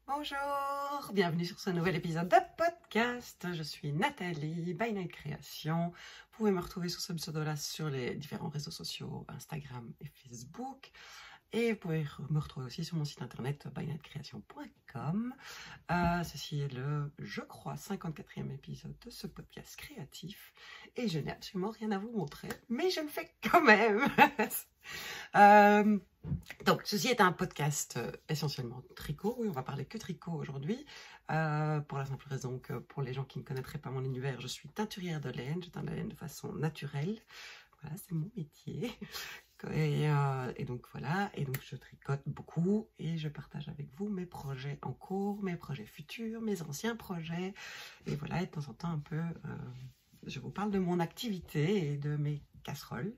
Bonjour, bienvenue sur ce nouvel épisode de podcast. Je suis Nathalie, By Night Création. Vous pouvez me retrouver sous ce pseudo-là sur les différents réseaux sociaux, Instagram et Facebook. Et vous pouvez me retrouver aussi sur mon site internet bynightcreation.com. Ceci est le, je crois, 54e épisode de ce podcast créatif. Et je n'ai absolument rien à vous montrer, mais je le fais quand même. Donc, ceci est un podcast essentiellement tricot. Oui, on va parler que tricot aujourd'hui. Pour la simple raison que pour les gens qui ne connaîtraient pas mon univers, je suis teinturière de laine. Je teins de la laine de façon naturelle. Voilà, c'est mon métier. Et donc voilà, et donc je tricote beaucoup et je partage avec vous mes projets en cours, mes projets futurs, mes anciens projets. Et voilà, et de temps en temps un peu, je vous parle de mon activité et de mes casseroles.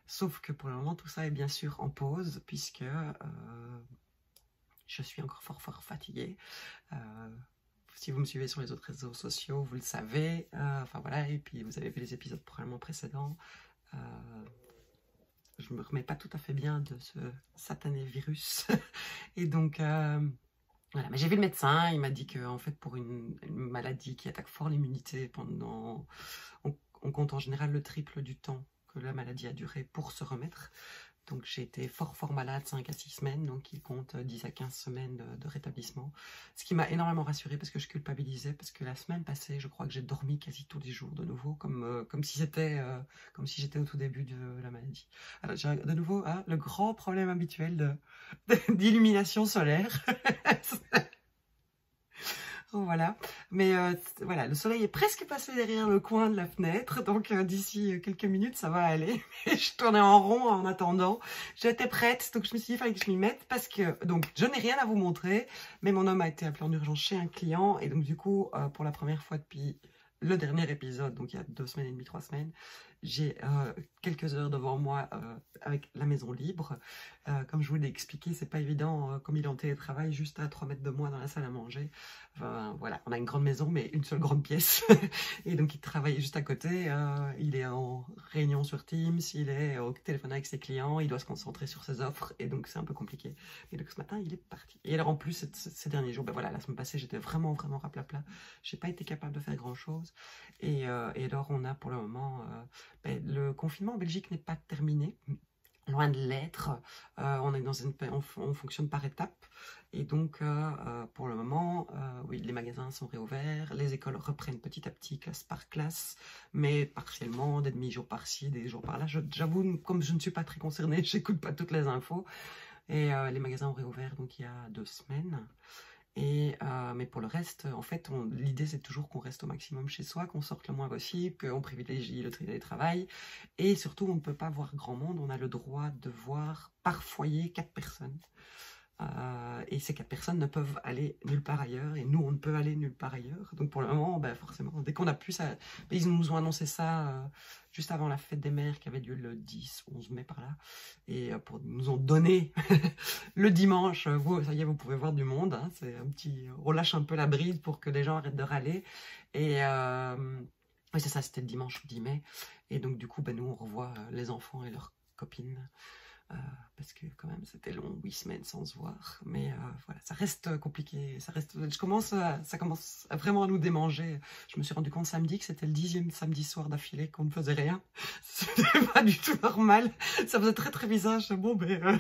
Sauf que pour le moment, tout ça est bien sûr en pause puisque je suis encore fort fatiguée. Si vous me suivez sur les autres réseaux sociaux, vous le savez. Enfin voilà, et puis vous avez vu les épisodes probablement précédents. Je me remets pas tout à fait bien de ce satané virus. Et donc, voilà. Mais j'ai vu le médecin, il m'a dit que en fait, pour une maladie qui attaque fort l'immunité, on compte en général le triple du temps que la maladie a duré pour se remettre. Donc j'ai été fort malade, 5 à 6 semaines, donc il compte 10 à 15 semaines de rétablissement. Ce qui m'a énormément rassurée parce que je culpabilisais, parce que la semaine passée, je crois que j'ai dormi quasi tous les jours de nouveau, comme si j'étais au tout début de la maladie. Alors j'ai de nouveau le grand problème habituel d'illumination solaire. Voilà, mais voilà, le soleil est presque passé derrière le coin de la fenêtre, donc d'ici quelques minutes ça va aller. Je tournais en rond en attendant, j'étais prête, donc je me suis dit il fallait que je m'y mette parce que donc je n'ai rien à vous montrer, mais mon homme a été appelé en urgence chez un client et donc du coup pour la première fois depuis le dernier épisode, donc il y a 2 semaines et demie, 3 semaines, j'ai quelques heures devant moi avec la maison libre. Comme je vous l'ai expliqué, c'est pas évident, comme il est en télétravail, juste à 3 mètres de moi dans la salle à manger. Enfin, voilà, on a une grande maison, mais une seule grande pièce. Et donc il travaille juste à côté, il est en réunion sur Teams, il est au téléphone avec ses clients, il doit se concentrer sur ses offres, et donc c'est un peu compliqué. Et donc ce matin, il est parti. Et alors en plus, ces derniers jours, ben voilà, la semaine passée, j'étais vraiment raplapla. J'ai pas été capable de faire grand-chose. Et alors on a pour le moment... le confinement en Belgique n'est pas terminé, loin de l'être. On fonctionne par étapes. Et donc, pour le moment, oui, les magasins sont réouverts, les écoles reprennent petit à petit, classe par classe, mais partiellement, des demi-jours par-ci, des jours par-là. J'avoue, comme je ne suis pas très concernée, j'écoute pas toutes les infos. Et les magasins ont réouvert donc il y a 2 semaines. Mais pour le reste, en fait, l'idée c'est toujours qu'on reste au maximum chez soi, qu'on sorte le moins possible, qu'on privilégie le télétravail. Et surtout, on ne peut pas voir grand monde, on a le droit de voir par foyer 4 personnes. Et ces 4 personnes ne peuvent aller nulle part ailleurs, et nous on ne peut aller nulle part ailleurs. Donc pour le moment, ben forcément, dès qu'on a pu ça, ils nous ont annoncé ça juste avant la fête des mères qui avait lieu le 10-11 mai par là, et nous ont donné le dimanche, ça y est, vous pouvez voir du monde, hein, c'est un petit, on relâche un peu la bride pour que les gens arrêtent de râler. Et oui, c'est ça, c'était le dimanche 10 mai, et donc du coup, ben, nous on revoit les enfants et leurs copines. Parce que quand même c'était long, 8 semaines sans se voir, mais voilà, ça reste compliqué, ça commence vraiment à nous démanger. Je me suis rendu compte samedi que c'était le 10e samedi soir d'affilée qu'on ne faisait rien. C'était pas du tout normal, ça faisait très bizarre. Je bon ben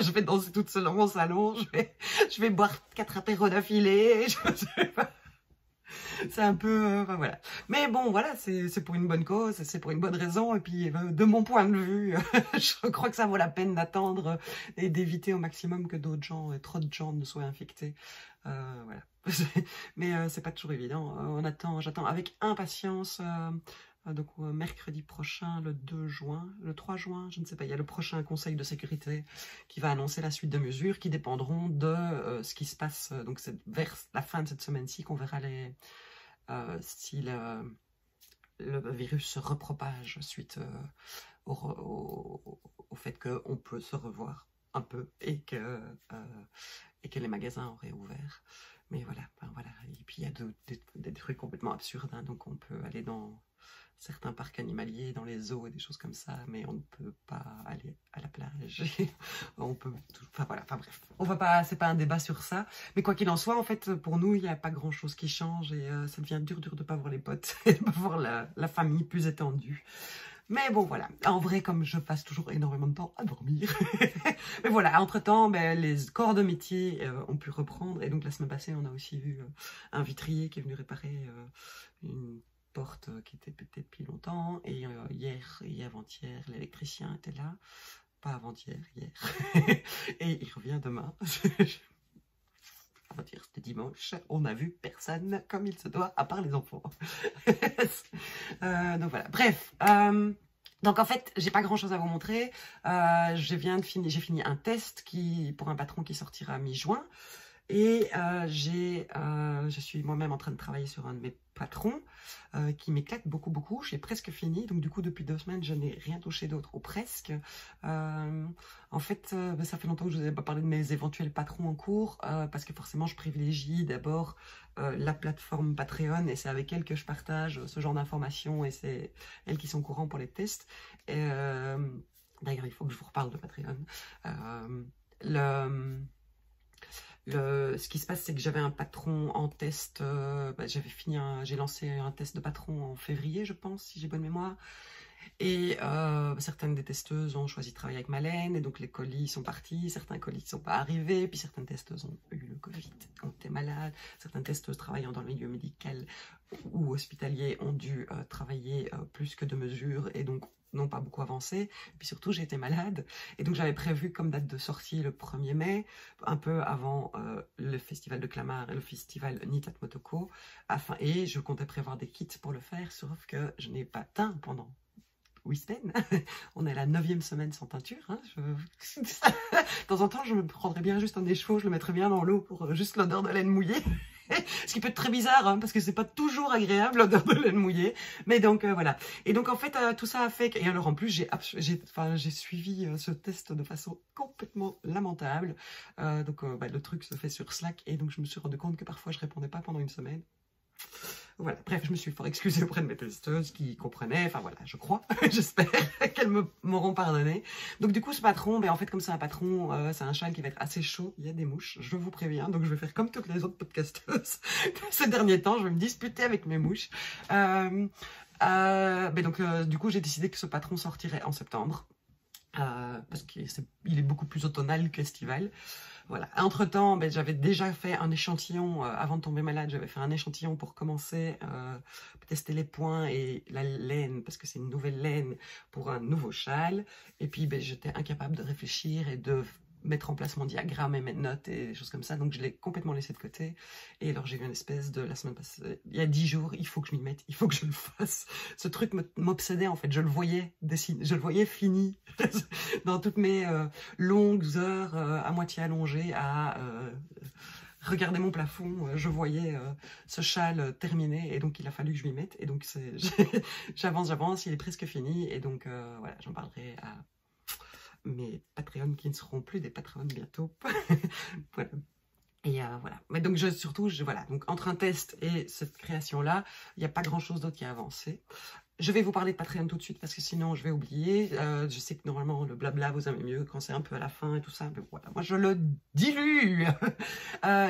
je vais danser toute seule dans mon salon, je vais boire 4 apéros d'affilée, je sais pas. C'est un peu... enfin, voilà. Mais bon, voilà, c'est pour une bonne cause, c'est pour une bonne raison. Et puis, de mon point de vue, je crois que ça vaut la peine d'attendre et d'éviter au maximum que d'autres gens, trop de gens ne soient infectés. Voilà. Mais c'est pas toujours évident. J'attends avec impatience... donc mercredi prochain, le 2 juin, le 3 juin, je ne sais pas, il y a le prochain conseil de sécurité qui va annoncer la suite de mesures qui dépendront de ce qui se passe. Donc c'est vers la fin de cette semaine-ci qu'on verra si le virus se repropage suite au fait qu'on peut se revoir un peu et que les magasins auraient ouvert. Mais voilà, et puis il y a des trucs complètement absurdes, hein, donc on peut aller dans certains parcs animaliers, dans les zoos et des choses comme ça, mais on ne peut pas aller à la plage. On peut, enfin voilà, enfin bref, on va pas, c'est pas un débat sur ça, mais quoi qu'il en soit, en fait, pour nous, il n'y a pas grand chose qui change et ça devient dur de pas voir les potes et de pas voir la famille plus étendue. Mais bon, voilà. En vrai, comme je passe toujours énormément de temps à dormir. Mais voilà, entre-temps, ben, les corps de métier ont pu reprendre. Et donc, la semaine passée, on a aussi vu un vitrier qui est venu réparer une porte qui était pétée depuis longtemps. Et hier et avant-hier, l'électricien était là. Pas avant-hier, hier. Et il revient demain. Avant-hier, c'était dimanche. On n'a vu personne comme il se doit, à part les enfants. Donc voilà, bref. Donc en fait, j'ai pas grand chose à vous montrer. J'ai fini un test pour un patron qui sortira mi-juin. Et je suis moi-même en train de travailler sur un de mes patrons qui m'éclate beaucoup. J'ai presque fini. Donc du coup, depuis 2 semaines, je n'ai rien touché d'autre, ou presque. En fait, ça fait longtemps que je vous ai pas parlé de mes éventuels patrons en cours, parce que forcément, je privilégie d'abord la plateforme Patreon, et c'est avec elle que je partage ce genre d'informations, et c'est elles qui sont au courant pour les tests. D'ailleurs, il faut que je vous reparle de Patreon. Ce qui se passe, c'est que j'avais un patron en test, j'ai lancé un test de patron en février, je pense, si j'ai bonne mémoire. Et certaines des testeuses ont choisi de travailler avec ma laine, et donc les colis sont partis, certains colis ne sont pas arrivés, puis certaines testeuses ont eu le Covid, ont été malades, certaines testeuses travaillant dans le milieu médical ou hospitalier ont dû travailler plus que de mesure, et donc n'ont pas beaucoup avancé. Et puis surtout, j'ai été malade, et donc j'avais prévu comme date de sortie le 1er mai, un peu avant le festival de Clamart et le festival Nitat Motoko, et je comptais prévoir des kits pour le faire, sauf que je n'ai pas teint pendant 8 semaines. On est à la 9e semaine sans teinture. Hein. De temps en temps, je me prendrais bien juste un écheveau, je le mettrais bien dans l'eau pour juste l'odeur de laine mouillée. Ce qui peut être très bizarre, hein, parce que c'est pas toujours agréable l'odeur de laine mouillée. Mais donc voilà. Et donc en fait, tout ça a fait que... Et alors en plus, j'ai suivi ce test de façon complètement lamentable. Le truc se fait sur Slack, et donc je me suis rendu compte que parfois je répondais pas pendant une semaine. Voilà, bref, je me suis fort excusée auprès de mes testeuses qui comprenaient, enfin voilà, je crois, j'espère qu'elles m'auront pardonné. Donc du coup, ce patron, en fait, comme c'est un patron, c'est un châle qui va être assez chaud, il y a des mouches, je vous préviens, donc je vais faire comme toutes les autres podcasteuses ces derniers temps, je vais me disputer avec mes mouches. Du coup, j'ai décidé que ce patron sortirait en septembre, parce qu'il est beaucoup plus automnal qu'estival. Voilà. Entre-temps, j'avais déjà fait un échantillon, avant de tomber malade, j'avais fait un échantillon pour commencer tester les points et la laine, parce que c'est une nouvelle laine pour un nouveau châle. Et puis, j'étais incapable de réfléchir et de mettre en place mon diagramme et mes notes et des choses comme ça, donc je l'ai complètement laissé de côté. Et alors j'ai eu une espèce de, la semaine passée, il y a 10 jours, il faut que je m'y mette, il faut que je le fasse. Ce truc m'obsédait en fait, je le voyais dessiner, je le voyais fini dans toutes mes longues heures à moitié allongées à regarder mon plafond, je voyais ce châle terminé, et donc il a fallu que je m'y mette, et donc j'avance, il est presque fini, et donc voilà, j'en parlerai à mes Patreons qui ne seront plus des Patreons bientôt. Voilà. Et voilà. Mais donc voilà. Donc entre un test et cette création-là, il n'y a pas grand-chose d'autre qui a avancé. Je vais vous parler de Patreon tout de suite parce que sinon je vais oublier. Je sais que normalement le blabla vous aimez mieux quand c'est un peu à la fin et tout ça. Mais voilà, moi je le dilue.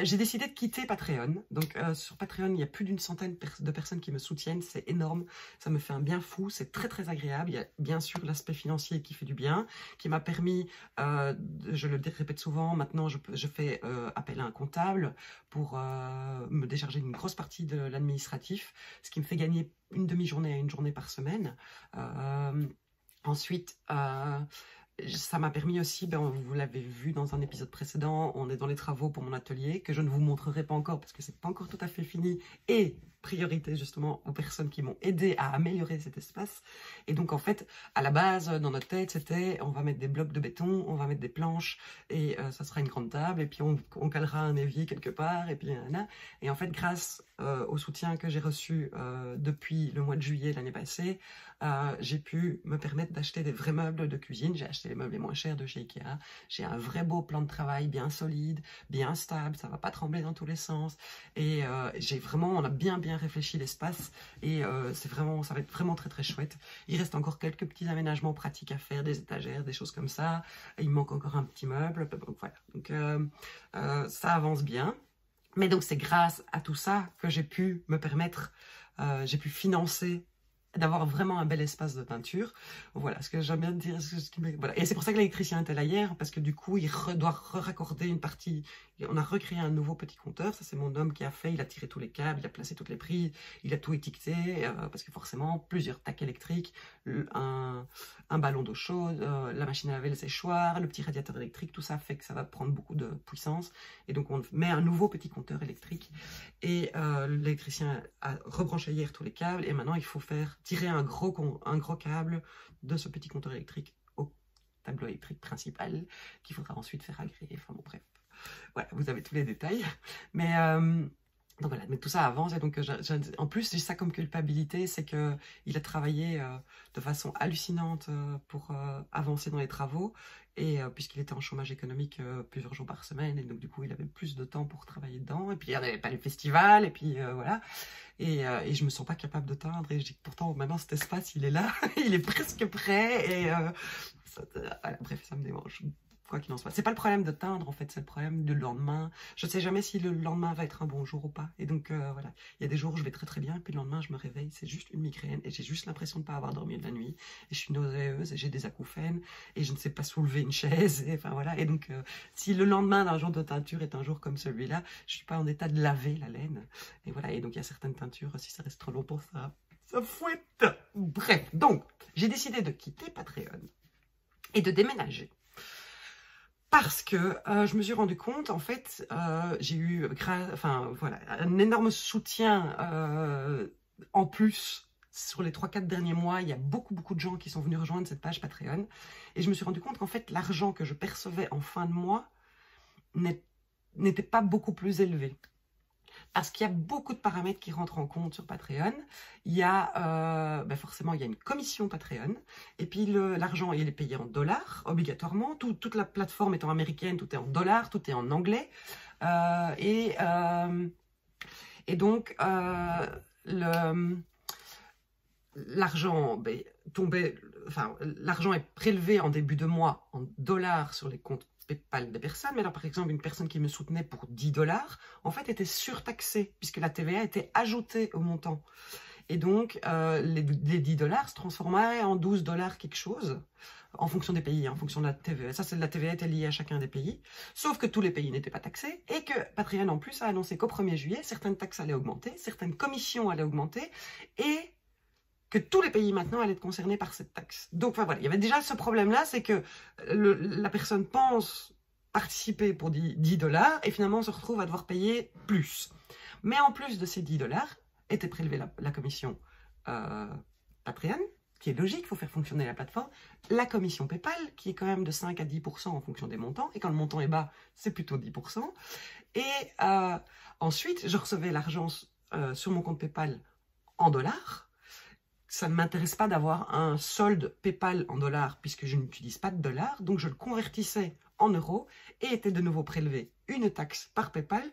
J'ai décidé de quitter Patreon. Donc sur Patreon, il y a plus d'une centaine de personnes qui me soutiennent. C'est énorme. Ça me fait un bien fou. C'est très très agréable. Il y a bien sûr l'aspect financier qui fait du bien, qui m'a permis, je le répète souvent, maintenant je fais appel à un comptable pour me décharger d'une grosse partie de l'administratif, ce qui me fait gagner une demi-journée à une journée par semaine. Ensuite, ça m'a permis aussi, vous l'avez vu dans un épisode précédent, on est dans les travaux pour mon atelier, que je ne vous montrerai pas encore parce que c'est pas encore tout à fait fini, et priorité justement aux personnes qui m'ont aidé à améliorer cet espace. Et donc en fait, à la base, dans notre tête, c'était on va mettre des blocs de béton, on va mettre des planches, et ça sera une grande table, et puis on calera un évier quelque part, et puis et en fait, grâce au soutien que j'ai reçu depuis le mois de juillet l'année passée, j'ai pu me permettre d'acheter des vrais meubles de cuisine. J'ai acheté les meubles les moins chers de chez Ikea. J'ai un vrai beau plan de travail bien solide, bien stable, ça va pas trembler dans tous les sens. Et on a bien réfléchi l'espace et ça va être vraiment très très chouette. Il reste encore quelques petits aménagements pratiques à faire, des étagères, des choses comme ça. Il manque encore un petit meuble. Donc voilà. Donc ça avance bien. Mais donc c'est grâce à tout ça que j'ai pu me permettre, j'ai pu financer d'avoir vraiment un bel espace de peinture. Voilà ce que j'aime bien dire. Voilà. Et c'est pour ça que l'électricien était là hier, parce que du coup, il doit raccorder une partie. On a recréé un nouveau petit compteur. Ça, c'est mon homme qui a fait. Il a tiré tous les câbles, il a placé toutes les prises, il a tout étiqueté, parce que forcément, plusieurs tacs électriques, un ballon d'eau chaude, la machine à laver, le séchoir, le petit radiateur électrique, tout ça fait que ça va prendre beaucoup de puissance. Et donc, on met un nouveau petit compteur électrique. Et l'électricien a rebranché hier tous les câbles. Et maintenant, il faut tirer un gros câble de ce petit compteur électrique au tableau électrique principal qu'il faudra ensuite faire agréer. Enfin bon, bref. Voilà, vous avez tous les détails. Mais donc voilà, mais tout ça avance. Et donc, en plus, j'ai ça comme culpabilité, c'est qu'il a travaillé de façon hallucinante pour avancer dans les travaux. Et puisqu'il était en chômage économique plusieurs jours par semaine, et donc du coup il avait plus de temps pour travailler dedans, et puis il n'y avait pas les festivals, et puis voilà, et je me sens pas capable de teindre, et je dis que pourtant maintenant cet espace il est là, il est presque prêt, et voilà, bref, ça me dérange. Quoi qu'il en soit. C'est pas le problème de teindre, en fait, c'est le problème du lendemain. Je sais jamais si le lendemain va être un bon jour ou pas. Et donc, voilà. Il y a des jours où je vais très très bien, et puis le lendemain, je me réveille, c'est juste une migraine, et j'ai juste l'impression de ne pas avoir dormi de la nuit, et je suis nauséeuse, et j'ai des acouphènes, et je ne sais pas soulever une chaise, et enfin voilà. Et donc, si le lendemain d'un jour de teinture est un jour comme celui-là, je suis pas en état de laver la laine. Et voilà. Et donc, il y a certaines teintures, si ça reste trop longtemps, ça fouette. Bref. Donc, j'ai décidé de quitter Patreon et de déménager. Parce que je me suis rendu compte, en fait, j'ai eu voilà, un énorme soutien en plus sur les 3-4 derniers mois. Il y a beaucoup de gens qui sont venus rejoindre cette page Patreon. Et je me suis rendu compte qu'en fait, l'argent que je percevais en fin de mois n'était pas beaucoup plus élevé. Parce qu'il y a beaucoup de paramètres qui rentrent en compte sur Patreon. Il y a, forcément, il y a une commission Patreon. Et puis, l'argent, il est payé en dollars, obligatoirement. Toute la plateforme étant américaine, tout est en dollars, tout est en anglais. Et donc, l'argent l'argent est prélevé en début de mois en dollars sur les comptes PayPal des personnes, mais alors par exemple une personne qui me soutenait pour 10 $, en fait était surtaxée puisque la TVA était ajoutée au montant. Et donc les 10 $ se transformaient en 12 $ quelque chose, en fonction des pays, en fonction de la TVA. Ça, la TVA était liée à chacun des pays, sauf que tous les pays n'étaient pas taxés, et que Patreon en plus a annoncé qu'au 1er juillet, certaines taxes allaient augmenter, certaines commissions allaient augmenter, et que tous les pays maintenant allaient être concernés par cette taxe. Donc enfin, voilà, il y avait déjà ce problème-là, c'est que la personne pense participer pour 10 $, et finalement on se retrouve à devoir payer plus. Mais en plus de ces 10 $ était prélevée la commission Patreon, qui est logique, il faut faire fonctionner la plateforme, la commission PayPal, qui est quand même de 5 à 10% en fonction des montants, et quand le montant est bas, c'est plutôt 10%. Et ensuite, je recevais l'argent sur mon compte PayPal en dollars. Ça ne m'intéresse pas d'avoir un solde PayPal en dollars, puisque je n'utilise pas de dollars, donc je le convertissais en euros, et était de nouveau prélevé une taxe par PayPal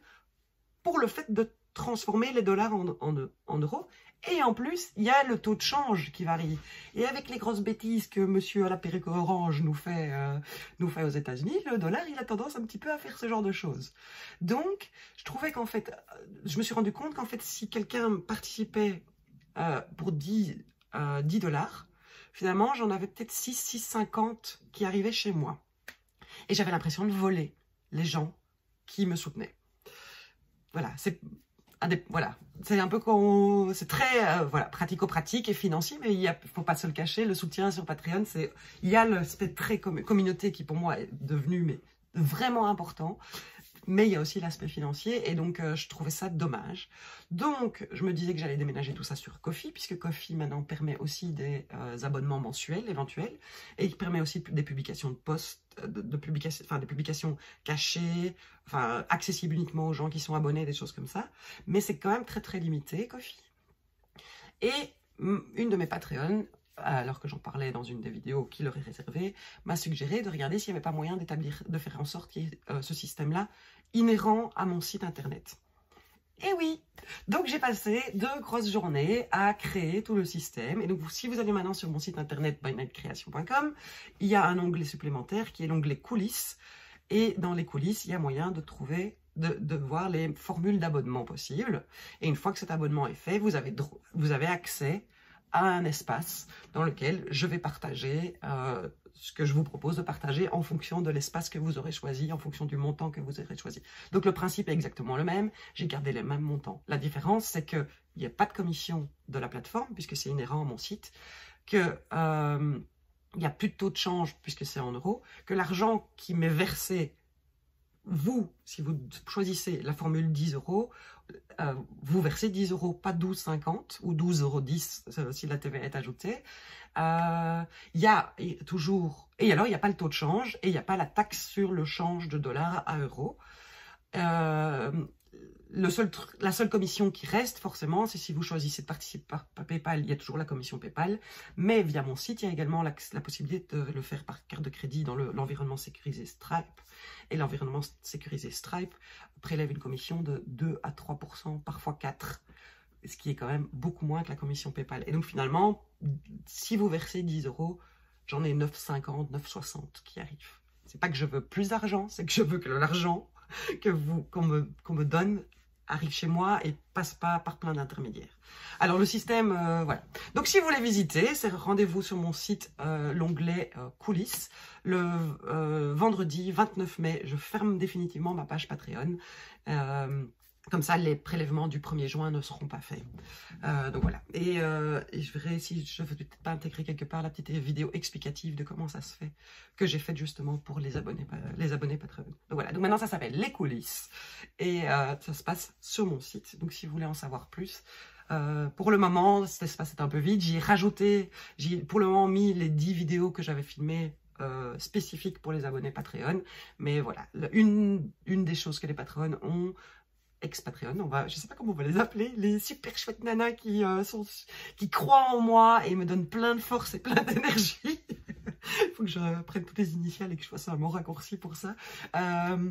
pour le fait de transformer les dollars en euros. Et en plus, il y a le taux de change qui varie. Et avec les grosses bêtises que monsieur à la perruque orange nous fait aux États-Unis, le dollar, il a tendance un petit peu à faire ce genre de choses. Donc, je trouvais qu'en fait, je me suis rendu compte qu'en fait, si quelqu'un participait pour 10 $, finalement, j'en avais peut-être 6,50 qui arrivaient chez moi. Et j'avais l'impression de voler les gens qui me soutenaient. Voilà, c'est un peu c'est très pratico-pratique et financier, mais il ne faut pas se le cacher, le soutien sur Patreon, il y a l'aspect très communauté qui pour moi est devenu vraiment important. mais il y a aussi l'aspect financier, et donc je trouvais ça dommage. Donc, je me disais que j'allais déménager tout ça sur Ko-fi, puisque Ko-fi maintenant permet aussi des abonnements mensuels éventuels, et il permet aussi des publications de posts, des publications cachées, enfin accessibles uniquement aux gens qui sont abonnés, des choses comme ça. Mais c'est quand même très très limité, Ko-fi. Et une de mes Patreons, alors que j'en parlais dans une des vidéos qui leur est réservée, m'a suggéré de regarder s'il n'y avait pas moyen de faire en sorte qu'il y ait ce système-là inhérent à mon site internet. Et oui, donc j'ai passé 2 grosses journées à créer tout le système. Et donc si vous allez maintenant sur mon site internet bynightcreation.com, il y a un onglet supplémentaire qui est l'onglet coulisses. Et dans les coulisses, il y a moyen de trouver, de voir les formules d'abonnement possibles. Et une fois que cet abonnement est fait, vous avez accès à un espace dans lequel je vais partager ce que je vous propose de partager en fonction de l'espace que vous aurez choisi, en fonction du montant que vous aurez choisi. Donc le principe est exactement le même, j'ai gardé les mêmes montants. La différence, c'est qu'il n'y a pas de commission de la plateforme, puisque c'est inhérent à mon site, que il n'y a plus de taux de change, puisque c'est en euros, que l'argent qui m'est versé, vous, si vous choisissez la formule 10 €, vous versez 10 €, pas 12,50 ou 12,10 € si la TVA est ajoutée. Il y a toujours, et alors il n'y a pas le taux de change et il n'y a pas la taxe sur le change de dollars à euros. La seule commission qui reste forcément, c'est si vous choisissez de participer par PayPal, il y a toujours la commission PayPal, mais via mon site, il y a également la possibilité de le faire par carte de crédit dans l'environnement sécurisé Stripe. Et l'environnement sécurisé Stripe prélève une commission de 2 à 3%, parfois 4%, ce qui est quand même beaucoup moins que la commission PayPal. Et donc finalement, si vous versez 10 €, j'en ai 9,50, 9,60 qui arrivent. C'est pas que je veux plus d'argent, c'est que je veux que l'argent qu'on me donne arrive chez moi et passe pas par plein d'intermédiaires. Alors le système, voilà. Donc si vous voulez visiter, c'est rendez-vous sur mon site, l'onglet coulisses. Le vendredi 29 mai, je ferme définitivement ma page Patreon. Comme ça, les prélèvements du 1er juin ne seront pas faits. Donc voilà. Et je verrai si je ne veux peut-être pas intégrer quelque part la petite vidéo explicative de comment ça se fait, que j'ai faite justement pour les abonnés Patreon. Donc voilà. Donc maintenant, ça s'appelle les coulisses. Et ça se passe sur mon site. Donc si vous voulez en savoir plus, pour le moment, cet espace est un peu vide. J'ai pour le moment mis les 10 vidéos que j'avais filmées spécifiques pour les abonnés Patreon. Mais voilà. Une des choses que les Patreons ont, ex-Patreon, je sais pas comment on va les appeler, les super chouettes nanas qui croient en moi et me donnent plein de force et plein d'énergie. Il faut que je prenne toutes les initiales et que je fasse un mot raccourci pour ça. Je ne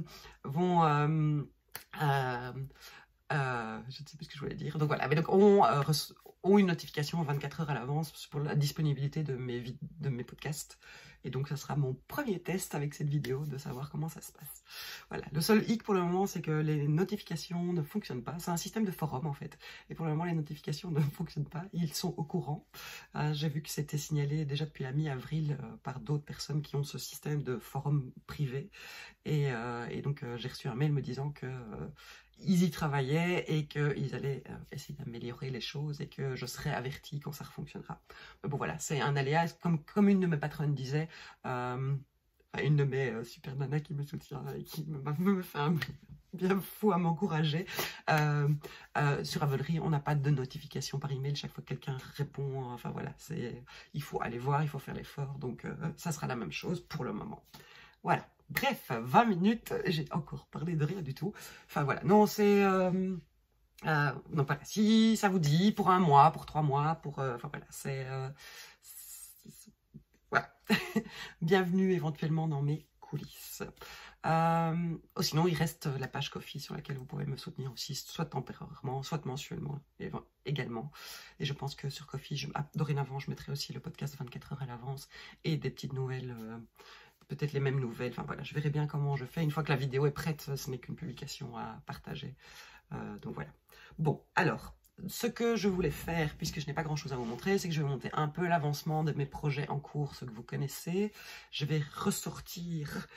sais plus ce que je voulais dire. Donc voilà, mais donc ont une notification 24 heures à l'avance pour la disponibilité de mes podcasts. Et donc, ça sera mon premier test avec cette vidéo de savoir comment ça se passe. Voilà. Le seul hic pour le moment, c'est que les notifications ne fonctionnent pas. C'est un système de forum, en fait. Et pour le moment, les notifications ne fonctionnent pas. Ils sont au courant. J'ai vu que c'était signalé déjà depuis la mi-avril par d'autres personnes qui ont ce système de forum privé. Et donc, j'ai reçu un mail me disant que ils y travaillaient et qu'ils allaient essayer d'améliorer les choses et que je serais avertie quand ça fonctionnera. Mais bon voilà, c'est un aléa, comme une de mes patronnes disait, une de mes super nanas qui me soutient et qui me fait un bien fou à m'encourager. Sur Ravelry, on n'a pas de notification par email chaque fois que quelqu'un répond. Enfin voilà, il faut aller voir, il faut faire l'effort. Donc ça sera la même chose pour le moment. Voilà. Bref, 20 minutes, j'ai encore parlé de rien du tout. Enfin voilà, non, c'est... non, voilà, si ça vous dit, pour 1 mois, pour 3 mois, pour... enfin voilà, c'est... voilà. Bienvenue éventuellement dans mes coulisses. Sinon, il reste la page Ko-fi sur laquelle vous pouvez me soutenir aussi, soit temporairement, soit mensuellement également. Et je pense que sur Ko-fi, dorénavant, je mettrai aussi le podcast 24 heures à l'avance et des petites nouvelles... peut-être les mêmes nouvelles, enfin voilà, je verrai bien comment je fais. Une fois que la vidéo est prête, ce n'est qu'une publication à partager. Donc voilà. Bon, alors, ce que je voulais faire, puisque je n'ai pas grand-chose à vous montrer, c'est que je vais monter un peu l'avancement de mes projets en cours, ceux que vous connaissez. Je vais ressortir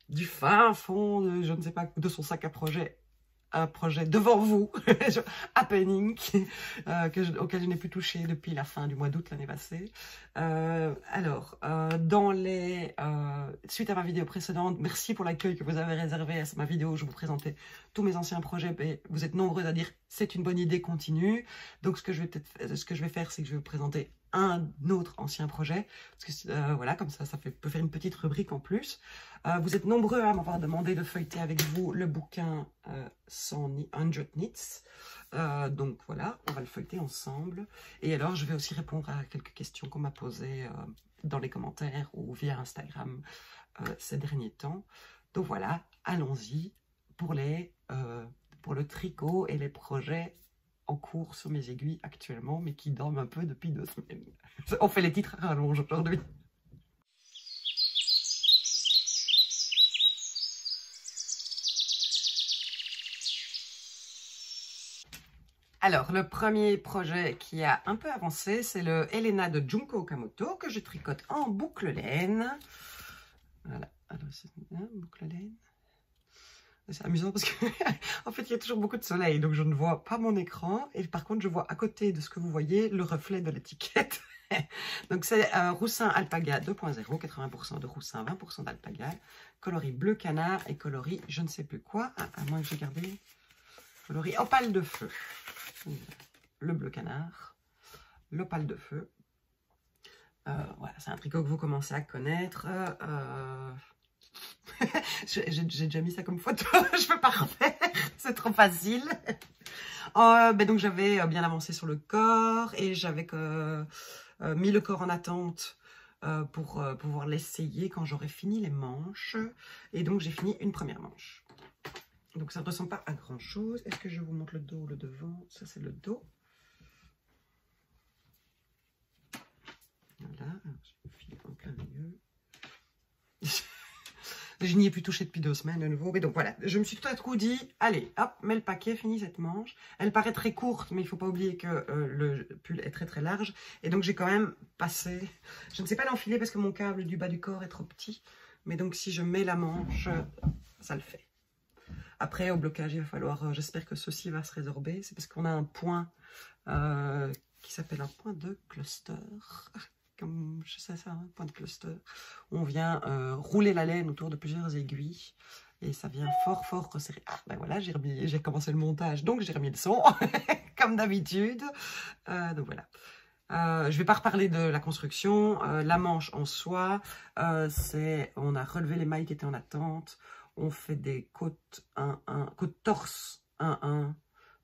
du fin fond, je ne sais pas, de son sac à projet, un projet devant vous, happening, auquel je n'ai plus touché depuis la fin du mois d'août l'année passée. Suite à ma vidéo précédente, merci pour l'accueil que vous avez réservé à ma vidéo où je vous présentais tous mes anciens projets. Et vous êtes nombreux à dire c'est une bonne idée, continue. Donc ce que je vais faire, c'est que je vais vous présenter un autre ancien projet, parce que voilà, comme ça peut faire une petite rubrique en plus. Vous êtes nombreux à m'avoir demandé de feuilleter avec vous le bouquin 100 Knits. Donc voilà, on va le feuilleter ensemble. Et alors, je vais aussi répondre à quelques questions qu'on m'a posées dans les commentaires ou via Instagram ces derniers temps. Donc voilà, allons-y pour le tricot et les projets en cours sur mes aiguilles actuellement, mais qui dorment un peu depuis 2 semaines. On fait les titres à rallonge aujourd'hui. Alors, le premier projet qui a un peu avancé, c'est le Elena de Junko Okamoto, que je tricote en boucle laine. Voilà, alors c'est boucle laine. C'est amusant parce que en fait il y a toujours beaucoup de soleil, donc je ne vois pas mon écran, et par contre je vois à côté de ce que vous voyez le reflet de l'étiquette. Donc c'est Roussin Alpaga 2.0, 80% de Roussin, 20% d'Alpaga, coloris bleu canard et coloris je ne sais plus quoi, à moins que j'ai gardé, coloris opale de feu. Le bleu canard, l'opale de feu. Voilà, c'est un tricot que vous commencez à connaître. J'ai déjà mis ça comme photo, je peux pas refaire, c'est trop facile. Donc j'avais bien avancé sur le corps et j'avais mis le corps en attente pour pouvoir l'essayer quand j'aurais fini les manches. Et donc j'ai fini une première manche. Donc ça ne ressemble pas à grand chose. Est-ce que je vous montre le dos ou le devant? Ça c'est le dos. Voilà, je file en plein milieu. Je n'y ai plus touché depuis 2 semaines de nouveau. Mais donc voilà, je me suis tout à coup dit, allez, hop, mets le paquet, finis cette manche. Elle paraît très courte, mais il ne faut pas oublier que le pull est très très large. Et donc j'ai quand même passé, je ne sais pas l'enfiler parce que mon câble du bas du corps est trop petit. Mais donc si je mets la manche, ça le fait. Après, au blocage, il va falloir, j'espère que ceci va se résorber. C'est parce qu'on a un point qui s'appelle un point de cluster. Comme je sais ça, un point de cluster. On vient rouler la laine autour de plusieurs aiguilles. Et ça vient fort, fort resserrer. Ah, ben voilà, j'ai commencé le montage, donc j'ai remis le son, comme d'habitude. Donc voilà. Je ne vais pas reparler de la construction. La manche en soi, on a relevé les mailles qui étaient en attente. On fait des côtes 1-1, côtes torse 1-1.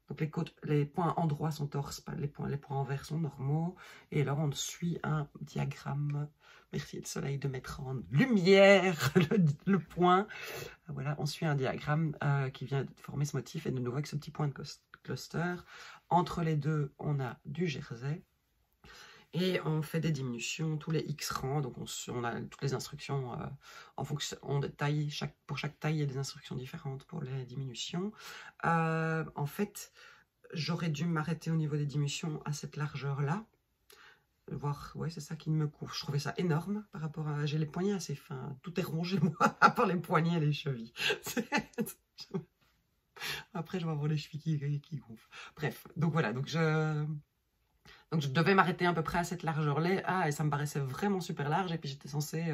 Donc les points endroits sont torse, pas les points envers sont normaux. Et alors on suit un diagramme. Merci le soleil de mettre en lumière le point. Voilà, on suit un diagramme qui vient former ce motif. Et de nouveau avec ce petit point de cluster. Entre les deux, on a du jersey. Et on fait des diminutions tous les X rangs, donc on a toutes les instructions en fonction de taille. Pour chaque taille, il y a des instructions différentes pour les diminutions. En fait, j'aurais dû m'arrêter au niveau des diminutions à cette largeur-là. Voir, ouais, c'est ça qui me couvre. Je trouvais ça énorme par rapport à... J'ai les poignets assez fins, tout est rond chez moi, à part les poignets et les chevilles. Après, je vais avoir les chevilles qui gonflent. Bref, donc voilà, donc je devais m'arrêter à peu près à cette largeur-là. Ah, et ça me paraissait vraiment super large. Et puis j'étais censée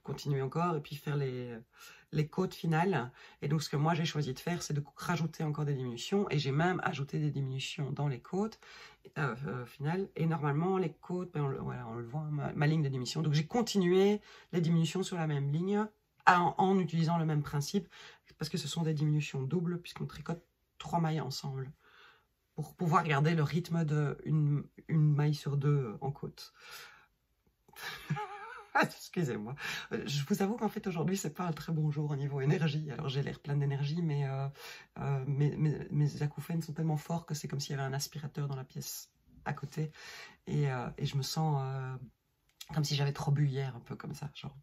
continuer encore et puis faire les côtes finales. Et donc ce que moi j'ai choisi de faire, c'est de rajouter encore des diminutions. Et j'ai même ajouté des diminutions dans les côtes finales. Et normalement, les côtes, ben, on le voit, ma ligne de diminution. Donc j'ai continué les diminutions sur la même ligne en utilisant le même principe. Parce que ce sont des diminutions doubles puisqu'on tricote 3 mailles ensemble, pour pouvoir garder le rythme d'une maille sur 2 en côte. Excusez-moi. Je vous avoue qu'en fait, aujourd'hui, c'est pas un très bon jour au niveau énergie. Alors, j'ai l'air plein d'énergie, mais mes acouphènes sont tellement forts que c'est comme s'il y avait un aspirateur dans la pièce à côté. Et je me sens comme si j'avais trop bu hier, un peu comme ça, genre.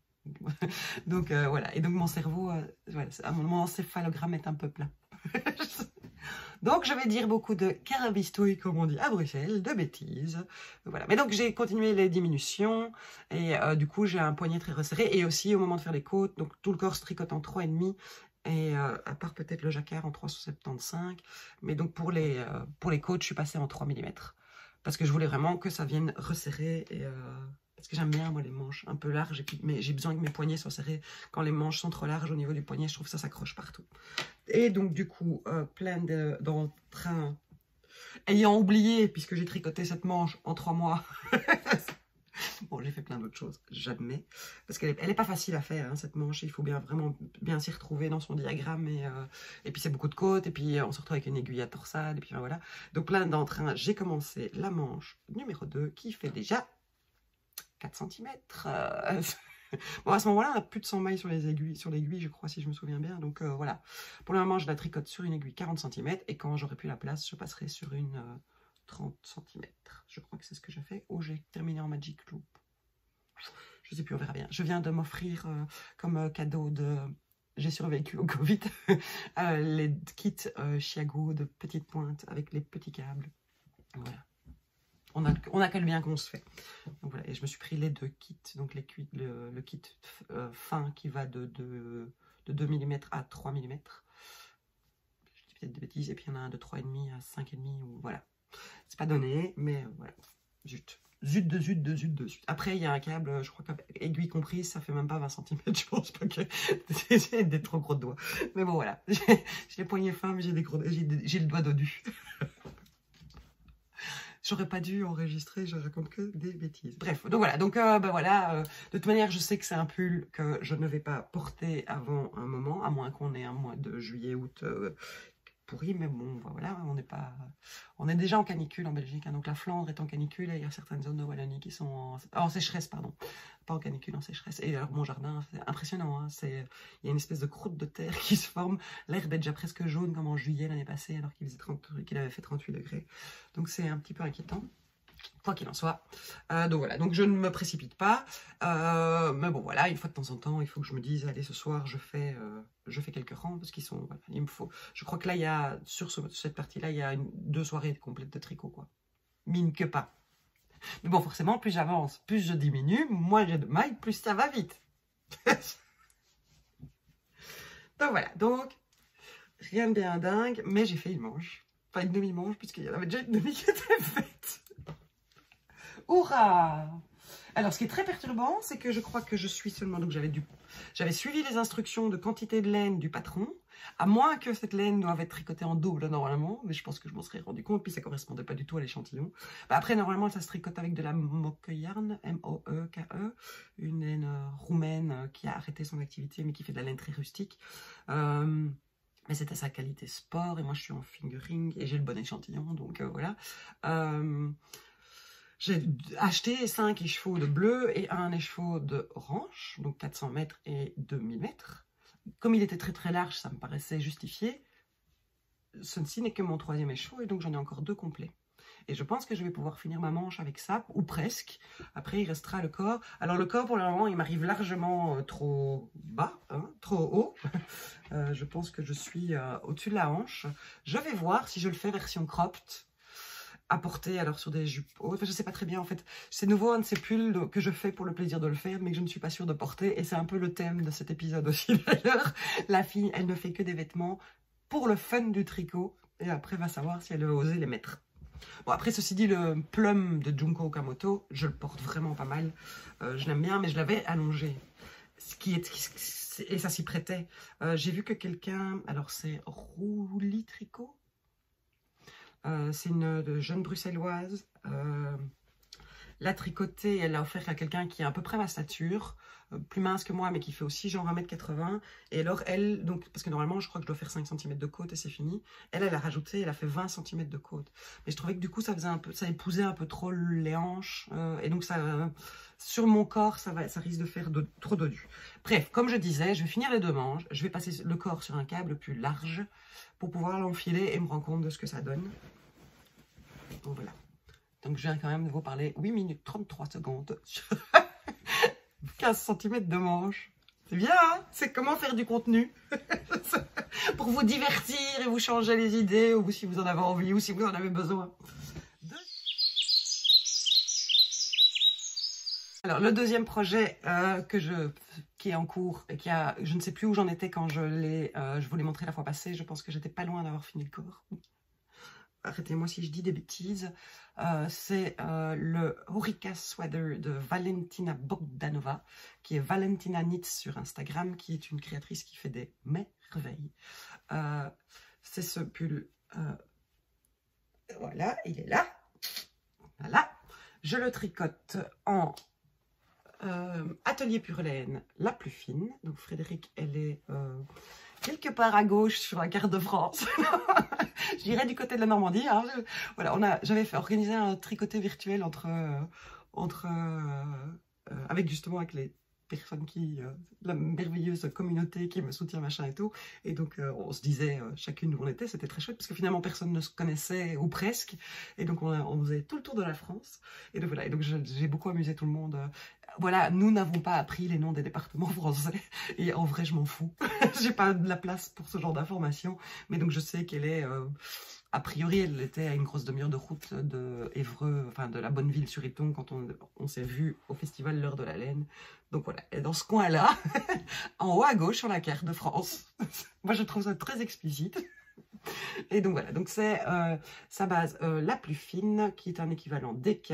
Donc, voilà. Et donc, mon cerveau, voilà, mon encéphalogramme est un peu plat. Donc, je vais dire beaucoup de carabistouilles, comme on dit à Bruxelles, de bêtises. Voilà. Mais donc, j'ai continué les diminutions. Et du coup, j'ai un poignet très resserré. Et aussi, au moment de faire les côtes, donc tout le corps se tricote en 3,5. Et à part peut-être le jacquard en 375. Mais donc pour les côtes, je suis passée en 3 mm. Parce que je voulais vraiment que ça vienne resserrer. Et, parce que j'aime bien, moi, les manches un peu larges. Mais j'ai besoin que mes poignets soient serrés. Quand les manches sont trop larges au niveau du poignet, je trouve que ça s'accroche partout. Et donc, du coup, plein d'entrain. Ayant oublié, puisque j'ai tricoté cette manche en 3 mois. Bon, j'ai fait plein d'autres choses, j'admets. Parce qu'elle est pas facile à faire, hein, cette manche. Il faut vraiment bien s'y retrouver dans son diagramme. Et puis, c'est beaucoup de côtes. Et puis, on se retrouve avec une aiguille à torsade. Et puis, voilà. Donc, plein d'entrain. J'ai commencé la manche numéro 2, qui fait déjà 4 cm. Bon, à ce moment-là, on a plus de 100 mailles sur l'aiguille, je crois, si je me souviens bien. Donc, voilà. Pour le moment, je la tricote sur une aiguille 40 cm. Et quand j'aurai plus la place, je passerai sur une 30 cm. Je crois que c'est ce que j'ai fait. Ou j'ai terminé en Magic Loop. Je sais plus, on verra bien. Je viens de m'offrir comme cadeau de... J'ai survécu au Covid. Les kits Chiago de petite pointe avec les petits câbles. Voilà. On a que le bien qu'on se fait. Donc voilà, et je me suis pris les 2 kits. Donc le kit fin qui va de 2 mm à 3 mm. Je dis peut-être des bêtises. Et puis il y en a un de 3,5 à 5,5. Ou voilà. C'est pas donné, mais voilà. Zut. Zut. Après, il y a un câble, je crois qu'aiguille comprise, ça fait même pas 20 cm. Je pense pas que j'ai des trop gros doigts. Mais bon, voilà. J'ai les poignets fins, mais j'ai le doigt dodu. J'aurais pas dû enregistrer, je raconte que des bêtises. Bref, donc voilà. Donc, voilà. De toute manière, je sais que c'est un pull que je ne vais pas porter avant un moment, à moins qu'on ait un mois de juillet, août pourri, mais bon, voilà, on est déjà en canicule en Belgique, hein, donc la Flandre est en canicule et il y a certaines zones de Wallonie qui sont en sécheresse, pardon, pas en canicule, en sécheresse. Et alors mon jardin, c'est impressionnant, hein, il y a une espèce de croûte de terre qui se forme, l'herbe est déjà presque jaune comme en juillet l'année passée alors qu'il avait fait 38 degrés, donc c'est un petit peu inquiétant. Quoi qu'il en soit. Donc voilà, donc je ne me précipite pas. Mais bon, voilà, une fois de temps en temps, il faut que je me dise, allez, ce soir, je fais quelques rangs, parce qu'ils sont, voilà, il me faut. Je crois que là, il y a, sur cette partie-là, il y a 2 soirées complètes de tricot, quoi. Mine que pas. Mais bon, forcément, plus j'avance, plus je diminue, moins j'ai de mailles, plus ça va vite. Donc voilà, donc, rien de bien dingue, mais j'ai fait une manche. Enfin, une demi-manche, puisqu'il y en avait déjà une demi qui était faite. Hurrah! Alors, ce qui est très perturbant, c'est que je crois que je suis seulement... Donc, j'avais suivi les instructions de quantité de laine du patron, à moins que cette laine doive être tricotée en double normalement, mais je pense que je m'en serais rendu compte, puis ça ne correspondait pas du tout à l'échantillon. Après, normalement, ça se tricote avec de la moke yarn, M-O-E-K-E, une laine roumaine qui a arrêté son activité, mais qui fait de la laine très rustique. Mais c'est à sa qualité sport, et moi, je suis en fingering, et j'ai le bon échantillon, donc voilà. J'ai acheté 5 écheveaux de bleu et un écheveau de orange, donc 400 mètres et 2000 mètres. Comme il était très très large, ça me paraissait justifié. Ceci n'est que mon 3e écheveau et donc j'en ai encore 2 complets. Et je pense que je vais pouvoir finir ma manche avec ça, ou presque. Après, il restera le corps. Alors le corps, pour le moment, il m'arrive largement trop bas, hein, trop haut. Je pense que je suis au-dessus de la hanche. Je vais voir si je le fais version cropped. À porter alors sur des jupes hautes. Enfin, je sais pas très bien en fait. C'est nouveau un de ces pulls que je fais pour le plaisir de le faire, mais que je ne suis pas sûre de porter. Et c'est un peu le thème de cet épisode aussi d'ailleurs. La fille, elle ne fait que des vêtements pour le fun du tricot. Et après, va savoir si elle va oser les mettre. Bon, après, ceci dit, le plum de Junko Okamoto, je le porte vraiment pas mal. Je l'aime bien, mais je l'avais allongé. Et ça s'y prêtait. J'ai vu que quelqu'un... Alors, c'est Roulis Tricot. C'est une jeune bruxelloise. La tricotée, elle l'a offert à quelqu'un qui est à peu près ma stature, plus mince que moi, mais qui fait aussi genre 1m80. Et alors, elle, donc, parce que normalement, je crois que je dois faire 5 cm de côte et c'est fini. Elle a rajouté, elle a fait 20 cm de côte. Mais je trouvais que du coup, ça épousait un peu trop les hanches. Et donc, sur mon corps, ça risque de faire trop dodu. Bref, comme je disais, je vais finir les 2 manches. Je vais passer le corps sur un câble plus large pour pouvoir l'enfiler et me rendre compte de ce que ça donne. Donc voilà. Donc je viens quand même de vous parler 8 minutes 33 secondes. 15 cm de manche. C'est bien, hein? C'est comment faire du contenu. Pour vous divertir et vous changer les idées, ou si vous en avez envie, ou si vous en avez besoin. Alors, le deuxième projet qui est en cours, et je ne sais plus où j'en étais quand je vous l'ai montré la fois passée, je pense que j'étais pas loin d'avoir fini le corps. Arrêtez-moi si je dis des bêtises. C'est le Hourika Sweater de Valentina Bogdanova, qui est Valentina Knits sur Instagram, qui est une créatrice qui fait des merveilles. C'est ce pull. Voilà, il est là. Voilà. Je le tricote en atelier pure laine la plus fine. Donc Frédéric, elle est quelque part à gauche sur la carte de France. Je dirais du côté de la Normandie. Hein. Voilà, j'avais organisé un tricoté virtuel avec justement avec les personnes la merveilleuse communauté qui me soutient, machin et tout. Et donc, on se disait chacune où on était, c'était très chouette, parce que finalement, personne ne se connaissait, ou presque. Et donc, on faisait tout le tour de la France. Et donc, voilà, et donc j'ai beaucoup amusé tout le monde. Voilà, nous n'avons pas appris les noms des départements français. Et en vrai, je m'en fous. J'ai pas de la place pour ce genre d'informations. Mais donc, je sais qu'elle est... a priori, elle était à une grosse demi-heure de route de Évreux, enfin de la Bonneville-sur-Iton, quand on s'est vu au festival L'Heure de la Laine. Donc voilà, et dans ce coin-là, en haut à gauche sur la carte de France. Moi, je trouve ça très explicite. Et donc voilà, donc c'est sa base la plus fine, qui est un équivalent DK.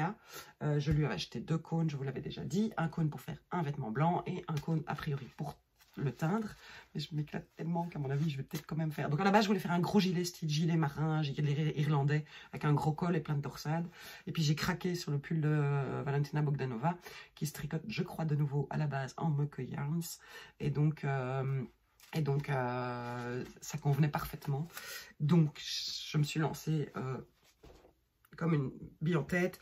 Je lui ai acheté 2 cônes, je vous l'avais déjà dit. Un cône pour faire un vêtement blanc et un cône a priori pour le teindre. Mais je m'éclate tellement qu'à mon avis, je vais peut-être quand même faire. Donc à la base, je voulais faire un gros gilet, style gilet marin, gilet irlandais, avec un gros col et plein de torsades. Et puis j'ai craqué sur le pull de Valentina Bogdanova, qui se tricote, je crois, de nouveau à la base en Mocha Yarns. Et donc... ça convenait parfaitement. Donc, je me suis lancée comme une bille en tête,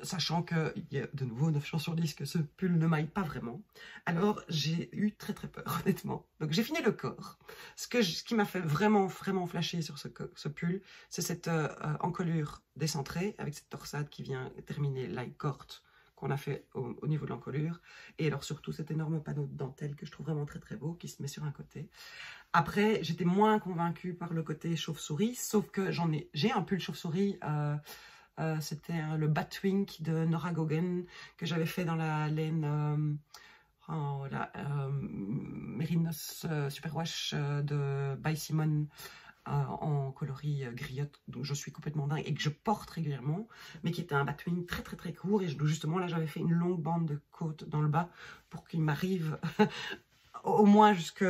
sachant qu'il y a de nouveau 9 chances sur 10 que ce pull ne m'aille pas vraiment. Alors, j'ai eu très très peur, honnêtement. Donc, j'ai fini le corps. Ce qui m'a fait vraiment flasher sur ce pull, c'est cette encolure décentrée, avec cette torsade qui vient terminer l'aille-corte qu'on a fait au niveau de l'encolure, et alors surtout cet énorme panneau de dentelle que je trouve vraiment très très beau, qui se met sur un côté. Après, j'étais moins convaincue par le côté chauve-souris, sauf que j'ai un pull chauve-souris, c'était le Batwing de Nora Gogan, que j'avais fait dans la laine Mérinos Superwash de By Simone, en coloris griotte, dont je suis complètement dingue et que je porte régulièrement, mais qui était un batwing très très très court, et justement là j'avais fait une longue bande de côte dans le bas pour qu'il m'arrive au moins juste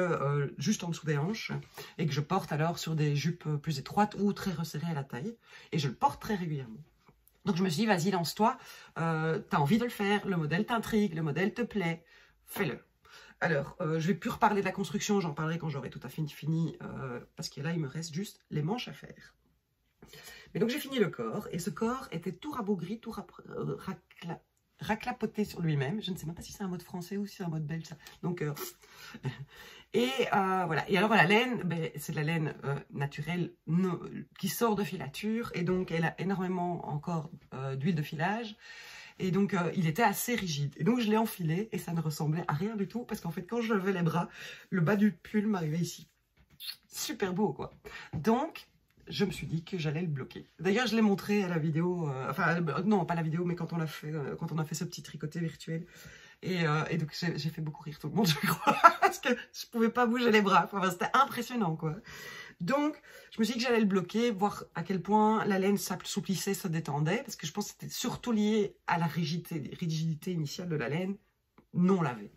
en dessous des hanches, et que je porte alors sur des jupes plus étroites ou très resserrées à la taille, et je le porte très régulièrement. Donc je me suis dit, vas-y, lance-toi, t'as envie de le faire, le modèle t'intrigue, le modèle te plaît, fais-le. Alors, je vais plus reparler de la construction, j'en parlerai quand j'aurai tout à fait fini, parce que là, il me reste juste les manches à faire. Mais donc, j'ai fini le corps, et ce corps était tout rabougri, tout raclapoté sur lui-même. Je ne sais même pas si c'est un mode français ou si c'est un mode belge, ça. Donc, voilà. Et alors, la laine, ben, c'est de la laine naturelle qui sort de filature, et donc, elle a énormément encore d'huile de filage. Et donc, il était assez rigide. Et donc, je l'ai enfilé et ça ne ressemblait à rien du tout. Parce qu'en fait, quand je levais les bras, le bas du pull m'arrivait ici. Super beau, quoi. Donc, je me suis dit que j'allais le bloquer. D'ailleurs, je l'ai montré à la vidéo. Enfin, non, pas la vidéo, mais quand on a fait ce petit tricoté virtuel. Et donc, j'ai fait beaucoup rire tout le monde, je crois. Parce que je pouvais pas bouger les bras. Enfin, c'était impressionnant, quoi. Donc, je me suis dit que j'allais le bloquer, voir à quel point la laine s'assouplissait, se détendait, parce que je pense que c'était surtout lié à la rigidité initiale de la laine non lavée.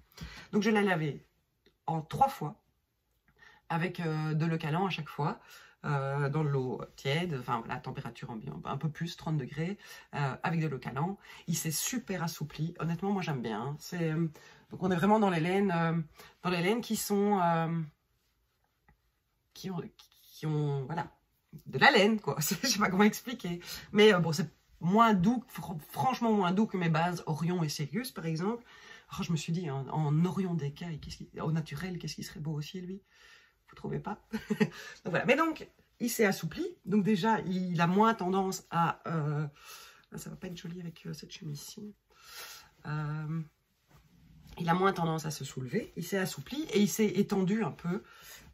Donc, je l'ai lavée en 3 fois, avec de l'eau calant à chaque fois, dans de l'eau tiède, enfin voilà, température ambiante, un peu plus, 30 degrés, avec de l'eau calant. Il s'est super assoupli. Honnêtement, moi j'aime bien. Hein. Donc, on est vraiment dans les laines qui sont... qui ont, voilà, de la laine, quoi. Je sais pas comment expliquer. Mais bon, c'est moins doux, franchement moins doux que mes bases Orion et Sirius, par exemple. Alors, je me suis dit, en Orion DK, au naturel, qu'est-ce qui serait beau aussi, lui? Vous trouvez pas? Donc, voilà. Mais donc, il s'est assoupli. Donc déjà, il a moins tendance à... ça va pas être joli avec cette chemise-ci. Il a moins tendance à se soulever. Il s'est assoupli et il s'est étendu un peu.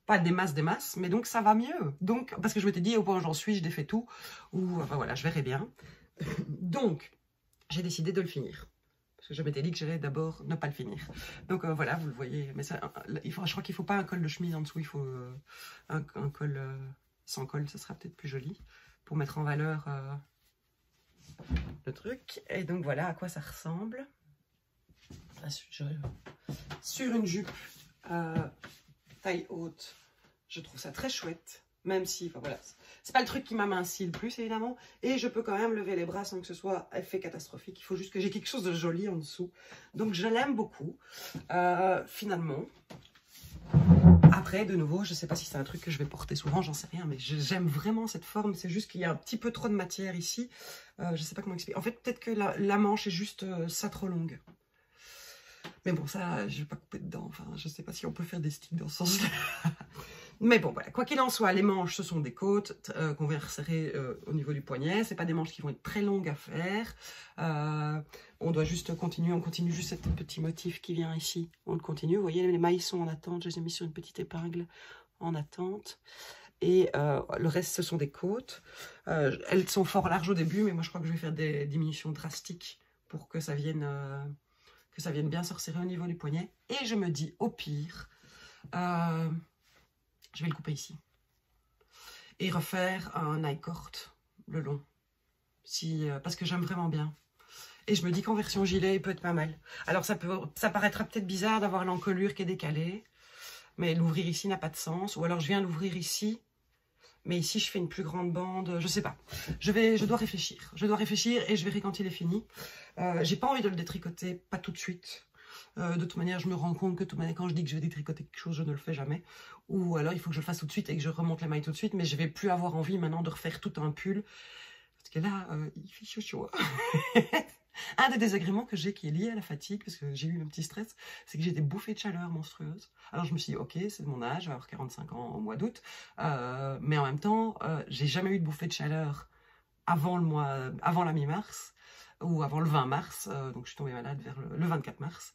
Pas des masses, mais donc ça va mieux. Donc, parce que je m'étais dit, au point où j'en suis, je défais tout, ou enfin voilà, je verrai bien. Donc, j'ai décidé de le finir. Parce que je m'étais dit que j'allais d'abord ne pas le finir. Donc voilà, vous le voyez. Mais ça, je crois qu'il ne faut pas un col de chemise en dessous, il faut un col sans col, ça sera peut-être plus joli pour mettre en valeur le truc. Et donc voilà à quoi ça ressemble. Sur une jupe taille haute, je trouve ça très chouette. Même si, enfin voilà, c'est pas le truc qui m'amincit le plus évidemment. Et je peux quand même lever les bras sans que ce soit effet catastrophique. Il faut juste que j'ai quelque chose de joli en dessous. Donc je l'aime beaucoup, finalement. Après, de nouveau, je sais pas si c'est un truc que je vais porter souvent, j'en sais rien. Mais j'aime vraiment cette forme. C'est juste qu'il y a un petit peu trop de matière ici. Je sais pas comment expliquer. En fait, peut-être que la manche est juste ça trop longue. Mais bon, ça, je vais pas couper dedans. Enfin, je sais pas si on peut faire des sticks dans ce sens-là. Mais bon, voilà. Quoi qu'il en soit, les manches, ce sont des côtes qu'on vient resserrer au niveau du poignet. C'est pas des manches qui vont être très longues à faire. On doit juste continuer. On continue juste cet petit motif qui vient ici. On le continue. Vous voyez, les mailles sont en attente. Je les ai mis sur une petite épingle en attente. Et le reste, ce sont des côtes. Elles sont fort larges au début, mais moi, je crois que je vais faire des diminutions drastiques pour que ça vienne bien se resserrer au niveau du poignet. Et je me dis, au pire, je vais le couper ici. Et refaire un I-cord le long. Parce que j'aime vraiment bien. Et je me dis qu'en version gilet, il peut être pas mal. Alors ça paraîtra peut-être bizarre d'avoir l'encolure qui est décalée. Mais l'ouvrir ici n'a pas de sens. Ou alors je viens l'ouvrir ici. Mais ici, je fais une plus grande bande. Je sais pas. Je dois réfléchir. Je dois réfléchir et je verrai quand il est fini. J'ai pas envie de le détricoter, pas tout de suite. De toute manière, je me rends compte que quand je dis que je vais détricoter quelque chose, je ne le fais jamais. Ou alors, il faut que je le fasse tout de suite et que je remonte les mailles tout de suite. Mais je vais plus avoir envie maintenant de refaire tout un pull. Parce que là, il fait chaud chaud. Un des désagréments que j'ai qui est lié à la fatigue, parce que j'ai eu un petit stress, c'est que j'ai des bouffées de chaleur monstrueuses. Alors je me suis dit, ok, c'est de mon âge, je vais avoir 45 ans au mois d'août. Mais en même temps, j'ai jamais eu de bouffée de chaleur avant la mi-mars, ou avant le 20 mars. Donc je suis tombée malade vers le 24 mars.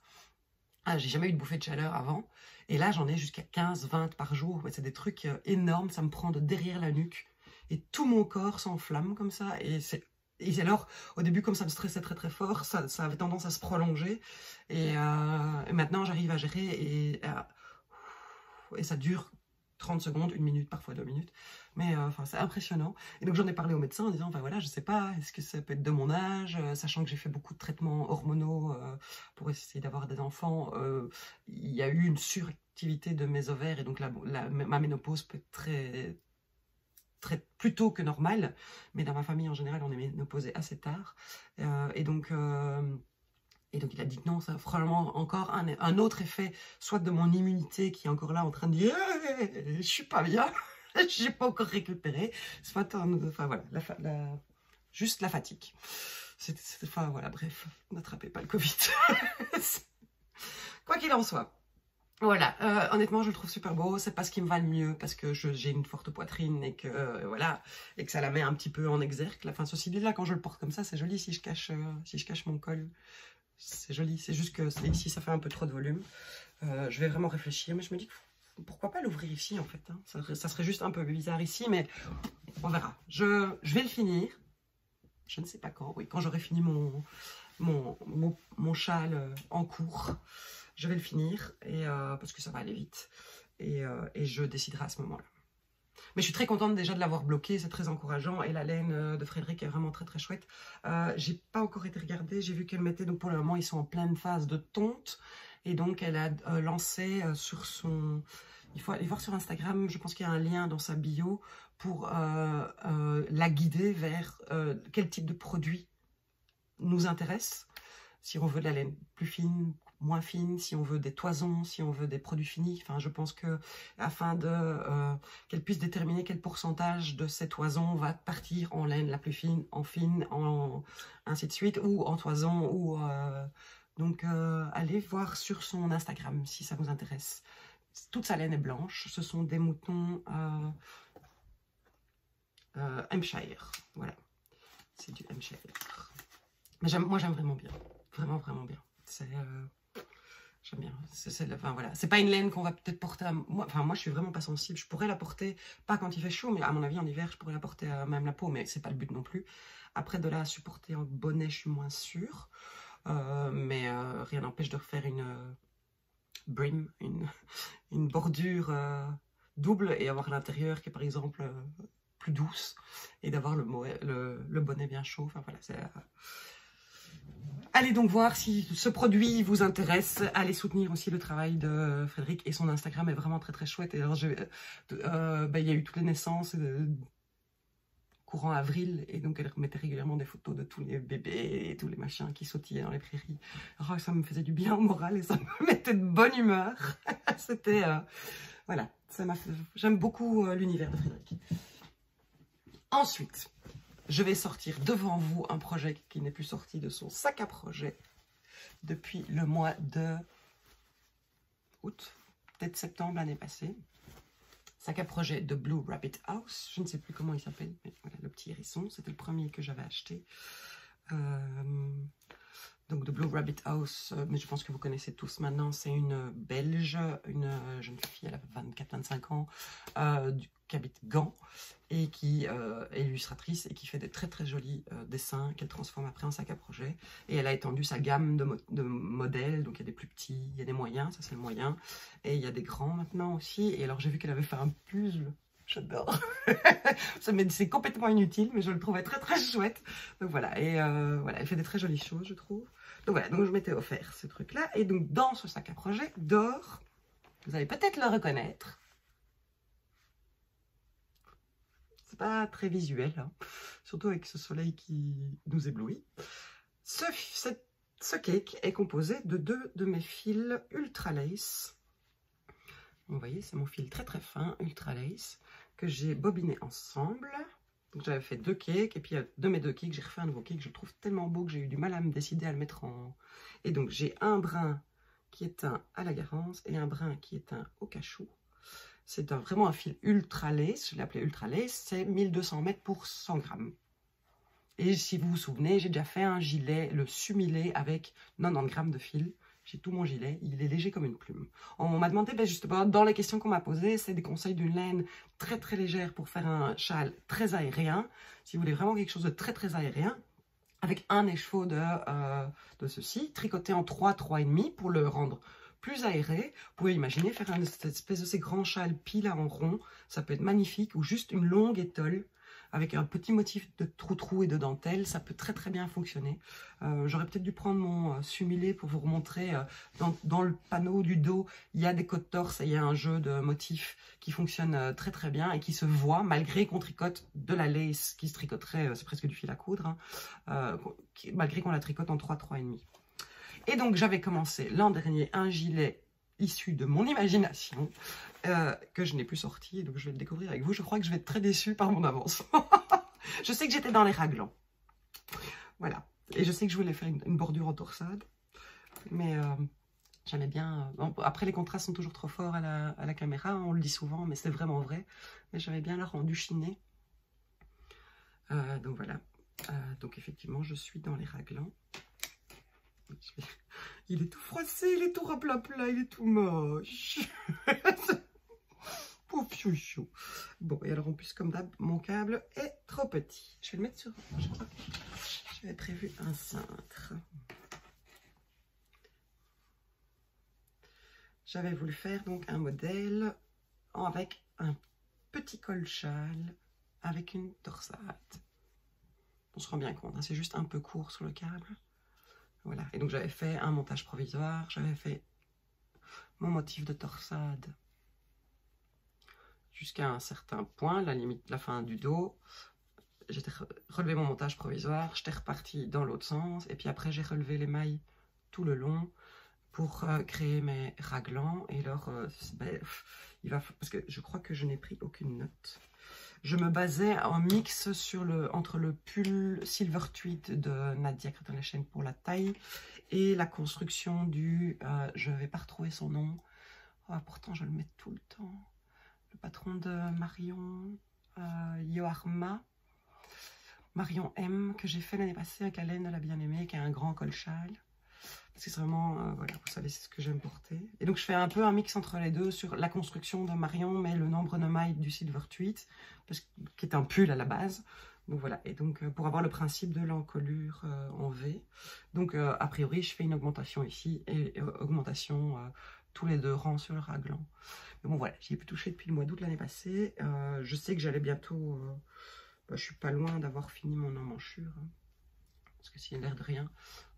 J'ai jamais eu de bouffée de chaleur avant. Et là, j'en ai jusqu'à 15-20 par jour. C'est des trucs énormes, ça me prend de derrière la nuque. Et tout mon corps s'enflamme comme ça. Et alors, au début, comme ça me stressait très très fort, ça avait tendance à se prolonger. Et maintenant, j'arrive à gérer et ça dure 30 secondes, 1 minute, parfois 2 minutes. Mais enfin, c'est impressionnant. Et donc, j'en ai parlé au médecin en disant, enfin voilà, je sais pas, est-ce que ça peut être de mon âge, sachant que j'ai fait beaucoup de traitements hormonaux pour essayer d'avoir des enfants. Il y a eu une suractivité de mes ovaires et donc ma ménopause peut être plus tôt que normal, mais dans ma famille en général on est ménopausé assez tard, et donc il a dit que non, ça a probablement encore un autre effet, soit de mon immunité qui est encore là en train de dire je suis pas bien, j'ai pas encore récupéré, soit enfin voilà, juste la fatigue. Enfin voilà, bref, n'attrapez pas le Covid. Quoi qu'il en soit. Voilà, honnêtement, je le trouve super beau. C'est pas ce qui me va le mieux parce que j'ai une forte poitrine et que voilà, et que ça la met un petit peu en exergue. Enfin, ceci dit, là, quand je le porte comme ça, c'est joli. Si je cache mon col, c'est joli. C'est juste que ici, ça fait un peu trop de volume. Je vais vraiment réfléchir, mais je me dis pourquoi pas l'ouvrir ici en fait. Hein. Ça serait juste un peu bizarre ici, mais on verra. Je vais le finir. Je ne sais pas quand. Oui, quand j'aurai fini mon châle en cours. Je vais le finir, parce que ça va aller vite, et je déciderai à ce moment-là. Mais je suis très contente déjà de l'avoir bloqué, c'est très encourageant, et la laine de Frédéric est vraiment très très chouette. J'ai pas encore été regarder, j'ai vu qu'elle mettait, donc pour le moment ils sont en pleine phase de tonte, et donc elle a lancé sur son... Il faut aller voir sur Instagram, je pense qu'il y a un lien dans sa bio pour la guider vers quel type de produit nous intéresse. Si on veut de la laine plus fine, moins fine, si on veut des toisons, si on veut des produits finis. Enfin, je pense que afin qu'elle puisse déterminer quel pourcentage de ces toisons va partir en laine la plus fine, ainsi de suite, ou en toison, ou donc allez voir sur son Instagram si ça vous intéresse. Toute sa laine est blanche. Ce sont des moutons Hampshire. Voilà, c'est du Hampshire. Mais moi, j'aime vraiment bien. Vraiment, vraiment bien. J'aime bien. Enfin, voilà. C'est pas une laine qu'on va peut-être porter à... Moi, je suis vraiment pas sensible. Je pourrais la porter, pas quand il fait chaud, mais à mon avis, en hiver, je pourrais la porter à même la peau, mais c'est pas le but non plus. Après, de là à supporter en bonnet, je suis moins sûre. mais rien n'empêche de refaire une brim, une bordure double et avoir l'intérieur qui est par exemple plus douce et d'avoir le bonnet bien chaud. Enfin voilà, c'est... Allez donc voir si ce produit vous intéresse. Allez soutenir aussi le travail de Frédéric et son Instagram est vraiment très très chouette. Et alors il y a eu toutes les naissances courant avril et donc elle remettait régulièrement des photos de tous les bébés et tous les machins qui sautillaient dans les prairies. Alors ça me faisait du bien au moral et ça me mettait de bonne humeur. C'était voilà, j'aime beaucoup l'univers de Frédéric. Ensuite, je vais sortir devant vous un projet qui n'est plus sorti de son sac à projet depuis le mois de août, peut-être septembre l'année passée. Sac à projet de Blue Rabbit House, je ne sais plus comment il s'appelle, mais voilà, le petit hérisson, c'était le premier que j'avais acheté. Donc de Blue Rabbit House, mais je pense que vous connaissez tous maintenant, c'est une Belge, une jeune fille, elle a 24-25 ans, qui habite Gand et qui est illustratrice et qui fait des très très jolis dessins qu'elle transforme après en sac à projet. Et elle a étendu sa gamme de modèles, donc il y a des plus petits, il y a des moyens, ça c'est le moyen, et il y a des grands maintenant aussi. Et alors j'ai vu qu'elle avait fait un puzzle. J'adore. C'est complètement inutile, mais je le trouvais très très chouette. Donc voilà, et voilà, elle fait des très jolies choses, je trouve. Donc voilà, donc je m'étais offert ce truc-là. Et donc dans ce sac à projet d'or, vous allez peut-être le reconnaître. C'est pas très visuel, hein, surtout avec ce soleil qui nous éblouit. Ce cake est composé de 2 de mes fils Ultra Lace. Vous voyez, c'est mon fil très très fin, Ultra Lace, que j'ai bobiné ensemble. Donc j'avais fait 2 cakes, et puis de mes 2 cakes, j'ai refait un nouveau cake. Je le trouve tellement beau que j'ai eu du mal à me décider à le mettre en... Et donc j'ai un brin qui est un à la Garance et un brin qui est un au cachou. C'est vraiment un fil Ultra Lace, je l'ai appelé Ultra Lace, c'est 1200 mètres pour 100 grammes. Et si vous vous souvenez, j'ai déjà fait un gilet, le sumilé avec 90 grammes de fil. J'ai tout mon gilet, il est léger comme une plume. On m'a demandé, justement, dans les questions qu'on m'a posées, c'est des conseils d'une laine très très légère pour faire un châle très aérien. Si vous voulez vraiment quelque chose de très très aérien, avec un écheveau de ceci, tricoté en 3,5 pour le rendre plus aéré. Vous pouvez imaginer faire une espèce de ces grands châles pile en rond, ça peut être magnifique, ou juste une longue étole avec un petit motif de trou-trou et de dentelle, ça peut très très bien fonctionner. J'aurais peut-être dû prendre mon sumilé pour vous remontrer. Dans le panneau du dos, il y a des côtes torse et il y a un jeu de motifs qui fonctionne très très bien et qui se voit malgré qu'on tricote de la lace qui se tricoterait, c'est presque du fil à coudre, hein, malgré qu'on la tricote en 3,5. Et donc j'avais commencé l'an dernier un gilet issu de mon imagination que je n'ai plus sorti, donc je vais le découvrir avec vous. Je crois que je vais être très déçue par mon avance. Je sais que j'étais dans les raglans. Voilà. Et je sais que je voulais faire une bordure en torsade. Mais j'aimais bien... après, les contrastes sont toujours trop forts à la caméra, on le dit souvent, mais c'est vraiment vrai. Mais j'avais bien le rendu chiné. Donc voilà. Donc effectivement, je suis dans les raglans. Il est tout froissé, il est tout raplapla, il est tout moche. Pauvre chouchou. Bon, et alors en plus, comme d'hab, mon câble est trop petit. Je vais le mettre sur... J'avais prévu un cintre. J'avais voulu faire donc un modèle avec un petit col châle avec une torsade. On se rend bien compte, hein, c'est juste un peu court sur le câble. Voilà, et donc j'avais fait un montage provisoire, j'avais fait mon motif de torsade jusqu'à un certain point, la limite, la fin du dos. J'ai relevé mon montage provisoire, j'étais repartie dans l'autre sens, et puis après j'ai relevé les mailles tout le long pour créer mes raglans. Et alors, parce que je crois que je n'ai pris aucune note. Je me basais en mix entre le pull Silver Tweed de Nadia Crétin-Lechaine pour la taille et la construction du... je ne vais pas retrouver son nom. Oh, pourtant, je le mets tout le temps. Le patron de Marion Yoharma. Marion M, que j'ai fait l'année passée avec la laine de la bien-aimée, qui a un grand col châle. Parce que c'est vraiment, voilà, vous savez, c'est ce que j'aime porter. Et donc, je fais un peu un mix entre les deux sur la construction de Marion, mais le nombre de mailles du Silver Tweed, qui est un pull à la base. Donc voilà, et donc pour avoir le principe de l'encolure en V, donc a priori je fais une augmentation ici et augmentation tous les 2 rangs sur le raglan. Mais bon voilà, j'y ai pu toucher depuis le mois d'août l'année passée. Je sais que j'allais bientôt, je suis pas loin d'avoir fini mon emmanchure, hein, parce que s'il a l'air de rien,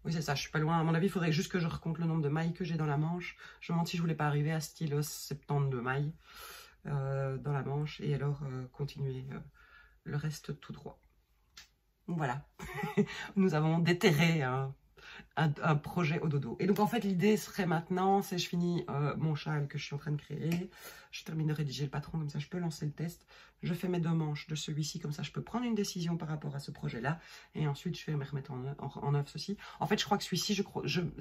oui c'est ça, je suis pas loin. À mon avis il faudrait juste que je recompte le nombre de mailles que j'ai dans la manche. Je me demande si je voulais pas arriver à style 72 mailles dans la manche et alors continuer le reste tout droit. Donc voilà, nous avons déterré un projet au dodo. Et donc en fait l'idée serait maintenant, c'est je finis mon châle que je suis en train de créer, je termine de rédiger le patron, comme ça je peux lancer le test, je fais mes 2 manches de celui-ci, comme ça je peux prendre une décision par rapport à ce projet-là, et ensuite je vais me remettre en œuvre ceci. En fait je crois que celui-ci,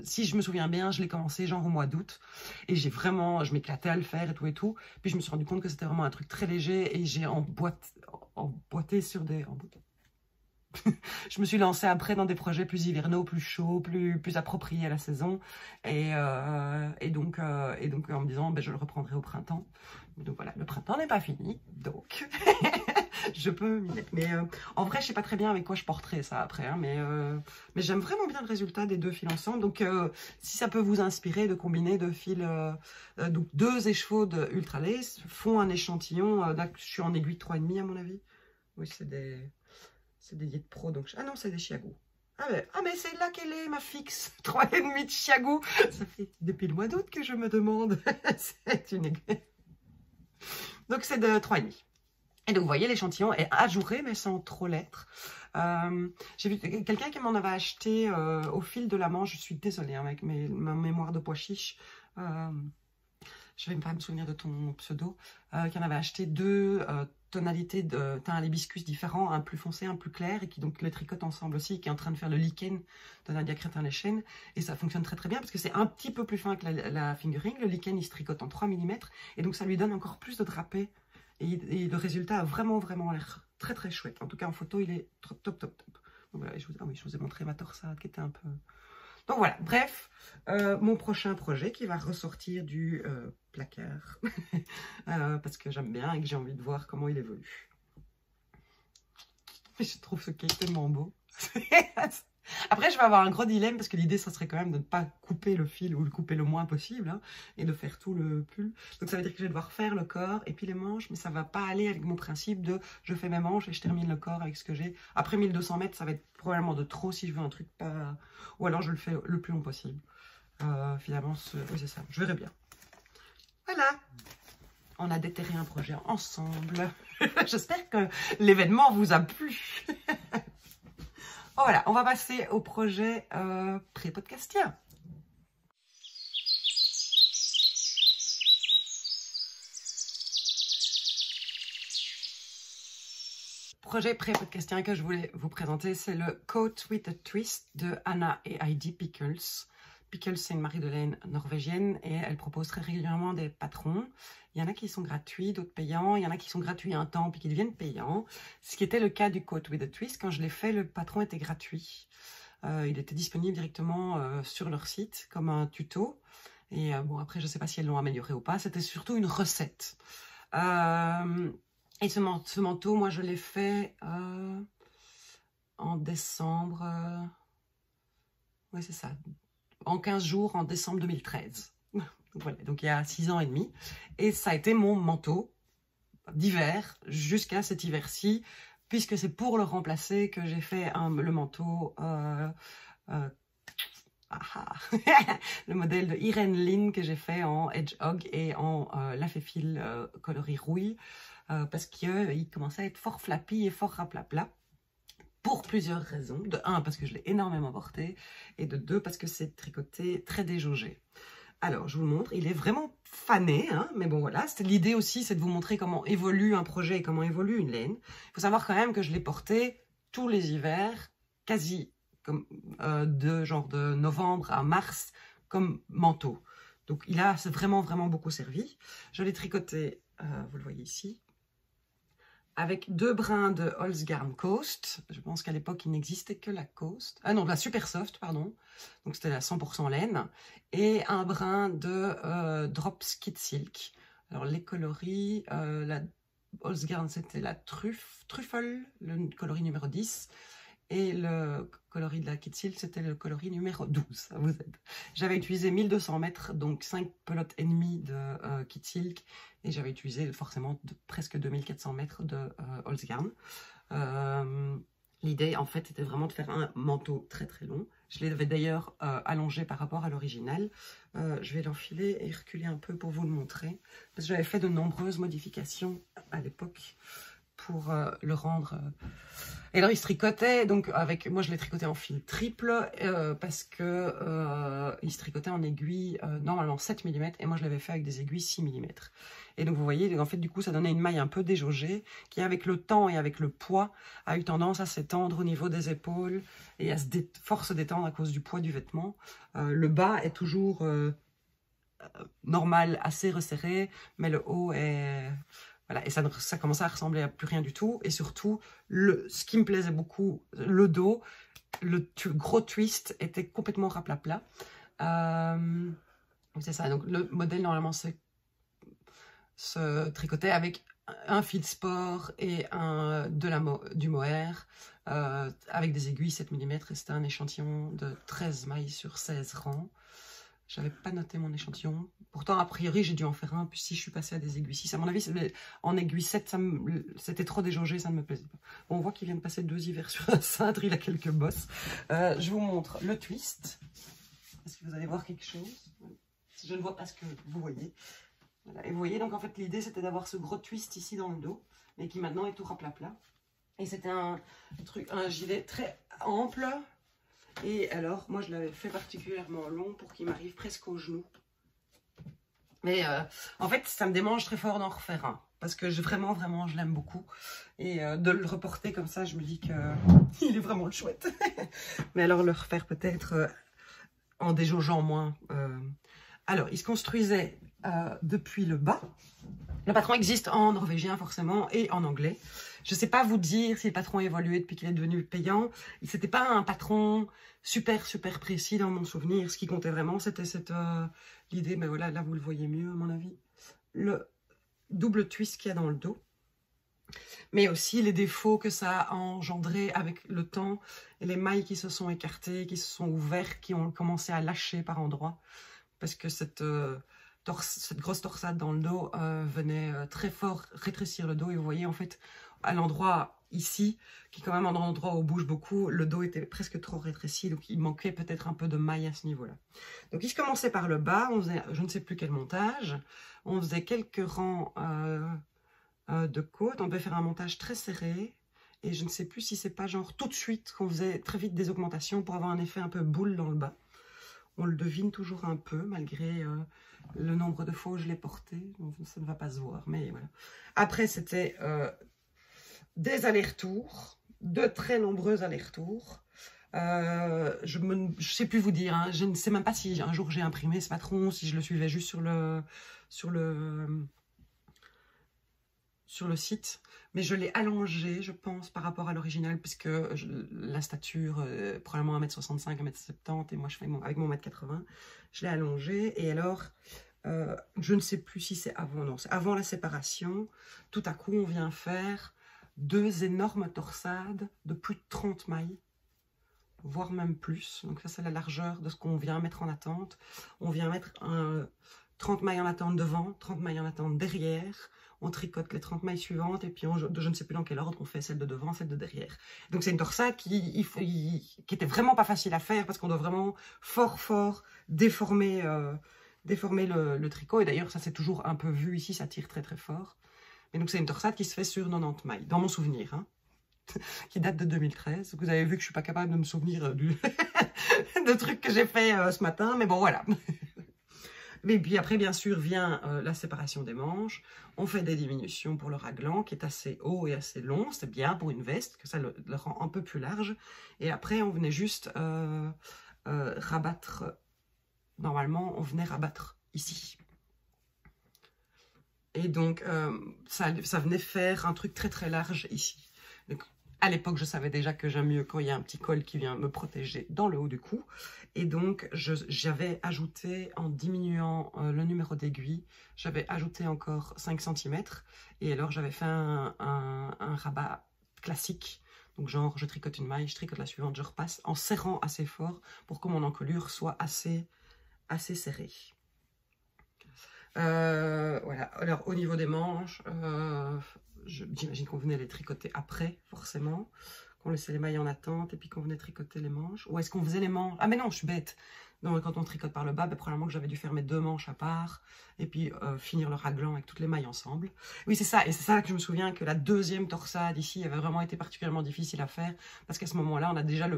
si je me souviens bien, je l'ai commencé genre au mois d'août, et je m'éclatais à le faire et tout, puis je me suis rendu compte que c'était vraiment un truc très léger, et j'ai emboîté sur des... Je me suis lancée après dans des projets plus hivernaux, plus chauds, plus appropriés à la saison. Et donc en me disant, ben, je le reprendrai au printemps. Donc voilà, le printemps n'est pas fini, donc je peux m'y mettre. Mais en vrai, je sais pas très bien avec quoi je porterai ça après. Hein, mais j'aime vraiment bien le résultat des 2 fils ensemble. Donc si ça peut vous inspirer de combiner 2 fils, donc 2 échevaudes Ultra Lace, font un échantillon. Là, je suis en aiguille 3,5 à mon avis. Oui, c'est des Yet Pro, donc... Ah non, c'est des Chiago. Ah mais c'est là qu'elle est, ma fixe. 3,5 de Chiago. Ça fait depuis le mois d'août que je me demande. C'est une... Donc c'est de 3,5. Et donc vous voyez, l'échantillon est ajouré, mais sans trop l'être. J'ai vu quelqu'un qui m'en avait acheté au fil de la manche. Je suis désolée, hein, avec ma mémoire de pois chiche. Je vais pas me souvenir de ton pseudo. Qui en avait acheté 2... tonalité de teint à l'hibiscus différents, un plus foncé, un plus clair, et qui donc les tricotent ensemble aussi, qui est en train de faire le lichen de Nadia Crétin-Lechen, et ça fonctionne très très bien, parce que c'est un petit peu plus fin que la fingering, le lichen il se tricote en 3 mm, et donc ça lui donne encore plus de drapé, et le résultat a vraiment l'air très très chouette. En tout cas en photo il est top. Donc voilà, je vous ai montré ma torsade qui était un peu... Donc voilà, bref, mon prochain projet qui va ressortir du placard, parce que j'aime bien et que j'ai envie de voir comment il évolue. Je trouve ce cake tellement beau. Après, je vais avoir un gros dilemme, parce que l'idée, ça serait quand même de ne pas couper le fil, ou le couper le moins possible, hein, et de faire tout le pull. Donc ça veut dire que je vais devoir faire le corps et puis les manches, mais ça va pas aller avec mon principe de je fais mes manches et je termine le corps avec ce que j'ai. Après 1200 mètres, ça va être probablement de trop si je veux un truc pas... Ou alors je le fais le plus long possible. Finalement, oui, c'est ça, je verrai bien. Voilà, on a déterré un projet ensemble. J'espère que l'événement vous a plu. Voilà, on va passer au projet pré-podcastien. Projet pré-podcastien que je voulais vous présenter, c'est le Coat with a Twist de Anna et Heidi Pickles. Pickles, c'est une Marie-Delaine norvégienne et elle propose très régulièrement des patrons. Il y en a qui sont gratuits, d'autres payants. Il y en a qui sont gratuits un temps puis qui deviennent payants. Ce qui était le cas du Coat with a Twist. Quand je l'ai fait, le patron était gratuit. Il était disponible directement sur leur site comme un tuto. Et bon, après, je ne sais pas si elles l'ont amélioré ou pas. C'était surtout une recette. Et ce manteau, moi, je l'ai fait en décembre. Oui, c'est ça. En 15 jours, en décembre 2013. Voilà, donc il y a 6 ans et demi. Et ça a été mon manteau d'hiver jusqu'à cet hiver-ci, puisque c'est pour le remplacer que j'ai fait le manteau... le modèle de Irene Lynn que j'ai fait en Hedgehog et en Laféfil coloris rouille, parce qu'il commençait à être fort flappy et fort raplapla. Pour plusieurs raisons. De 1, parce que je l'ai énormément porté. Et de 2, parce que c'est tricoté très déjaugé. Alors, je vous le montre. Il est vraiment fané. Hein, mais bon, voilà. L'idée aussi, c'est de vous montrer comment évolue un projet et comment évolue une laine. Il faut savoir quand même que je l'ai porté tous les hivers, quasi comme de novembre à mars, comme manteau. Donc, il a vraiment beaucoup servi. Je l'ai tricoté, vous le voyez ici, avec 2 brins de Holzgarn Coast. Je pense qu'à l'époque, il n'existait que la Coast. Ah non, la Super Soft, pardon. Donc, c'était la 100% laine. Et un brin de Drops Kid Silk. Alors, les coloris, la Holzgarn, c'était la truffle, le coloris numéro 10. Et le coloris de la Kitzil, c'était le coloris numéro 12. Ça vous aide. J'avais utilisé 1200 mètres, donc 5 pelotes et demie de Kitzil. Et j'avais utilisé forcément presque 2400 mètres de Holzgarn. L'idée, en fait, était vraiment de faire un manteau très très long. Je l'avais d'ailleurs allongé par rapport à l'original. Je vais l'enfiler et reculer un peu pour vous le montrer. Parce que j'avais fait de nombreuses modifications à l'époque pour le rendre... Et alors, il se tricotait, donc moi je l'ai tricoté en fil triple parce que il se tricotait en aiguille normalement 7 mm et moi je l'avais fait avec des aiguilles 6 mm. Et donc vous voyez, en fait du coup ça donnait une maille un peu déjaugée qui avec le temps et avec le poids a eu tendance à s'étendre au niveau des épaules et à se détendre à cause du poids du vêtement. Le bas est toujours normal, assez resserré, mais le haut est... Voilà, et ça commençait à ressembler à plus rien du tout. Et surtout, ce qui me plaisait beaucoup, le dos, le gros twist était complètement raplapla. C'est ça, donc le modèle normalement se tricotait avec un fil sport et du mohair avec des aiguilles 7 mm. Et c'était un échantillon de 13 mailles sur 16 rangs. J'avais pas noté mon échantillon. Pourtant, a priori, j'ai dû en faire un. Puis si je suis passée à des aiguilles 6, à mon avis, en aiguille 7, c'était trop déjaugé, ça ne me plaisait pas. Bon, on voit qu'il vient de passer 2 hivers sur un cintre, il a quelques bosses. Je vous montre le twist. Est-ce que vous allez voir quelque chose? Je ne vois pas ce que vous voyez. Voilà. Et vous voyez, donc en fait, l'idée, c'était d'avoir ce gros twist ici dans le dos, mais qui maintenant est tout raplapla. Et c'était un gilet très ample. Et alors, moi, je l'avais fait particulièrement long pour qu'il m'arrive presque au genou. Mais en fait, ça me démange très fort d'en refaire un. Parce que vraiment, je l'aime beaucoup. Et de le reporter comme ça, je me dis qu'il est vraiment chouette. Mais alors, le refaire peut-être en déjaugeant moins. Alors, il se construisait depuis le bas. Le patron existe en norvégien forcément et en anglais. Je ne sais pas vous dire si le patron a évolué depuis qu'il est devenu payant. C'était pas un patron super précis dans mon souvenir. Ce qui comptait vraiment, c'était l'idée, mais voilà, là vous le voyez mieux à mon avis, le double twist qu'il y a dans le dos. Mais aussi les défauts que ça a engendré avec le temps, et les mailles qui se sont écartées, qui se sont ouvertes, qui ont commencé à lâcher par endroits. Parce que cette grosse torsade dans le dos venait très fort rétrécir le dos. Et vous voyez, en fait, à l'endroit ici, qui est quand même un endroit où on bouge beaucoup, le dos était presque trop rétréci. Donc, il manquait peut-être un peu de maille à ce niveau-là. Donc, il se commençait par le bas. On faisait, je ne sais plus quel montage. On faisait quelques rangs de côtes. On devait faire un montage très serré. Et je ne sais plus si c'est pas genre tout de suite qu'on faisait très vite des augmentations pour avoir un effet un peu boule dans le bas. On le devine toujours un peu, malgré le nombre de fois où je l'ai porté. Donc, ça ne va pas se voir, mais voilà. Après, c'était des allers-retours, de très nombreux allers-retours. Je ne sais plus vous dire, hein, je ne sais même pas si un jour j'ai imprimé ce patron, si je le suivais juste sur le site, mais je l'ai allongé, je pense, par rapport à l'original, puisque la stature, probablement 1m65, 1m70, et moi je fais avec mon 1m80, je l'ai allongé, et alors, je ne sais plus si c'est avant, non, c'est avant la séparation, tout à coup on vient faire 2 énormes torsades de plus de 30 mailles, voire même plus, donc ça c'est la largeur de ce qu'on vient mettre en attente. On vient mettre 30 mailles en attente devant, 30 mailles en attente derrière. On tricote les 30 mailles suivantes et puis je ne sais plus dans quel ordre on fait celle de devant, celle de derrière. Donc c'est une torsade qui était vraiment pas facile à faire parce qu'on doit vraiment fort déformer le tricot. Et d'ailleurs ça s'est toujours un peu vu ici, ça tire très fort. Mais donc c'est une torsade qui se fait sur 90 mailles, dans mon souvenir, hein, qui date de 2013. Vous avez vu que je suis pas capable de me souvenir de trucs que j'ai fait ce matin, mais bon voilà. Mais puis après, bien sûr, vient la séparation des manches. On fait des diminutions pour le raglan, qui est assez haut et assez long. C'est bien pour une veste, que ça le rend un peu plus large. Et après, on venait juste rabattre. Normalement, on venait rabattre ici. Et donc, ça venait faire un truc très large ici. Donc, À l'époque, je savais déjà que j'aime mieux quand il y a un petit col qui vient me protéger dans le haut du cou. Et donc, j'avais ajouté, en diminuant le numéro d'aiguille, j'avais ajouté encore 5 cm. Et alors, j'avais fait un rabat classique. Donc, genre, je tricote une maille, je tricote la suivante, je repasse en serrant assez fort pour que mon encolure soit assez serrée. Voilà. Alors, au niveau des manches, j'imagine qu'on venait les tricoter après, forcément. Qu'on laissait les mailles en attente et puis qu'on venait tricoter les manches. Ou est-ce qu'on faisait les manches? Ah mais non, je suis bête. Donc, quand on tricote par le bas, ben, probablement que j'avais dû faire mes 2 manches à part et puis finir le raglan avec toutes les mailles ensemble. Oui, c'est ça. Et c'est ça que je me souviens que la deuxième torsade ici avait vraiment été particulièrement difficile à faire parce qu'à ce moment-là, on a déjà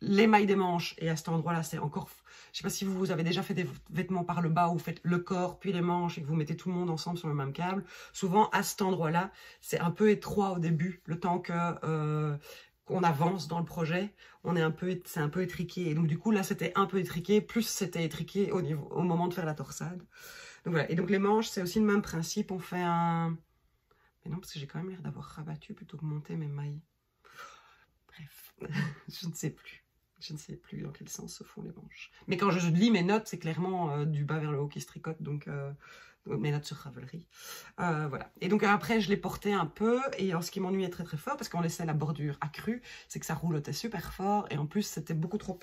les mailles des manches et à cet endroit-là, c'est encore... Je sais pas si vous avez déjà fait des vêtements par le bas où vous faites le corps puis les manches et que vous mettez tout le monde ensemble sur le même câble. Souvent, à cet endroit-là, c'est un peu étroit au début, le temps que... qu'on avance dans le projet, c'est un peu étriqué. Et donc, du coup, là, c'était un peu étriqué, plus c'était étriqué au moment de faire la torsade. Donc, voilà. Et donc, les manches, c'est aussi le même principe. On fait un... Mais non, parce que j'ai quand même l'air d'avoir rabattu plutôt que monté mes mailles. Bref, je ne sais plus. Je ne sais plus dans quel sens se font les manches. Mais quand je lis mes notes, c'est clairement du bas vers le haut qui se tricote. Donc, mes notes sur Ravelry. Voilà. Et donc après, je l'ai porté un peu. Et ce qui m'ennuyait très très fort, parce qu'on laissait la bordure accrue, c'est que ça roulotait super fort. Et en plus, c'était beaucoup trop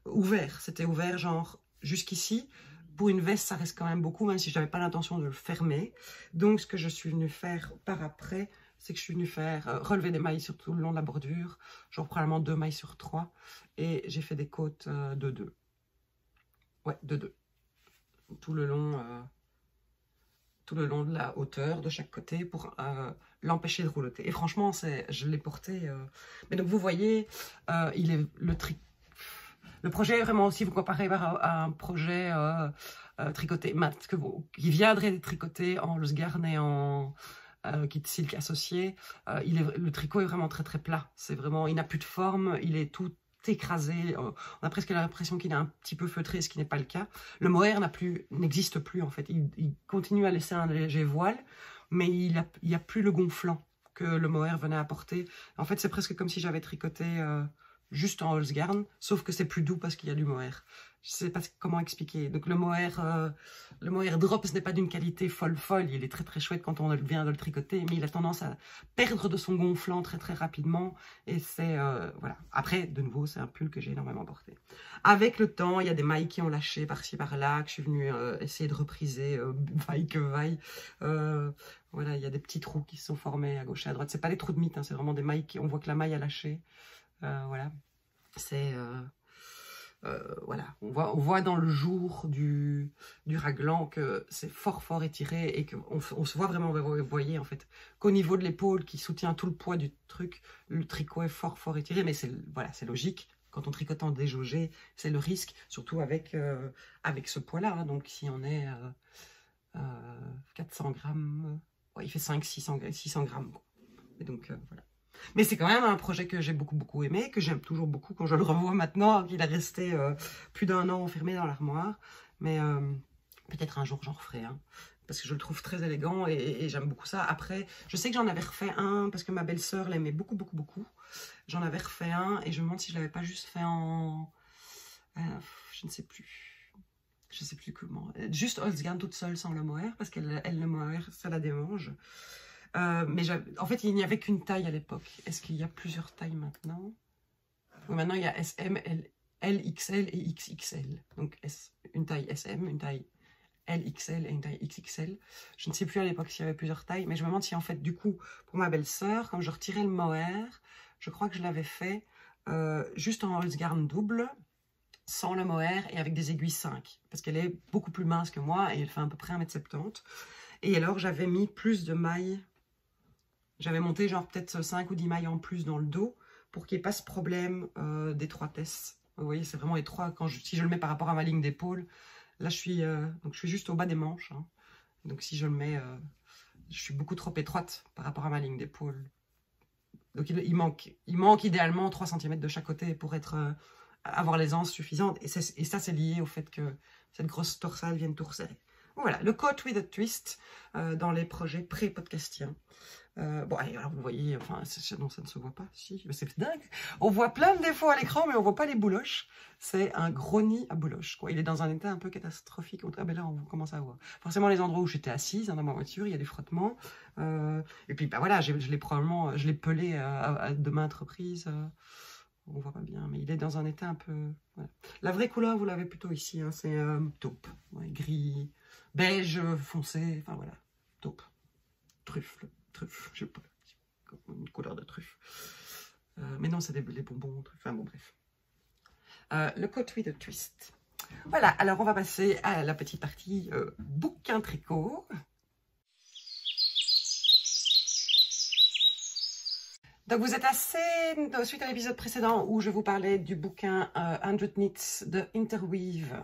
ouvert. C'était ouvert genre jusqu'ici. Pour une veste, ça reste quand même beaucoup, même si je n'avais pas l'intention de le fermer. Donc, ce que je suis venue faire par après, c'est que je suis venue faire relever des mailles sur tout le long de la bordure. Genre probablement 2 mailles sur 3. Et j'ai fait des côtes de 2. Ouais, de 2. Tout le long de la hauteur de chaque côté pour l'empêcher de rouloter. Et franchement, je l'ai porté. Mais donc vous voyez, le projet est vraiment aussi, vous comparez à un projet tricoté mat qui viendrait tricoter en loose garn et en kit silk associé. Le tricot est vraiment très très plat. C'est vraiment, il n'a plus de forme, il est tout écrasé, on a presque l'impression qu'il est un petit peu feutré, ce qui n'est pas le cas. Le mohair n'existe plus en fait, il continue à laisser un léger voile, mais il n'y a plus le gonflant que le mohair venait apporter. En fait, c'est presque comme si j'avais tricoté juste en Holzgarn, sauf que c'est plus doux parce qu'il y a du mohair. Je sais pas comment expliquer. Donc le mohair drop, ce n'est pas d'une qualité folle, il est très très chouette quand on vient de le tricoter, mais il a tendance à perdre de son gonflant très très rapidement, et c'est, voilà. Après, de nouveau, c'est un pull que j'ai énormément porté. Avec le temps, il y a des mailles qui ont lâché par-ci par-là, que je suis venue essayer de repriser, vaille que vaille. Voilà, il y a des petits trous qui se sont formés à gauche et à droite. C'est pas des trous de mythe, hein, c'est vraiment des mailles on voit que la maille a lâché. Voilà, c'est... voilà, on voit dans le jour du raglan que c'est fort étiré et qu'on se voit vraiment, vous voyez en fait, qu'au niveau de l'épaule qui soutient tout le poids du truc, le tricot est fort étiré, mais voilà, c'est logique. Quand on tricote en déjaugé, c'est le risque, surtout avec ce poids-là. Hein. Donc si on est 400 grammes, ouais, il fait 600 grammes. Et donc voilà. Mais c'est quand même un projet que j'ai beaucoup aimé, que j'aime toujours beaucoup quand je le revois maintenant, qu'il est resté plus d'1 an enfermé dans l'armoire. Mais peut-être un jour j'en referai un, parce que je le trouve très élégant et j'aime beaucoup ça. Après, je sais que j'en avais refait un, parce que ma belle-sœur l'aimait beaucoup. J'en avais refait un, et je me demande si je l'avais pas juste fait en... je ne sais plus. Je sais plus comment. Juste Holzgarn toute seule sans le mohair, parce qu'elle le mohair, ça la démange. Mais en fait, il n'y avait qu'une taille à l'époque. Est-ce qu'il y a plusieurs tailles maintenant? Oui, maintenant, il y a SM, L, XL et XXL. Donc, une taille SM, une taille LXL et une taille XXL. Je ne sais plus à l'époque s'il y avait plusieurs tailles, mais je me demande si, en fait, du coup, pour ma belle-sœur, quand je retirais le mohair, je crois que je l'avais fait juste en Holzgarn double, sans le mohair et avec des aiguilles 5. Parce qu'elle est beaucoup plus mince que moi et elle fait à peu près 1,70 m. Et alors, j'avais mis plus de mailles. J'avais monté genre peut-être 5 ou 10 mailles en plus dans le dos pour qu'il n'y ait pas ce problème d'étroitesse. Vous voyez, c'est vraiment étroit. Si je le mets par rapport à ma ligne d'épaule, là je suis juste au bas des manches. Hein. Donc si je le mets, je suis beaucoup trop étroite par rapport à ma ligne d'épaule. Donc il manque idéalement 3 cm de chaque côté pour avoir l'aisance suffisante. Et ça, c'est lié au fait que cette grosse torsade vienne tout resserrer. Voilà, le coat with a twist dans les projets pré-podcastiens. Bon, allez, alors vous voyez, enfin, non, ça ne se voit pas, si, c'est dingue. On voit plein de défauts à l'écran, mais on voit pas les bouloches. C'est un gros nid à bouloches, quoi. Il est dans un état un peu catastrophique. Ah ben là, on commence à voir. Forcément, les endroits où j'étais assise, hein, dans ma voiture, il y a des frottements. Et puis, bah voilà, je l'ai pelé de maintes reprises. On voit pas bien, mais il est dans un état un peu... Voilà. La vraie couleur, vous l'avez plutôt ici, hein, c'est taupe. Ouais, gris, beige, foncé, enfin voilà, taupe. Truffe, je sais pas, une couleur de truffe. Mais non, c'est les bonbons, truffe, enfin bon, bref. Le Coat with a Twist. Voilà, alors on va passer à la petite partie bouquin tricot. Donc vous êtes assez, suite à l'épisode précédent où je vous parlais du bouquin 100 Knits de Interweave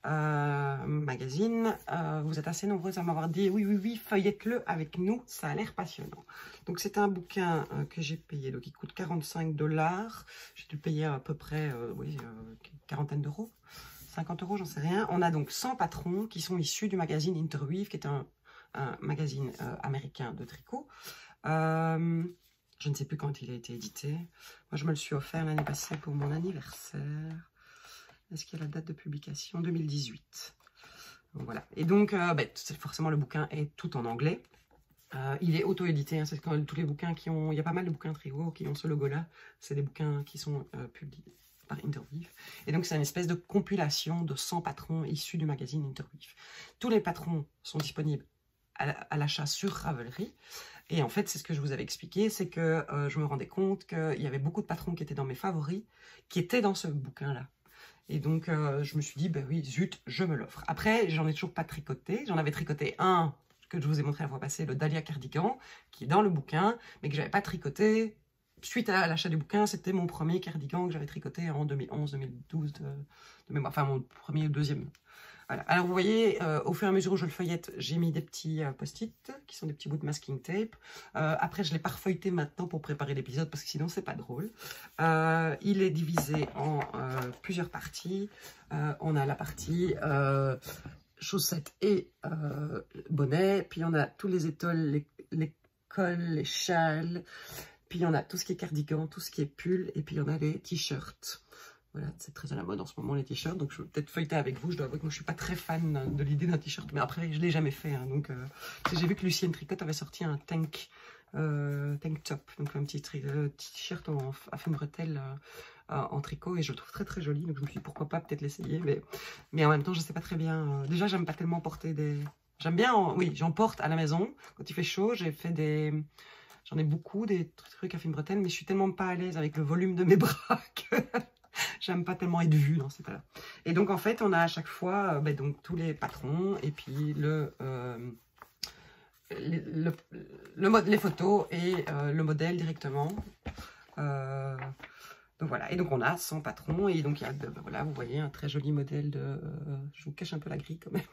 magazine, vous êtes assez nombreux à m'avoir dit oui, feuillette-le avec nous, ça a l'air passionnant. Donc c'est un bouquin que j'ai payé, donc il coûte 45 $. J'ai dû payer à peu près, quarantaine d'euros, 50 €, j'en sais rien. On a donc 100 patrons qui sont issus du magazine Interweave, qui est un magazine américain de tricot. Je ne sais plus quand il a été édité. Moi, je me le suis offert l'année passée pour mon anniversaire. Est-ce qu'il y a la date de publication? 2018. Donc, voilà. Et donc, forcément, le bouquin est tout en anglais. Il est auto-édité. Hein, c'est quand même tous les bouquins qui ont... Il y a pas mal de bouquins tricot qui ont ce logo-là. C'est des bouquins qui sont publiés par Interweave. Et donc, c'est une espèce de compilation de 100 patrons issus du magazine Interweave. Tous les patrons sont disponibles à l'achat sur Ravelry. Et en fait, c'est ce que je vous avais expliqué, c'est que je me rendais compte qu'il y avait beaucoup de patrons qui étaient dans mes favoris, qui étaient dans ce bouquin-là. Et donc, je me suis dit, ben oui, zut, je me l'offre. Après, j'en ai toujours pas tricoté. J'en avais tricoté un que je vous ai montré la fois passée, le Dahlia Cardigan, qui est dans le bouquin, mais que j'avais pas tricoté. Suite à l'achat du bouquin, c'était mon premier cardigan que j'avais tricoté en 2011-2012 de mémoire. Enfin, mon premier ou deuxième. Voilà. Alors vous voyez, au fur et à mesure où je le feuillette, j'ai mis des petits post-it qui sont des petits bouts de masking tape. Après, je l'ai pas refeuilleté maintenant pour préparer l'épisode parce que sinon c'est pas drôle. Il est divisé en plusieurs parties. On a la partie chaussettes et bonnets, puis on a tous les étoiles, les cols, les châles, puis on a tout ce qui est cardigan, tout ce qui est pull, et puis on a les t-shirts. Voilà, c'est très à la mode en ce moment les t-shirts, donc je vais peut-être feuilleter avec vous. Je dois avouer que moi je suis pas très fan de l'idée d'un t-shirt, mais après je l'ai jamais fait. Hein, donc j'ai vu que Lucienne Tricotte avait sorti un tank top, donc un petit t-shirt à fine bretelle en tricot, et je le trouve très très joli. Donc je me suis dit pourquoi pas peut-être l'essayer, mais en même temps je sais pas très bien. Déjà j'aime pas tellement porter des. J'aime bien, oui, j'en porte à la maison quand il fait chaud. J'en ai beaucoup des trucs à fine bretelle, mais je suis tellement pas à l'aise avec le volume de mes bras que j'aime pas tellement être vue dans ces cas-là. Et donc en fait, on a à chaque fois donc tous les patrons et puis les photos et le modèle directement. Donc voilà, et donc on a 100 patrons, et donc il y a, voilà, vous voyez un très joli modèle de, je vous cache un peu la grille quand même,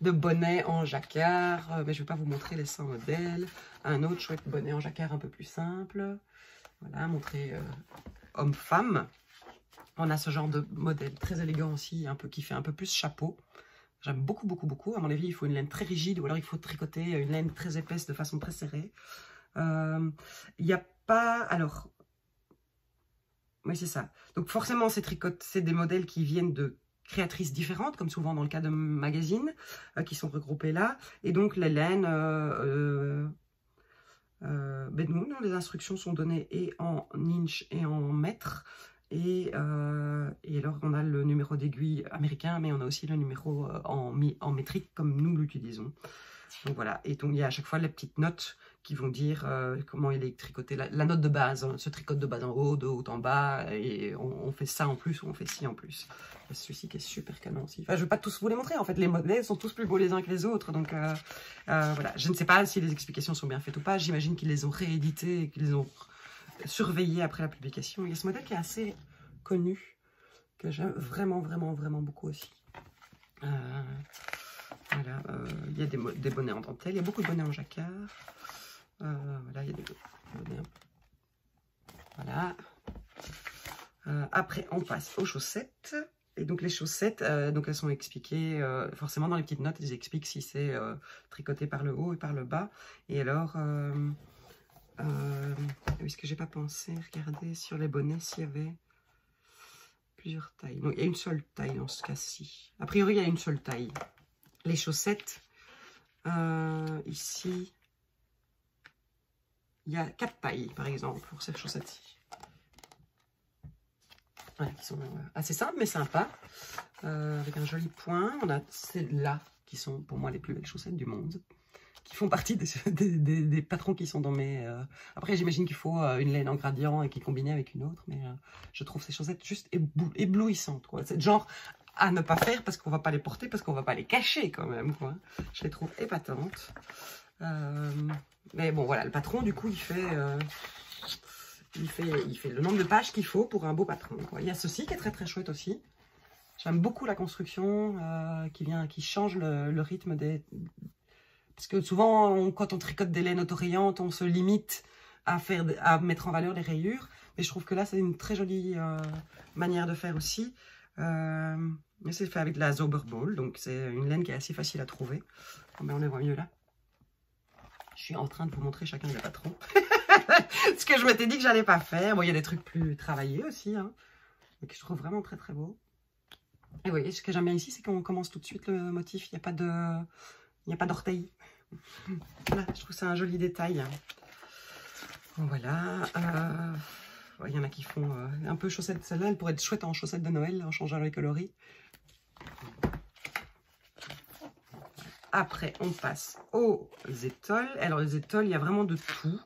de bonnet en jacquard, mais je ne vais pas vous montrer les 100 modèles. Un autre chouette bonnet en jacquard un peu plus simple, voilà, montrer homme-femme. On a ce genre de modèle très élégant aussi, un peu, qui fait un peu plus chapeau. J'aime beaucoup, beaucoup, beaucoup. À mon avis, il faut une laine très rigide, ou alors il faut tricoter une laine très épaisse de façon très serrée. Il n'y a pas... Alors... Oui, c'est ça. Donc forcément, c'est des modèles qui viennent de créatrices différentes, comme souvent dans le cas de magazines, qui sont regroupés là. Et donc les laines, nous, les instructions sont données et en inch et en mètres. Et alors on a le numéro d'aiguille américain, mais on a aussi le numéro en métrique comme nous l'utilisons. Donc voilà, et donc il y a à chaque fois les petites notes qui vont dire comment il est tricoté, la note de base, on se tricote de bas en haut, de haut en bas, et on fait ça en plus, ou on fait ci en plus. Celui-ci qui est super canon aussi. Enfin, je ne vais pas tous vous les montrer, en fait, les modèles sont tous plus beaux les uns que les autres, donc voilà. Je ne sais pas si les explications sont bien faites ou pas, j'imagine qu'ils les ont rééditées, et qu'ils les ont surveillées après la publication. Il y a ce modèle qui est assez connu, que j'aime vraiment, vraiment, vraiment beaucoup aussi. Voilà, il y a des bonnets en dentelle, il y a beaucoup de bonnets en jacquard. Voilà, il y a des bonnets. Voilà. Après, on passe aux chaussettes. Et donc les chaussettes, donc elles sont expliquées, forcément dans les petites notes, ils expliquent si c'est tricoté par le haut et par le bas. Et alors, est-ce que j'ai pas pensé, regardez sur les bonnets s'il y avait plusieurs tailles. Non, il y a une seule taille dans ce cas-ci. A priori, il y a une seule taille. Les chaussettes, ici, il y a 4 tailles, par exemple, pour ces chaussettes-ci. Voilà, qui sont assez simples mais sympas, avec un joli point. On a celles-là qui sont pour moi les plus belles chaussettes du monde, qui font partie des patrons qui sont dans mes... Après j'imagine qu'il faut une laine en gradient et qui est combinée avec une autre, mais je trouve ces chaussettes juste éblouissantes, quoi. C'est genre à ne pas faire parce qu'on va pas les porter, parce qu'on va pas les cacher quand même, quoi. Je les trouve épatantes. Mais bon voilà, le patron du coup il fait le nombre de pages qu'il faut pour un beau patron, quoi. Il y a ceci qui est très très chouette aussi. J'aime beaucoup la construction qui change le rythme des... Parce que souvent, quand on tricote des laines autorayantes, on se limite à mettre en valeur les rayures. Mais je trouve que là, c'est une très jolie manière de faire aussi. Mais c'est fait avec de la Zauberball, donc c'est une laine qui est assez facile à trouver. Oh, mais on les voit mieux là. Je suis en train de vous montrer chacun des patrons. Ce que je m'étais dit que j'allais pas faire. Bon, il y a des trucs plus travaillés aussi, hein, mais que je trouve vraiment très très beau. Et vous voyez, ce que j'aime bien ici, c'est qu'on commence tout de suite le motif. Il n'y a pas d'orteil. Voilà, je trouve ça un joli détail. Bon, voilà. Il y en a qui font un peu chaussettes. Celle-là, elle pourrait être chouette en chaussettes de Noël, en changeant les coloris. Après, on passe aux étoiles. Alors, les étoiles, il y a vraiment de tout.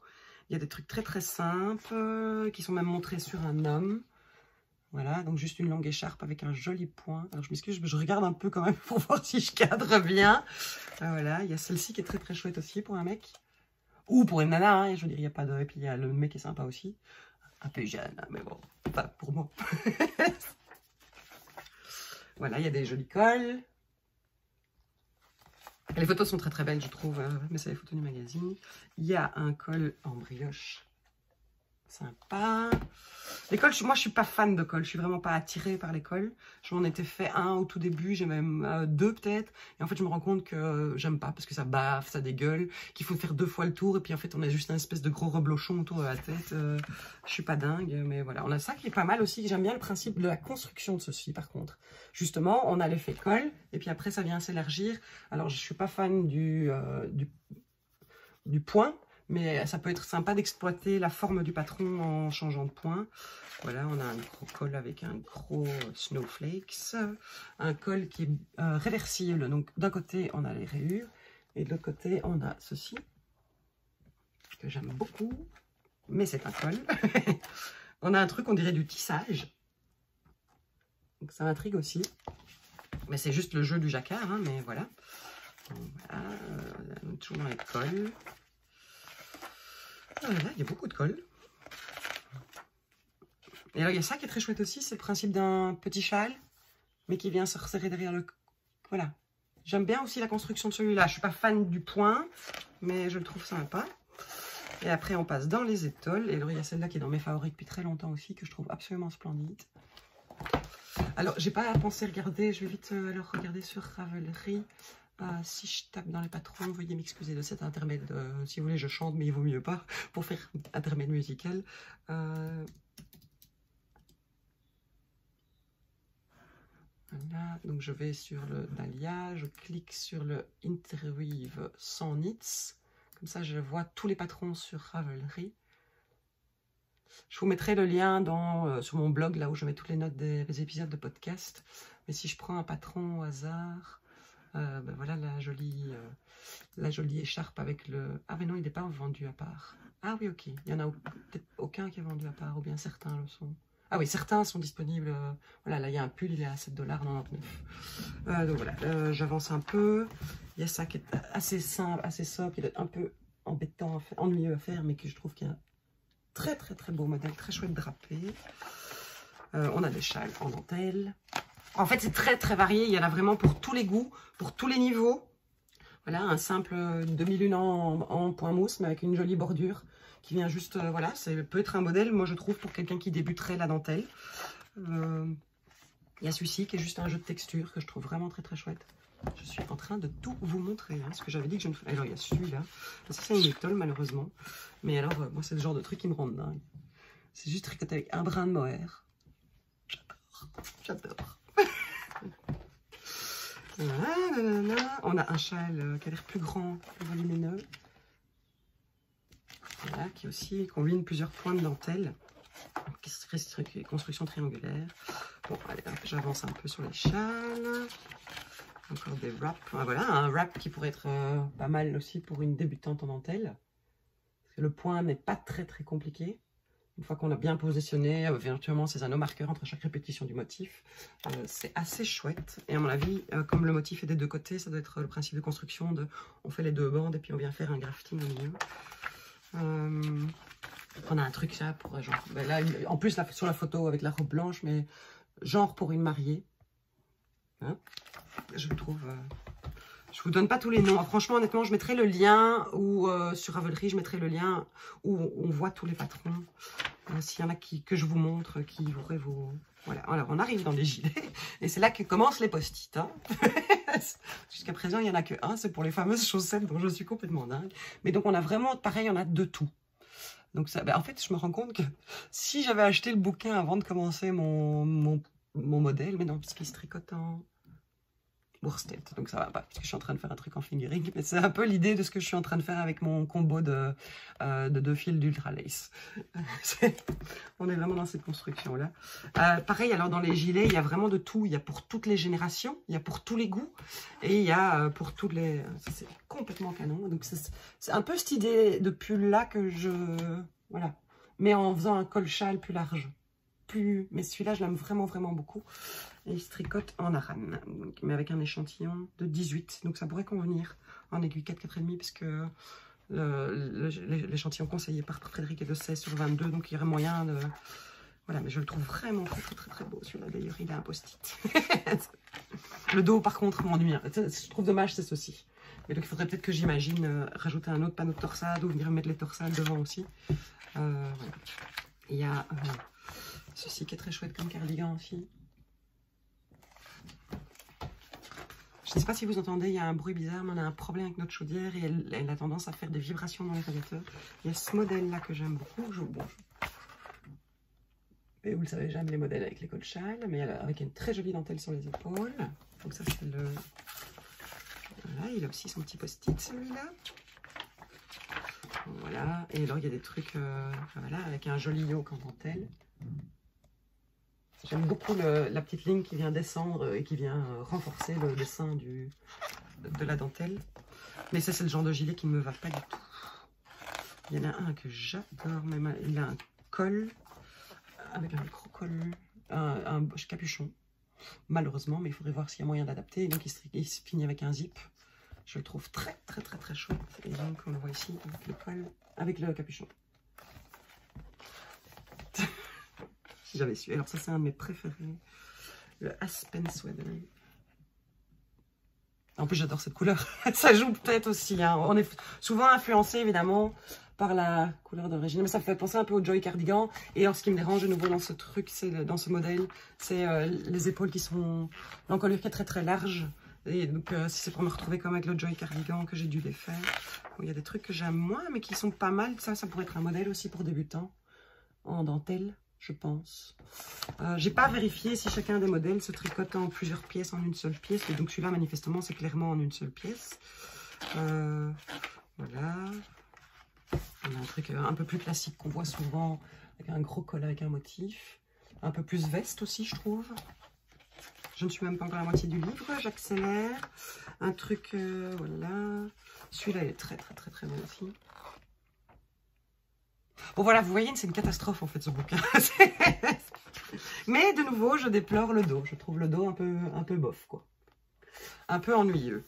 Il y a des trucs très très simples qui sont même montrés sur un homme. Voilà, donc juste une longue écharpe avec un joli point. Alors je m'excuse, je regarde un peu quand même pour voir si je cadre bien. Voilà, il y a celle-ci qui est très très chouette aussi pour un mec. Ou pour une nana, hein, je veux dire, il n'y a pas de... Et puis il y a le mec qui est sympa aussi. Un peu jeune, hein, mais bon, pas pour moi. Voilà, il y a des jolis cols. Les photos sont très très belles, je trouve, mais c'est les photos du magazine. Il y a un col en brioche. Sympa. Les cols, moi je suis pas fan de cols, je suis vraiment pas attirée par les cols. Je m'en étais fait un au tout début, j'ai même 2 peut-être. Et en fait je me rends compte que j'aime pas parce que ça baffe, ça dégueule, qu'il faut faire 2 fois le tour. Et puis en fait on a juste un espèce de gros reblochon autour de la tête. Je suis pas dingue, mais voilà. On a ça qui est pas mal aussi. J'aime bien le principe de la construction de ceci par contre. Justement, on a l'effet col et puis après ça vient s'élargir. Alors je suis pas fan du point. Mais ça peut être sympa d'exploiter la forme du patron en changeant de point. Voilà, on a un gros col avec un gros snowflakes. Un col qui est réversible. Donc d'un côté, on a les rayures. Et de l'autre côté, on a ceci. Que j'aime beaucoup. Mais c'est un col. On a un truc, on dirait du tissage. Donc ça m'intrigue aussi. Mais c'est juste le jeu du jacquard, hein, mais voilà. Donc, voilà, toujours dans les cols. Voilà, il y a beaucoup de colle. Et alors, il y a ça qui est très chouette aussi, c'est le principe d'un petit châle, mais qui vient se resserrer derrière le... Voilà. J'aime bien aussi la construction de celui-là. Je ne suis pas fan du point, mais je le trouve sympa. Et après, on passe dans les étoiles. Et alors, il y a celle-là qui est dans mes favoris depuis très longtemps aussi, que je trouve absolument splendide. Alors, j'ai pas pensé regarder, je vais vite alors regarder sur Ravelry. Si je tape dans les patrons, veuillez m'excuser de cet intermède. Si vous voulez, je chante, mais il vaut mieux pas pour faire intermède musical. Voilà, donc je vais sur le Dahlia, je clique sur le Interweave sans knits. Comme ça, je vois tous les patrons sur Ravelry. Je vous mettrai le lien sur mon blog, là où je mets toutes les notes des épisodes de podcast. Mais si je prends un patron au hasard... ben voilà la jolie écharpe avec le... Ah mais non, il n'est pas vendu à part. Ah oui, ok. Il n'y en a peut-être aucun qui est vendu à part, ou bien certains le sont. Ah oui, certains sont disponibles. Voilà, là il y a un pull, il est à 7,99 $. Donc voilà, j'avance un peu. Il y a ça qui est assez simple, assez sobre, qui est un peu embêtant, ennuyeux à faire, mais que je trouve qu'il y a un très très très beau modèle, très chouette drapé. On a des châles en dentelle. En fait, c'est très très varié. Il y en a vraiment pour tous les goûts, pour tous les niveaux. Voilà, un simple demi-lune en point mousse, mais avec une jolie bordure qui vient juste... voilà, ça peut être un modèle, moi je trouve, pour quelqu'un qui débuterait la dentelle. Il y a celui-ci qui est juste un jeu de texture que je trouve vraiment très très chouette. Je suis en train de tout vous montrer, hein, ce que j'avais dit que je ne ferais. Alors il y a celui-là, ça c'est une étole malheureusement. Mais alors moi c'est le genre de truc qui me rend dingue. C'est juste tricoté avec un brin de mohair. J'adore, j'adore. Voilà, on a un châle qui a l'air plus grand, plus volumineux. Voilà, qui aussi combine plusieurs points de dentelle. Construction triangulaire. Bon, allez, j'avance un peu sur les châles. Encore des wraps. Voilà, un wrap qui pourrait être pas mal aussi pour une débutante en dentelle. Parce que le point n'est pas très très compliqué. Une fois qu'on a bien positionné virtuellement ces anneaux marqueurs entre chaque répétition du motif, c'est assez chouette. Et à mon avis, comme le motif est des deux côtés, ça doit être le principe de construction de on fait les deux bandes et puis on vient faire un grafting au milieu. On a un truc ça pour genre, ben là, en plus là, sur la photo avec la robe blanche, mais genre pour une mariée. Hein, je trouve. Je vous donne pas tous les noms. Franchement, honnêtement, je mettrai le lien ou sur Ravelry, je mettrai le lien où on voit tous les patrons. S'il y en a que je vous montre, qui pourraient vous. Voilà. Alors, on arrive dans les gilets et c'est là que commencent les post-it. Hein. Jusqu'à présent, il n'y en a que un. C'est pour les fameuses chaussettes dont je suis complètement dingue. Mais donc, on a vraiment, pareil, on a de tout. Donc, ça, ben, en fait, je me rends compte que si j'avais acheté le bouquin avant de commencer mon modèle, mais non, parce qu'il se tricote en worsted, donc ça va pas, parce que je suis en train de faire un truc en fingering, mais c'est un peu l'idée de ce que je suis en train de faire avec mon combo de 2 fils d'Ultra Lace. On est vraiment dans cette construction-là. Pareil, alors dans les gilets, il y a vraiment de tout. Il y a pour toutes les générations, il y a pour tous les goûts, et il y a pour toutes les... C'est complètement canon. Donc c'est un peu cette idée de pull-là que je... Voilà. Mais en faisant un col-châle plus large. Mais celui-là, je l'aime vraiment, vraiment beaucoup. Et il se tricote en aran, mais avec un échantillon de 18. Donc ça pourrait convenir en aiguille 4, 4,5, parce que l'échantillon conseillé par Frédéric est de 16 sur 22. Donc il y aurait moyen de... Voilà, mais je le trouve vraiment très, très, très, très beau. Celui-là, d'ailleurs, il a un post-it. Le dos, par contre, m'ennuie. Je trouve dommage, c'est ceci. Mais donc il faudrait peut-être que j'imagine rajouter un autre panneau de torsade ou venir mettre les torsades devant aussi. Voilà. Il y a... ceci qui est très chouette comme cardigan aussi. Je ne sais pas si vous entendez, il y a un bruit bizarre, mais on a un problème avec notre chaudière et elle a tendance à faire des vibrations dans les radiateurs. Il y a ce modèle-là que j'aime beaucoup. Et vous le savez, j'aime les modèles avec les cols châles, mais avec une très jolie dentelle sur les épaules. Donc ça, c'est le... Voilà, il a aussi son petit post-it, celui-là. Voilà, et alors il y a des trucs voilà, avec un joli yoke en dentelle. J'aime beaucoup la petite ligne qui vient descendre et qui vient renforcer le dessin de la dentelle. Mais ça, c'est le genre de gilet qui ne me va pas du tout. Il y en a un que j'adore, même il a un col avec un gros col, un capuchon, malheureusement, mais il faudrait voir s'il y a moyen d'adapter. Donc il se finit avec un zip. Je le trouve très, très, très, très chouette. Et donc, on le voit ici avec le col, avec le capuchon. Si j'avais su. Alors ça, c'est un de mes préférés. Le Aspen Sweater. En plus, j'adore cette couleur. Ça joue peut-être aussi. Hein. On est souvent influencé, évidemment, par la couleur d'origine. Mais ça me fait penser un peu au Joy Cardigan. Et alors, ce qui me dérange de nouveau dans ce truc, dans ce modèle, c'est les épaules qui sont... L'encolure qui est très, très large. Et donc, si c'est pour me retrouver comme avec le Joy Cardigan que j'ai dû les faire. Bon, il y a des trucs que j'aime moins, mais qui sont pas mal. Ça pourrait être un modèle aussi pour débutants. En dentelle, je pense. J'ai pas vérifié si chacun des modèles se tricote en plusieurs pièces, en une seule pièce. Et donc, celui-là, manifestement, c'est clairement en une seule pièce. Voilà. On a un truc un peu plus classique qu'on voit souvent, avec un gros col avec un motif. Un peu plus veste aussi, je trouve. Je ne suis même pas encore à la moitié du livre, j'accélère. Un truc, voilà. Celui-là, il est très, très, très, très bon aussi. Bon, voilà, vous voyez, c'est une catastrophe, en fait, ce bouquin. Mais, de nouveau, je déplore le dos. Je trouve le dos un peu bof, quoi. Un peu ennuyeux.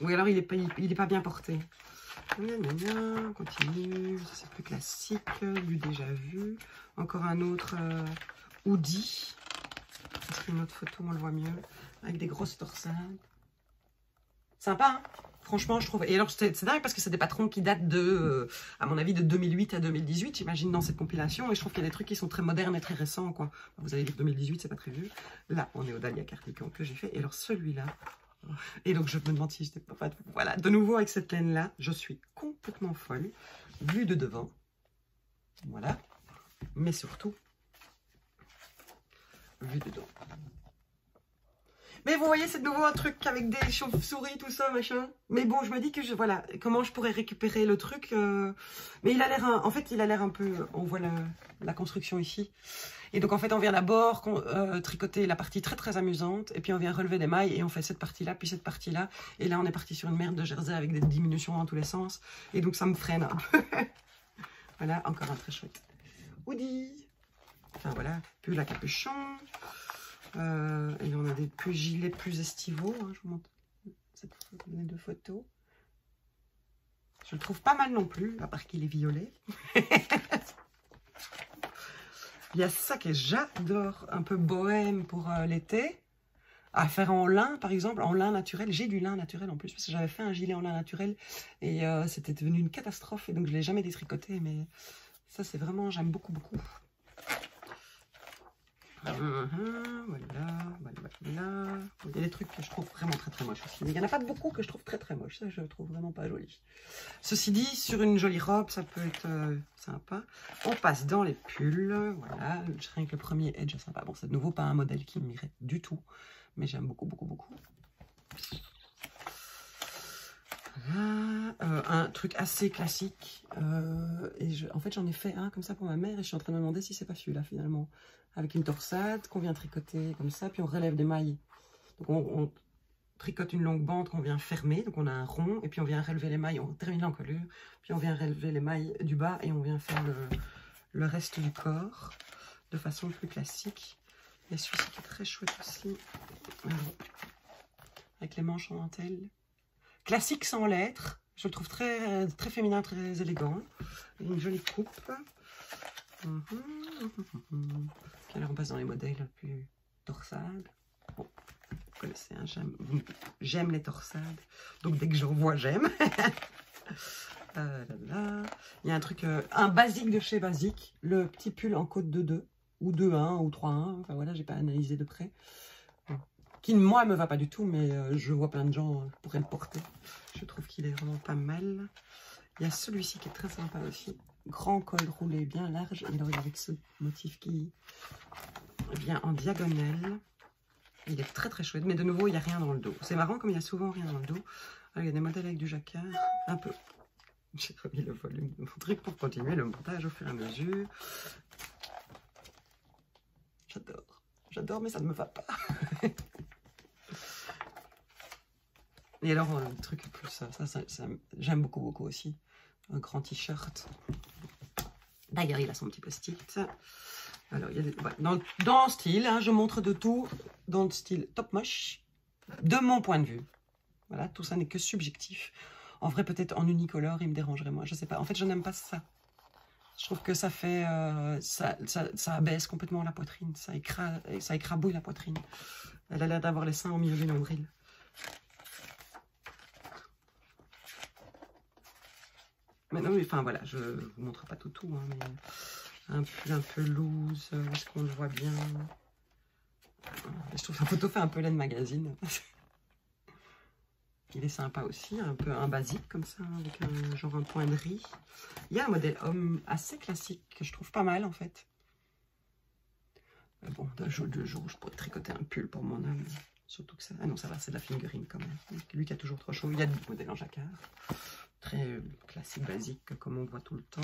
Oui, alors, il est pas bien porté. On continue. Ça, c'est plus classique, du déjà vu. Encore un autre hoodie. C'est une autre photo, on le voit mieux. Avec des grosses torsades. Sympa, hein? Franchement, je trouve... Et alors, c'est dingue parce que c'est des patrons qui datent de, à mon avis, de 2008 à 2018, j'imagine, dans cette compilation. Et je trouve qu'il y a des trucs qui sont très modernes et très récents, quoi. Vous allez dire 2018, c'est pas très vieux. Là, on est au Dahlia Cardigan que j'ai fait. Et alors, celui-là... Et donc, je me demande si je n'étais pas... Voilà, de nouveau, avec cette laine-là, je suis complètement folle. Vue de devant. Voilà. Mais surtout, vue de dos. Mais vous voyez, c'est de nouveau un truc avec des chauves-souris, tout ça, machin. Mais bon, je me dis que voilà, comment je pourrais récupérer le truc. Mais il a l'air, en fait, il a l'air un peu. On voit la construction ici. Et donc, en fait, on vient d'abord tricoter la partie très très amusante. Et puis, on vient relever des mailles et on fait cette partie-là, puis cette partie-là. Et là, on est parti sur une merde de jersey avec des diminutions dans tous les sens. Et donc, ça me freine un peu. Voilà, encore un très chouette hoodie. Enfin, voilà, pull à capuchon. Et on a des plus gilets plus estivaux. Hein, je vous montre les deux photos. Je le trouve pas mal non plus, à part qu'il est violet. Il y a ça que j'adore, un peu bohème pour l'été. À faire en lin, par exemple, en lin naturel. J'ai du lin naturel en plus, parce que j'avais fait un gilet en lin naturel. Et c'était devenu une catastrophe. Et donc, je ne l'ai jamais détricoté. Mais ça, c'est vraiment, j'aime beaucoup, beaucoup. Voilà. Il y a des trucs que je trouve vraiment très très moches aussi. Mais il n'y en a pas beaucoup que je trouve très très moches. Ça, je trouve vraiment pas joli. Ceci dit, sur une jolie robe, ça peut être sympa. On passe dans les pulls. Voilà. Rien que le premier edge est sympa. Bon, c'est de nouveau pas un modèle qui m'irait du tout. Mais j'aime beaucoup, beaucoup, beaucoup. Voilà. Un truc assez classique. En fait, j'en ai fait un comme ça pour ma mère. Et je suis en train de me demander si c'est pas celui-là finalement. Avec une torsade qu'on vient tricoter comme ça, puis on relève des mailles. Donc on tricote une longue bande qu'on vient fermer, donc on a un rond, et puis on vient relever les mailles, on termine l'encolure, puis on vient relever les mailles du bas, et on vient faire le reste du corps, de façon plus classique. Il y a celui-ci qui est très chouette aussi, avec les manches en dentelle. Classique sans lettres, je le trouve très, très féminin, très élégant. Une jolie coupe. Alors on passe dans les modèles plus torsades. Bon, vous connaissez, hein, j'aime les torsades. Donc dès que j'en vois, j'aime. Il y a un truc, un basique de chez Basique. Le petit pull en côte de 2. Ou 2-1 ou 3-1. Enfin voilà, j'ai pas analysé de près. Qui, moi, me va pas du tout. Mais je vois plein de gens pourraient le porter. Je trouve qu'il est vraiment pas mal. Il y a celui-ci qui est très sympa aussi. Grand col roulé bien large, et alors avec ce motif qui vient en diagonale. Il est très très chouette, mais de nouveau il n'y a rien dans le dos. C'est marrant comme il y a souvent rien dans le dos. Alors, il y a des modèles avec du jacquard, un peu. J'ai remis le volume de mon truc pour continuer le montage au fur et à mesure. J'adore, mais ça ne me va pas. Et alors le truc plus ça j'aime beaucoup beaucoup aussi. Un grand t-shirt. D'ailleurs, il a son petit post-it. Alors, il y a des, voilà, dans le style, hein, je montre de tout dans le style top moche, de mon point de vue. Voilà, tout ça n'est que subjectif. En vrai, peut-être en unicolore, il me dérangerait moins. Je sais pas. En fait, je n'aime pas ça. Je trouve que ça fait, ça abaisse complètement la poitrine. Ça écrabouille la poitrine. Elle a l'air d'avoir les seins au milieu du nombril. Mais non, enfin voilà, je ne vous montre pas tout, hein, mais un peu loose, est-ce qu'on le voit bien? Je trouve que la photo fait un peu laine magazine. Il est sympa aussi, un peu un basique comme ça, avec genre un point de riz. Il y a un modèle homme assez classique que je trouve pas mal en fait. Mais bon, d'un jour, je pourrais tricoter un pull pour mon homme. Surtout que ça... Ah non, ça va, c'est de la fingering quand même. Lui qui a toujours trop chaud. Il y a des modèles en jacquard. Très classique, basique, comme on voit tout le temps.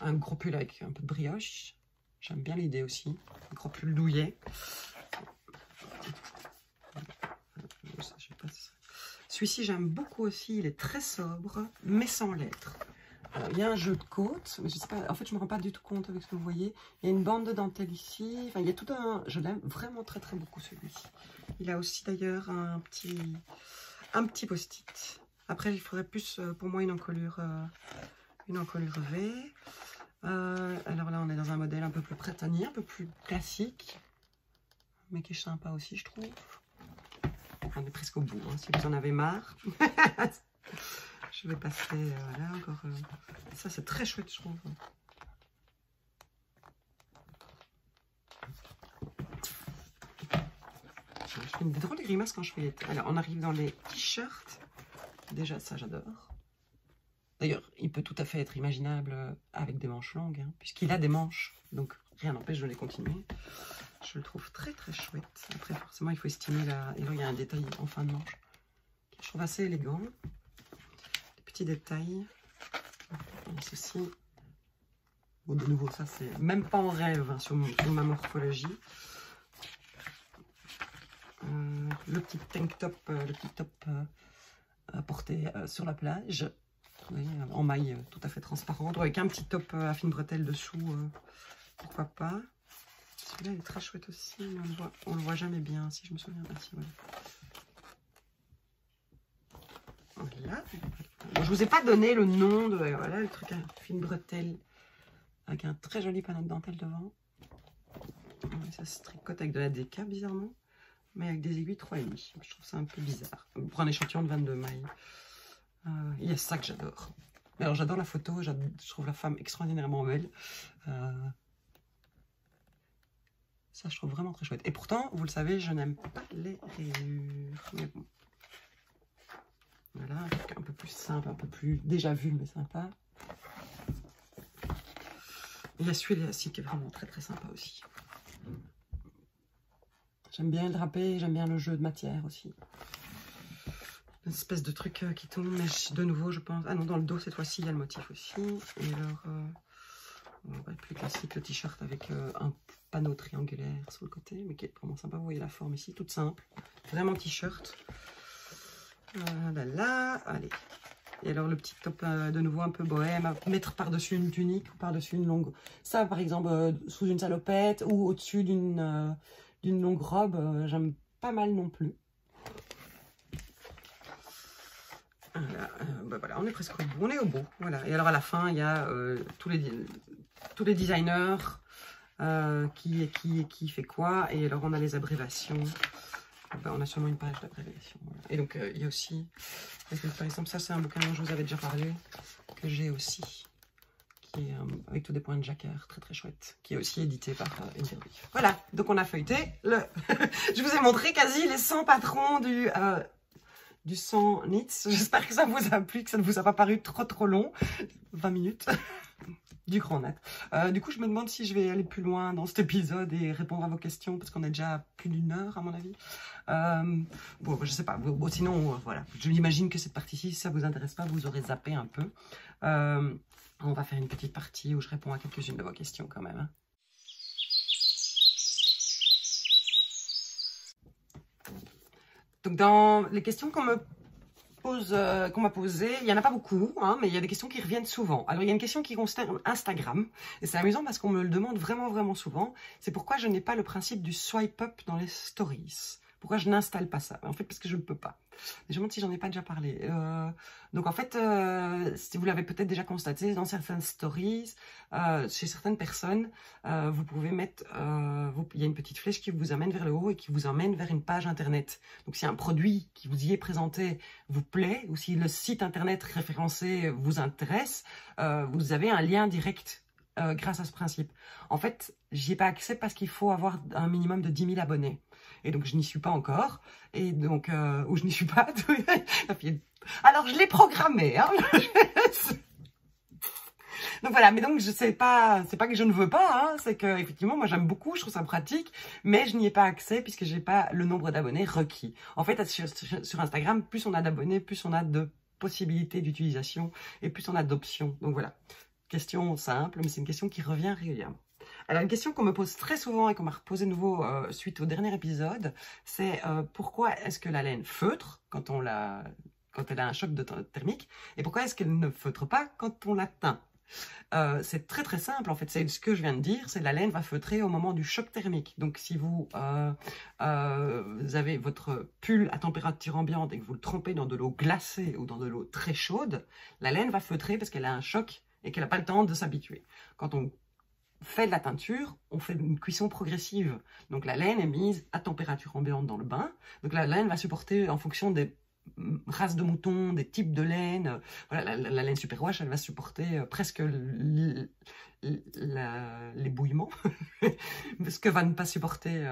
Un gros pull avec un peu de brioche. J'aime bien l'idée aussi. Un gros pull douillet. Celui-ci, j'aime beaucoup aussi. Il est très sobre, mais sans lettres. Alors, il y a un jeu de côte, mais je sais pas, en fait, je me rends pas du tout compte avec ce que vous voyez. Il y a une bande de dentelle ici. Enfin, il y a tout un... Je l'aime vraiment très, très beaucoup, celui-ci. Il a aussi, d'ailleurs, un petit post-it. Après, il faudrait plus, pour moi, une encolure V. Alors là, on est dans un modèle un peu plus printanier, un peu plus classique, mais qui est sympa aussi, je trouve. on est presque au bout. Hein, si vous en avez marre. Je vais passer, voilà, encore... ça, c'est très chouette, je trouve. Je fais des drôles de grimaces quand je fais les... Alors, on arrive dans les t-shirts. Déjà, ça, j'adore. D'ailleurs, il peut tout à fait être imaginable avec des manches longues, hein, puisqu'il a des manches. Donc, rien n'empêche de les continuer. Je le trouve très, très chouette. Après, forcément, il faut estimer la... Et là, il y a un détail en fin de manche que je trouve assez élégant. Des petits détails. Ceci. Bon, de nouveau, ça, c'est même pas en rêve hein, sur ma morphologie. Le petit tank top, le petit top porté sur la plage. Vous voyez, en maille tout à fait transparente, avec un petit top à fine bretelle dessous, pourquoi pas. Celui-là il est très chouette aussi, mais on le voit jamais bien, si je me souviens. Ah, si, voilà. Bon, je vous ai pas donné le nom de voilà, le truc à fine bretelle avec un très joli panneau de dentelle devant. Ça se tricote avec de la DK bizarrement, mais avec des aiguilles 3,5. Je trouve ça un peu bizarre pour un échantillon de 22 mailles. Il y a ça que j'adore. Alors j'adore la photo, je trouve la femme extraordinairement belle. Ça je trouve vraiment très chouette. Et pourtant, vous le savez, je n'aime pas les rayures. Mais bon. Voilà, un truc un peu plus simple, un peu plus déjà vu, mais sympa. Il y a celui-là aussi qui est vraiment très très sympa aussi. J'aime bien le drapé, j'aime bien le jeu de matière aussi. Une espèce de truc qui tombe, mais de nouveau je pense... Ah non, dans le dos cette fois-ci il y a le motif aussi. Et alors, plus classique, le t-shirt avec un panneau triangulaire sur le côté, mais qui est vraiment sympa. Vous voyez la forme ici, toute simple. Vraiment t-shirt. Là, allez. Et alors le petit top de nouveau un peu bohème, à mettre par-dessus une tunique ou par-dessus une longue... Ça par exemple sous une salopette ou au-dessus d'une longue robe, j'aime pas mal non plus. Voilà, voilà, on est presque au bout, on est au bout, voilà. Et alors à la fin, il y a tous les designers, qui fait quoi, et alors on a les abréviations, on a sûrement une page d'abréviation, voilà. Et donc il y a aussi, par exemple, ça c'est un bouquin dont je vous avais déjà parlé, que j'ai aussi, qui est avec tous des points de jacquard, très très chouette, qui est aussi édité par Interview. Voilà, donc on a feuilleté, je vous ai montré quasi les 100 patrons du 100 Knits. J'espère que ça vous a plu, que ça ne vous a pas paru trop long. 20 minutes du grand net. Du coup, je me demande si je vais aller plus loin dans cet épisode et répondre à vos questions, parce qu'on est déjà à plus d'1 heure, à mon avis. Bon, je sais pas. Bon, sinon, voilà. Je m'imagine que cette partie-ci, si ça vous intéresse pas, vous aurez zappé un peu. On va faire une petite partie où je réponds à quelques-unes de vos questions quand même. Hein. Donc, dans les questions qu'on m'a posées, il n'y en a pas beaucoup, hein, mais il y a des questions qui reviennent souvent. Alors, il y a une question qui concerne Instagram, et c'est amusant parce qu'on me le demande vraiment souvent. C'est pourquoi je n'ai pas le principe du swipe up dans les stories. Pourquoi je n'installe pas ça? En fait, parce que je ne peux pas. Je me demande si j'en ai pas déjà parlé. Donc en fait, si vous l'avez peut-être déjà constaté, dans certaines stories, chez certaines personnes, vous pouvez mettre, il y a une petite flèche qui vous amène vers le haut et qui vous emmène vers une page internet. Donc si un produit qui vous y est présenté vous plaît, ou si le site internet référencé vous intéresse, vous avez un lien direct grâce à ce principe. En fait, j'y ai pas accès parce qu'il faut avoir un minimum de 10 000 abonnés. Et donc, je n'y suis pas encore. Et donc, ou je n'y suis pas. Alors, je l'ai programmé. Hein. Donc voilà, mais donc c'est pas que je ne veux pas, hein, c'est que effectivement moi j'aime beaucoup, je trouve ça pratique, mais je n'y ai pas accès puisque j'ai pas le nombre d'abonnés requis. En fait, sur Instagram, plus on a d'abonnés, plus on a de possibilités d'utilisation et plus on a d'options. Donc voilà, question simple, mais c'est une question qui revient régulièrement. Alors, une question qu'on me pose très souvent et qu'on m'a reposée de nouveau suite au dernier épisode, c'est pourquoi est-ce que la laine feutre quand elle a un choc thermique, et pourquoi est-ce qu'elle ne feutre pas quand on la teint? C'est très simple en fait, c'est ce que je viens de dire, c'est la laine va feutrer au moment du choc thermique. Donc si vous avez votre pull à température ambiante et que vous le trempez dans de l'eau glacée ou dans de l'eau très chaude, la laine va feutrer parce qu'elle a un choc et qu'elle n'a pas le temps de s'habituer. Quand on fait de la teinture, on fait une cuisson progressive. Donc la laine est mise à température ambiante dans le bain. Donc la laine va supporter en fonction des races de moutons, des types de laine. Voilà, la laine superwash, elle va supporter presque l'ébouillement, ce que va ne pas supporter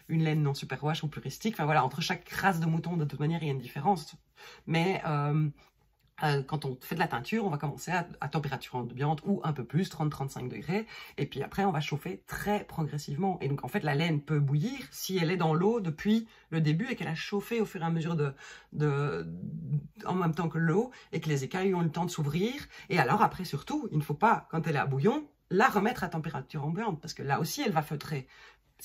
une laine non superwash ou puristique. Enfin voilà, entre chaque race de mouton, de toute manière, il y a une différence. Mais quand on fait de la teinture, on va commencer à température ambiante ou un peu plus, 30-35 degrés. Et puis après, on va chauffer très progressivement. Et donc, en fait, la laine peut bouillir si elle est dans l'eau depuis le début et qu'elle a chauffé au fur et à mesure en même temps que l'eau et que les écailles ont le temps de s'ouvrir. Et alors, après, surtout, il ne faut pas, quand elle est à bouillon, la remettre à température ambiante parce que là aussi, elle va feutrer.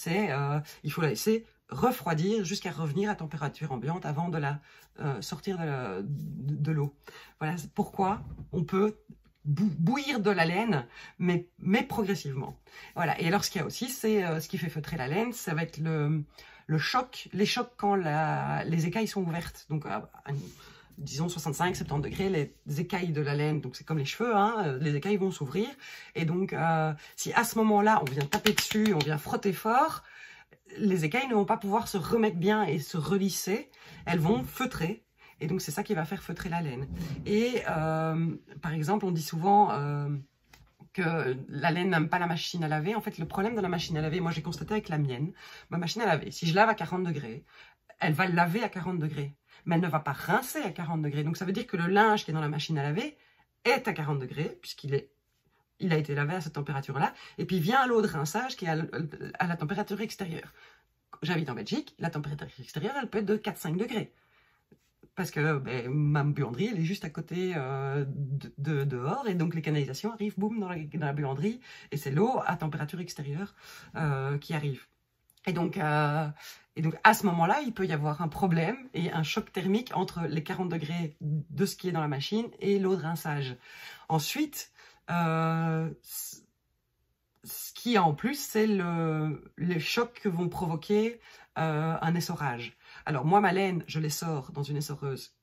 Il faut la laisser refroidir jusqu'à revenir à température ambiante avant de la sortir de l'eau. Voilà pourquoi on peut bouillir de la laine, mais progressivement. Voilà. Et alors, ce qu'il y a aussi, c'est ce qui fait feutrer la laine, ça va être le choc, les chocs quand les écailles sont ouvertes. Donc, disons 65-70 degrés, les écailles de la laine, donc c'est comme les cheveux, hein, les écailles vont s'ouvrir. Et donc, si à ce moment-là, on vient taper dessus, on vient frotter fort, les écailles ne vont pas pouvoir se remettre bien et se relisser, elles vont feutrer. Et donc, c'est ça qui va faire feutrer la laine. Et par exemple, on dit souvent que la laine n'aime pas la machine à laver. En fait, le problème de la machine à laver, moi j'ai constaté avec la mienne, ma machine à laver, si je lave à 40 degrés, elle va laver à 40 degrés. Mais elle ne va pas rincer à 40 degrés. Donc, ça veut dire que le linge qui est dans la machine à laver est à 40 degrés, puisqu'il a été lavé à cette température-là. Et puis, vient l'eau de rinçage qui est à la température extérieure. J'habite en Belgique, la température extérieure, elle peut être de 4-5 degrés. Parce que ma buanderie, elle est juste à côté dehors. Et donc, les canalisations arrivent, boum, dans la buanderie. Et c'est l'eau à température extérieure qui arrive. Et donc, à ce moment-là, il peut y avoir un problème et un choc thermique entre les 40 degrés de ce qui est dans la machine et l'eau de rinçage. Ensuite, ce qui en plus, c'est les chocs que vont provoquer un essorage. Alors moi, ma laine, je l'essore dans une essoreuse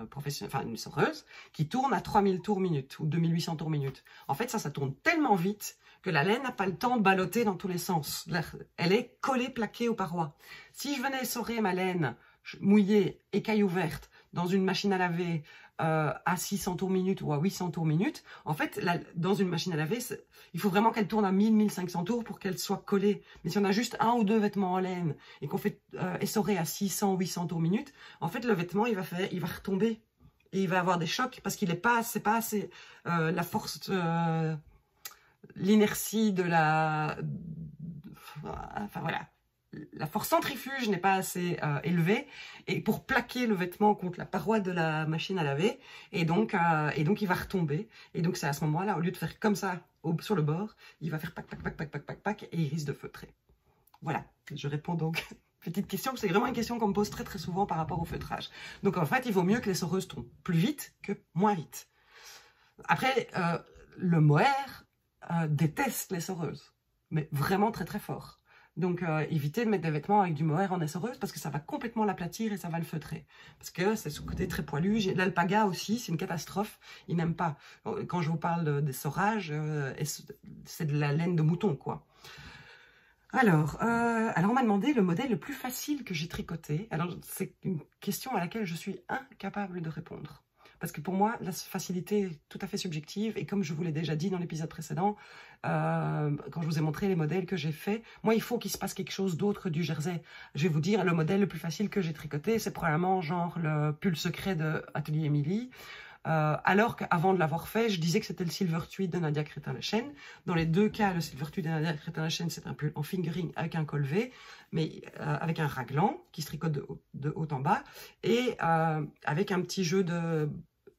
professionnelle, enfin une essoreuse qui tourne à 3000 tours minute ou 2800 tours minute. En fait, ça tourne tellement vite que la laine n'a pas le temps de ballotter dans tous les sens. Elle est collée, plaquée aux parois. Si je venais essorer ma laine mouillée, écaille ouverte, dans une machine à laver à 600 tours minute ou à 800 tours minute, en fait, dans une machine à laver, il faut vraiment qu'elle tourne à 1000-1500 tours pour qu'elle soit collée. Mais si on a juste un ou deux vêtements en laine et qu'on fait essorer à 600-800 tours minute, en fait, le vêtement, il va retomber. Et il va avoir des chocs parce qu'il n'est pas assez la force... l'inertie de enfin voilà, la force centrifuge n'est pas assez élevée et pour plaquer le vêtement contre la paroi de la machine à laver et donc il va retomber et donc c'est à ce moment-là, au lieu de faire comme ça sur le bord, il va faire pac pac pac pac pac pac pac et il risque de feutrer. Voilà, je réponds donc. Petite question, c'est vraiment une question qu'on me pose très très souvent par rapport au feutrage. Donc en fait, il vaut mieux que l'essoreuse tourne plus vite que moins vite. Après, le mohair déteste l'essoreuse, mais vraiment très très fort. Donc évitez de mettre des vêtements avec du mohair en essoreuse parce que ça va complètement l'aplatir et ça va le feutrer. Parce que c'est ce côté très poilu. L'alpaga aussi, c'est une catastrophe. Il n'aime pas. Quand je vous parle d'essorage, c'est de la laine de mouton, quoi. Alors on m'a demandé le modèle le plus facile que j'ai tricoté. Alors, c'est une question à laquelle je suis incapable de répondre. Parce que pour moi, la facilité est tout à fait subjective. Et comme je vous l'ai déjà dit dans l'épisode précédent, quand je vous ai montré les modèles que j'ai faits, moi, il faut qu'il se passe quelque chose d'autre du jersey. Je vais vous dire, le modèle le plus facile que j'ai tricoté, c'est probablement genre le pull secret de Atelier Émilie. Alors qu'avant de l'avoir fait, je disais que c'était le Silver Tweed de Nadia Crétin-Lechaine. Dans les deux cas, le Silver Tweed de Nadia Crétin-Lechaine, c'est un pull en fingering avec un col V, mais avec un raglan qui se tricote de haut en bas, et avec un petit jeu de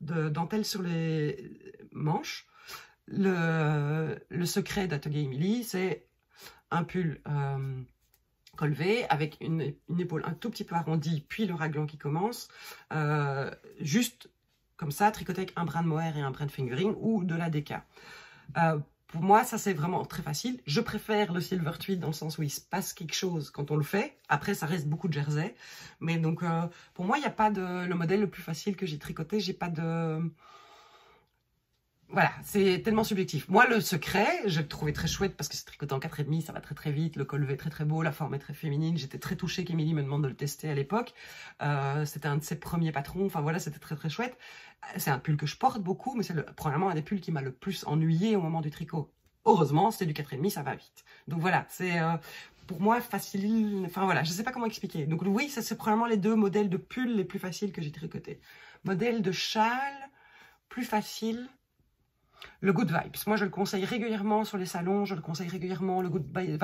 dentelle sur les manches. Le secret d'Atelier Émilie, c'est un pull col V avec une épaule un tout petit peu arrondie, puis le raglan qui commence, juste comme ça, tricoté avec un brin de mohair et un brin de fingering ou de la DK. Pour moi, ça c'est vraiment très facile. Je préfère le Silver Tweed dans le sens où il se passe quelque chose quand on le fait. Après, ça reste beaucoup de jersey. Mais donc, pour moi, il n'y a pas le modèle le plus facile que j'ai tricoté. J'ai pas de... Voilà, c'est tellement subjectif. Moi, le secret, je le trouvais très chouette parce que c'est tricoté en 4,5, ça va très très vite, le col est très très beau, la forme est très féminine. J'étais très touchée qu'Émilie me demande de le tester à l'époque. C'était un de ses premiers patrons, enfin voilà, c'était très très chouette. C'est un pull que je porte beaucoup, mais c'est probablement un des pulls qui m'a le plus ennuyé au moment du tricot. Heureusement, c'était du 4,5, ça va vite. Donc voilà, c'est pour moi facile, enfin voilà, je sais pas comment expliquer. Donc oui, ça c'est probablement les deux modèles de pulls les plus faciles que j'ai tricotés. Modèle de châle, plus facile. Le Good Vibes, moi je le conseille régulièrement sur les salons, je le conseille régulièrement, le Good Vibes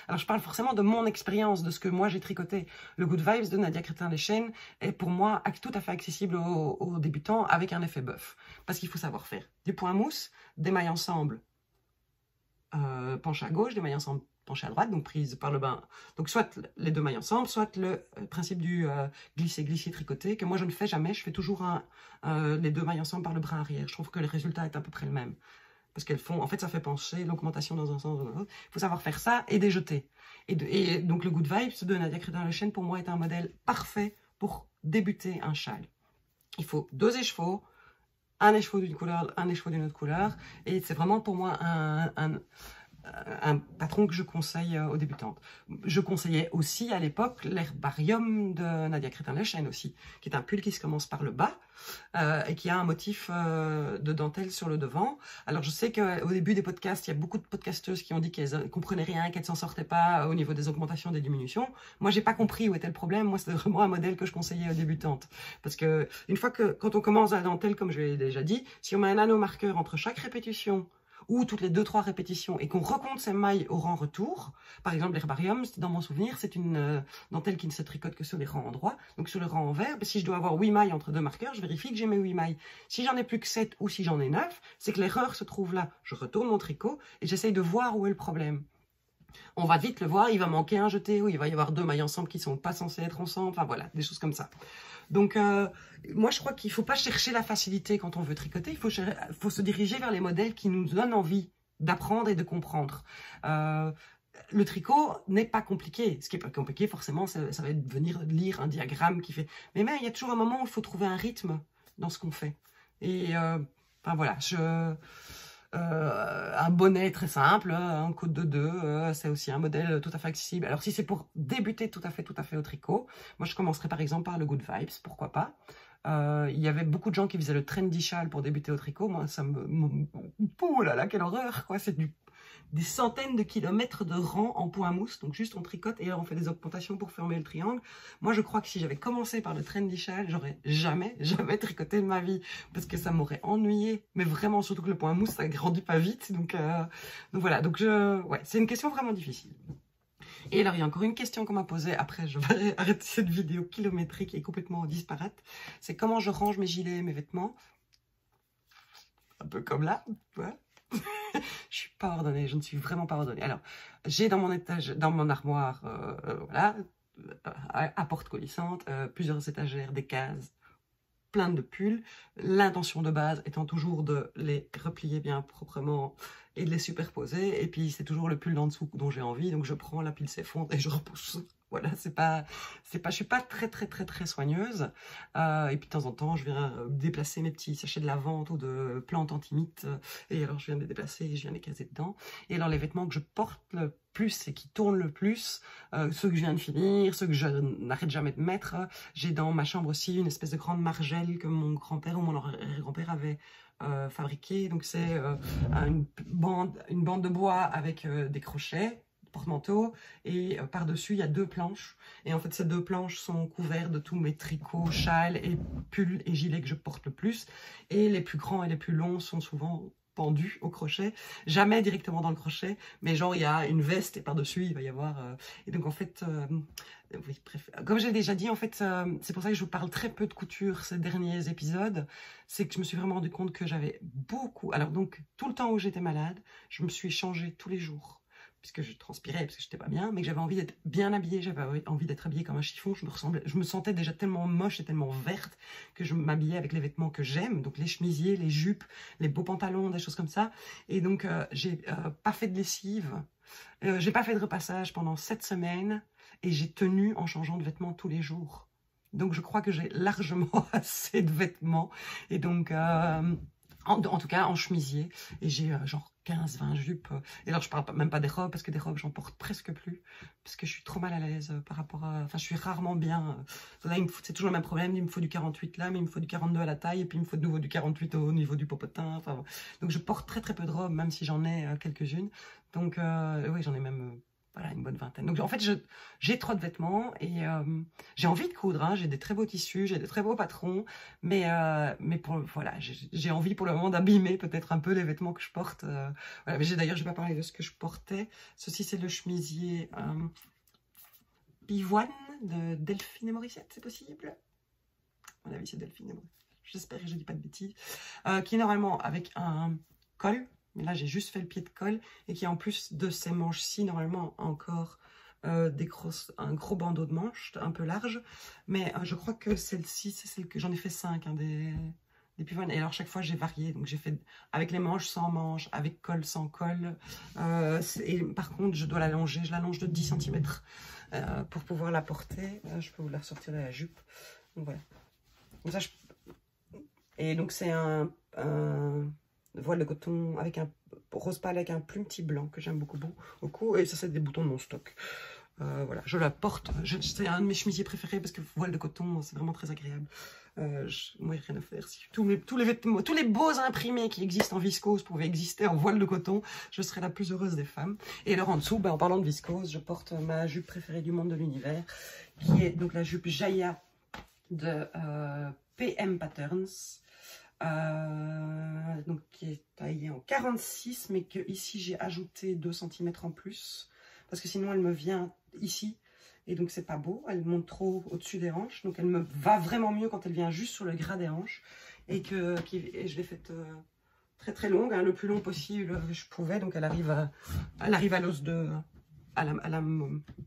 Alors je parle forcément de mon expérience, de ce que moi j'ai tricoté. Le Good Vibes de Nadia Crétin-Leschène est pour moi tout à fait accessible aux débutants avec un effet bœuf. Parce qu'il faut savoir faire du point mousse, des mailles ensemble penchées à gauche, des mailles ensemble penchées à droite, donc prise par le bas. Donc soit les deux mailles ensemble, soit le principe du glisser, tricoter, que moi je ne fais jamais, je fais toujours les deux mailles ensemble par le bras arrière. Je trouve que le résultat est à peu près le même. Parce qu'elles font, en fait ça fait pencher l'augmentation dans un sens ou dans l'autre. Il faut savoir faire ça et déjeter. Et donc le Good Vibes de Nadia Crétin-Leschène pour moi est un modèle parfait pour débuter un châle. Il faut 2 écheveaux, un écheveau d'une couleur, un écheveau d'une autre couleur, et c'est vraiment pour moi un patron que je conseille aux débutantes. Je conseillais aussi à l'époque l'herbarium de Nadia Crétin-Leschène aussi, qui est un pull qui se commence par le bas et qui a un motif de dentelle sur le devant. Alors je sais qu'au début des podcasts, il y a beaucoup de podcasteuses qui ont dit qu'elles ne comprenaient rien, qu'elles ne s'en sortaient pas au niveau des augmentations, des diminutions. Moi, j'ai pas compris où était le problème. Moi, c'était vraiment un modèle que je conseillais aux débutantes. Parce que une fois que, quand on commence à la dentelle, comme je l'ai déjà dit, si on met un anneau marqueur entre chaque répétition, ou toutes les 2-3 répétitions, et qu'on recompte ses mailles au rang retour, par exemple l'herbarium, dans mon souvenir, c'est une dentelle qui ne se tricote que sur les rangs endroits, donc sur le rang envers, si je dois avoir 8 mailles entre 2 marqueurs, je vérifie que j'ai mes 8 mailles. Si j'en ai plus que 7 ou si j'en ai 9, c'est que l'erreur se trouve là. Je retourne mon tricot et j'essaye de voir où est le problème. On va vite le voir, il va manquer un jeté, ou il va y avoir 2 mailles ensemble qui ne sont pas censées être ensemble, enfin voilà, des choses comme ça. Donc, moi, je crois qu'il ne faut pas chercher la facilité quand on veut tricoter. Il faut se diriger vers les modèles qui nous donnent envie d'apprendre et de comprendre. Le tricot n'est pas compliqué. Ce qui n'est pas compliqué, forcément, ça va être venir lire un diagramme qui fait... Mais même, il y a toujours un moment où il faut trouver un rythme dans ce qu'on fait. Et, enfin, voilà, un bonnet très simple, un côte de 2, c'est aussi un modèle tout à fait accessible. Alors si c'est pour débuter tout à fait au tricot, moi je commencerai par exemple par le Good Vibes, pourquoi pas. Il y avait beaucoup de gens qui faisaient le trendy châle pour débuter au tricot. Moi ça oh là là, quelle horreur quoi, c'est des centaines de kilomètres de rang en point mousse, donc juste on tricote et alors on fait des augmentations pour former le triangle. Moi je crois que si j'avais commencé par le trendy châle, j'aurais jamais tricoté de ma vie, parce que ça m'aurait ennuyé, mais vraiment, surtout que le point mousse ça grandit pas vite, donc voilà, donc ouais, c'est une question vraiment difficile. Et alors il y a encore une question qu'on m'a posée, après je vais arrêter cette vidéo kilométrique et complètement disparate, c'est comment je range mes gilets et mes vêtements, un peu comme là, ouais. Je suis pas ordonnée, je ne suis vraiment pas ordonnée. Alors, j'ai dans mon étage, dans mon armoire, voilà, à porte coulissante, plusieurs étagères, des cases, plein de pulls. L'intention de base étant toujours de les replier bien proprement et de les superposer. Et puis, c'est toujours le pull d'en dessous dont j'ai envie. Donc, je prends la pile s'effondre et je repousse. Voilà, je suis pas très soigneuse. Et puis de temps en temps, je viens déplacer mes petits sachets de lavande ou de plantes anti-mites. Et alors, je viens les déplacer et je viens les caser dedans. Et alors, les vêtements que je porte le plus et qui tournent le plus, ceux que je viens de finir, ceux que je n'arrête jamais de mettre. J'ai dans ma chambre aussi une espèce de grande margelle que mon grand-père ou mon grand-père avait fabriquée. Donc, c'est une bande de bois avec des crochets, porte-manteau, et par-dessus il y a 2 planches, et en fait ces 2 planches sont couvertes de tous mes tricots, châles et pulls et gilets que je porte le plus, et les plus grands et les plus longs sont souvent pendus au crochet, jamais directement dans le crochet, mais genre il y a une veste et par-dessus il va y avoir et donc en fait oui, bref, comme j'ai déjà dit, en fait c'est pour ça que je vous parle très peu de couture ces derniers épisodes, c'est que je me suis vraiment rendu compte que j'avais beaucoup, alors donc tout le temps où j'étais malade, je me suis changée tous les jours, puisque je transpirais, parce que j'étais pas bien, mais que j'avais envie d'être bien habillée, j'avais envie d'être habillée comme un chiffon, je me sentais déjà tellement moche et tellement verte que je m'habillais avec les vêtements que j'aime, donc les chemisiers, les jupes, les beaux pantalons, des choses comme ça, et donc j'ai pas fait de lessive, j'ai pas fait de repassage pendant 7 semaines, et j'ai tenu en changeant de vêtements tous les jours. Donc je crois que j'ai largement assez de vêtements, et donc En tout cas, en chemisier. Et j'ai genre 15-20 jupes. Et alors, je parle même pas des robes, parce que des robes, j'en porte presque plus. Parce que je suis trop mal à l'aise par rapport à... Enfin, je suis rarement bien. Là, c'est toujours le même problème. Il me faut du 48 là, mais il me faut du 42 à la taille. Et puis, il me faut de nouveau du 48 au niveau du popotin. Enfin, donc, je porte très peu de robes, même si j'en ai quelques-unes. Donc, oui, j'en ai même... voilà, une bonne vingtaine. Donc, en fait, j'ai trop de vêtements et j'ai envie de coudre. Hein. J'ai des très beaux tissus, j'ai des très beaux patrons. Mais voilà, j'ai envie pour le moment d'abîmer peut-être un peu les vêtements que je porte. Voilà. Mais d'ailleurs, je vais pas parler de ce que je portais. Ceci, c'est le chemisier pivoine de Delphine et Morissette, c'est possible? À mon avis, c'est Delphine et Morissette. J'espère que je dis pas de bêtises. Qui est normalement avec un col. Mais là, j'ai juste fait le pied de col et qui, en plus de ces manches-ci, normalement, encore un gros bandeau de manches, un peu large. Mais je crois que celle-ci, c'est celle que j'en ai fait 5, hein, des pivoines. Et alors, chaque fois, j'ai varié. Donc, j'ai fait avec les manches, sans manches, avec col, sans col. Et par contre, je dois l'allonger. Je l'allonge de 10 cm pour pouvoir la porter. Je peux vous la ressortir de la jupe. Donc, voilà. Comme ça, Et donc, c'est un voile de coton avec un rose pâle avec un plumetis blanc que j'aime beaucoup au cou. Et ça, c'est des boutons non stock. Voilà, je la porte. C'est un de mes chemisiers préférés parce que voile de coton, c'est vraiment très agréable. Moi, il n'y a rien à faire. Si tous les vêtements, tous les beaux imprimés qui existent en viscose pouvaient exister en voile de coton, je serais la plus heureuse des femmes. Et alors en dessous, en parlant de viscose, je porte ma jupe préférée du monde de l'univers, qui est donc la jupe Jaya de PM Patterns. Donc qui est taillée en 46, mais que ici j'ai ajouté 2 cm en plus parce que sinon elle me vient ici et donc c'est pas beau, elle monte trop au-dessus des hanches, donc elle me va vraiment mieux quand elle vient juste sur le gras des hanches et je l'ai faite très longue, hein, le plus long possible que je pouvais, donc elle arrive à l'os à la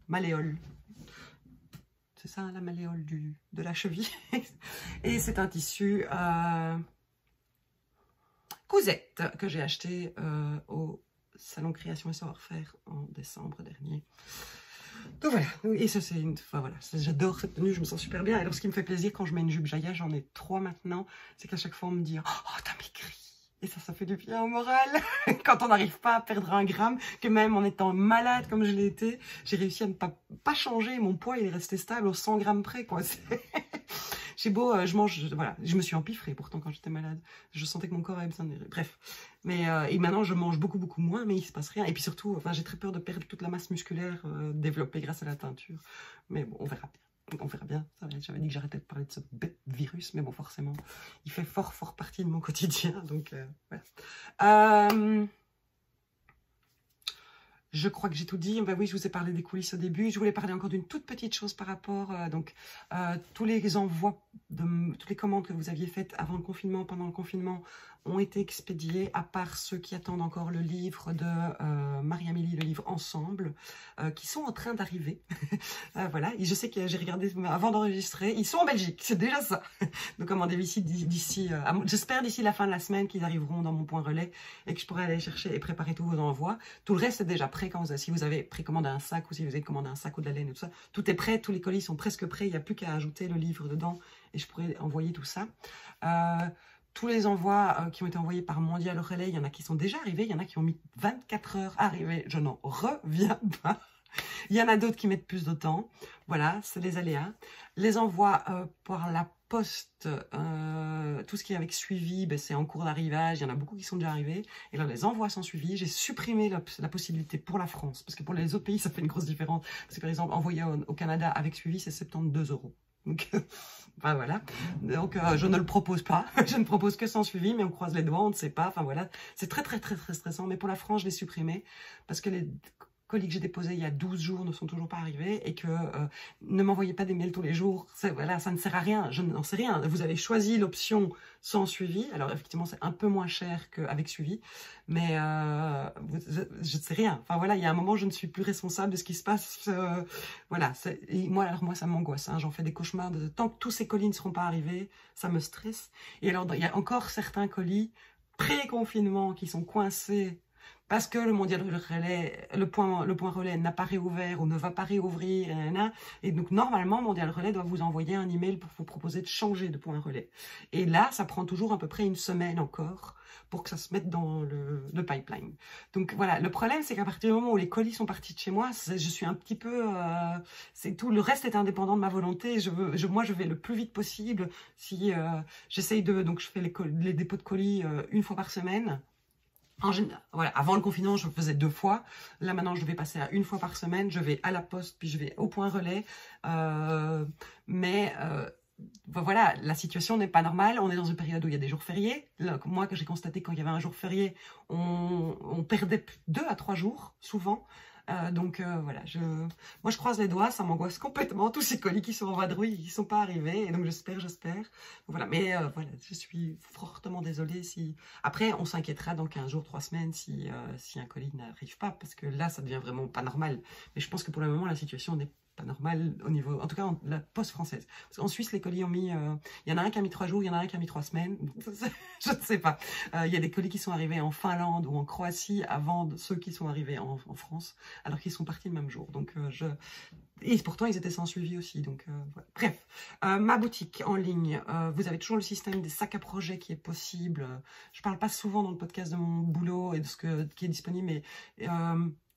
malléole. C'est ça, la malléole de la cheville. Et c'est un tissu Cousette que j'ai acheté au Salon Création et Savoir-Faire en décembre dernier. Donc voilà, et ça c'est voilà, j'adore cette tenue, je me sens super bien. Alors ce qui me fait plaisir quand je mets une jupe Jaya, j'en ai 3 maintenant, c'est qu'à chaque fois on me dit « Oh, t'as maigri !» Et ça fait du bien au moral. Quand on n'arrive pas à perdre 1 gramme, que même en étant malade comme je l'ai été, j'ai réussi à ne pas changer, mon poids il est resté stable aux 100 grammes près, quoi. J'ai beau, voilà, je me suis empiffrée pourtant quand j'étais malade. Je sentais que mon corps avait besoin de... Bref. Mais, et maintenant, je mange beaucoup moins, mais il se passe rien. Et puis surtout, enfin, j'ai très peur de perdre toute la masse musculaire développée grâce à la teinture. Mais bon, on verra bien. On verra bien. J'avais dit que j'arrêtais de parler de ce bête virus, mais bon, forcément, il fait fort partie de mon quotidien. Donc, voilà. Je crois que j'ai tout dit. Ben oui, je vous ai parlé des coulisses au début. Je voulais parler encore d'une toute petite chose par rapport tous les envois, toutes les commandes que vous aviez faites avant le confinement, pendant le confinement, ont été expédiés, à part ceux qui attendent encore le livre de Marie-Amélie, le livre Ensemble, qui sont en train d'arriver. Voilà, et je sais que j'ai regardé avant d'enregistrer, ils sont en Belgique, c'est déjà ça. Donc commandez d'ici, j'espère d'ici la fin de la semaine qu'ils arriveront dans mon point relais et que je pourrai aller chercher et préparer tous vos envois. Tout le reste est déjà prêt, si vous avez précommandé un sac ou si vous avez commandé un sac ou de la laine et tout ça, tout est prêt, tous les colis sont presque prêts, il n'y a plus qu'à ajouter le livre dedans et je pourrai envoyer tout ça. Tous les envois qui ont été envoyés par Mondial Relais, il y en a qui sont déjà arrivés, il y en a qui ont mis 24 heures à arriver, je n'en reviens pas. Il y en a d'autres qui mettent plus de temps. Voilà, c'est les aléas. Les envois par la poste, tout ce qui est avec suivi, ben, c'est en cours d'arrivage. Il y en a beaucoup qui sont déjà arrivés. Et là, les envois sans suivi, j'ai supprimé la possibilité pour la France. Parce que pour les autres pays, ça fait une grosse différence. Parce que par exemple, envoyer au Canada avec suivi, c'est 72 €. Donc, enfin, voilà. Donc, je ne le propose pas. Je ne propose que sans suivi, mais on croise les doigts, on ne sait pas. Enfin, voilà. C'est très stressant. Mais pour la France, je l'ai supprimé parce que les colis que j'ai déposés il y a 12 jours ne sont toujours pas arrivés et que ne m'envoyez pas des mails tous les jours. Voilà, ça ne sert à rien. Je n'en sais rien. Vous avez choisi l'option sans suivi. Alors, effectivement, c'est un peu moins cher qu'avec suivi. Mais je ne sais rien. Enfin, voilà, il y a un moment, je ne suis plus responsable de ce qui se passe. Voilà. Moi, ça m'angoisse. Hein. J'en fais des cauchemars. Tant que tous ces colis ne seront pas arrivés, ça me stresse. Et alors, il y a encore certains colis pré-confinement qui sont coincés parce que le mondial relais, le point relais n'a pas réouvert ou ne va pas réouvrir, et donc normalement mondial relais doit vous envoyer un email pour vous proposer de changer de point relais. Et là, ça prend toujours à peu près une semaine encore pour que ça se mette dans le pipeline. Donc voilà, le problème c'est qu'à partir du moment où les colis sont partis de chez moi, je suis un petit peu, c'est tout, le reste est indépendant de ma volonté. Moi je vais le plus vite possible. Si j'essaye donc je fais les dépôts de colis une fois par semaine. Voilà, avant le confinement, je le faisais 2 fois. Là, maintenant, je vais passer à 1 fois par semaine. Je vais à la poste, puis je vais au point relais. Voilà, la situation n'est pas normale. On est dans une période où il y a des jours fériés. Là, moi, que j'ai constaté quand il y avait un jour férié, on perdait 2 à 3 jours, souvent. Voilà, moi je croise les doigts, ça m'angoisse complètement, tous ces colis qui sont en vadrouille, ils ne sont pas arrivés, et donc j'espère. Voilà, mais voilà, je suis fortement désolée si... Après, on s'inquiétera dans 15 jours, 3 semaines si un colis n'arrive pas, parce que là, ça devient vraiment pas normal. Mais je pense que pour le moment, la situation n'est pas normale au niveau, en tout cas, la poste française. Parce qu'en Suisse, les colis ont mis, il y en a un qui a mis 3 jours, il y en a un qui a mis 3 semaines, je ne sais pas. Il y a des colis qui sont arrivés en Finlande ou en Croatie avant ceux qui sont arrivés en France, alors qu'ils sont partis le même jour. Donc, et pourtant, ils étaient sans suivi aussi. Donc, voilà. Bref, ma boutique en ligne, vous avez toujours le système des sacs à projet qui est possible. Je ne parle pas souvent dans le podcast de mon boulot et de qui est disponible, mais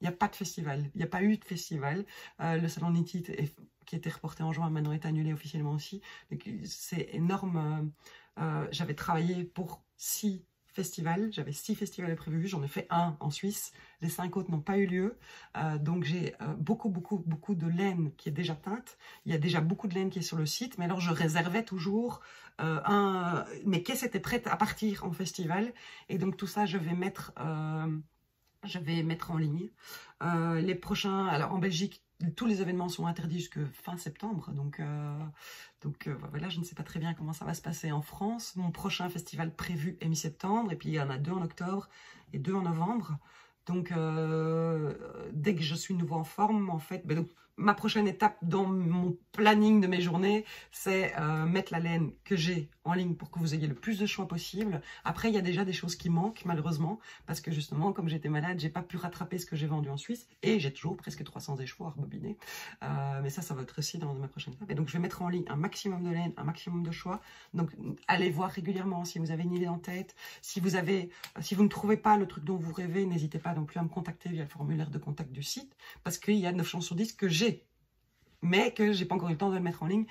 il n'y a pas de festival. Il n'y a pas eu de festival. Le salon Knit qui était reporté en juin, maintenant est annulé officiellement aussi. C'est énorme. J'avais travaillé pour 6 festivals. J'avais 6 festivals prévus. J'en ai fait un en Suisse. Les 5 autres n'ont pas eu lieu. Donc j'ai beaucoup de laine qui est déjà teinte. Il y a déjà beaucoup de laine qui est sur le site. Mais alors je réservais toujours mes caisses étaient prêtes à partir en festival. Et donc tout ça, je vais mettre en ligne. Les prochains, alors en Belgique, tous les événements sont interdits jusqu'à fin septembre. Donc voilà, je ne sais pas très bien comment ça va se passer en France. Mon prochain festival prévu est mi-septembre. Et puis il y en a 2 en octobre et 2 en novembre. Donc dès que je suis de nouveau en forme, en fait, donc, ma prochaine étape dans mon planning de mes journées, c'est mettre la laine que j'ai en ligne pour que vous ayez le plus de choix possible. Après, il y a déjà des choses qui manquent, malheureusement, parce que justement, comme j'étais malade, j'ai pas pu rattraper ce que j'ai vendu en Suisse, et j'ai toujours presque 300 écheveaux à rebobiner. Mais ça va être aussi dans ma prochaine étape. Et donc, je vais mettre en ligne un maximum de laine, un maximum de choix. Donc, allez voir régulièrement si vous avez une idée en tête. Si vous ne trouvez pas le truc dont vous rêvez, n'hésitez pas non plus à me contacter via le formulaire de contact du site, parce qu'il y a 9 chances sur 10 que j'ai, mais que j'ai pas encore eu le temps de le mettre en ligne.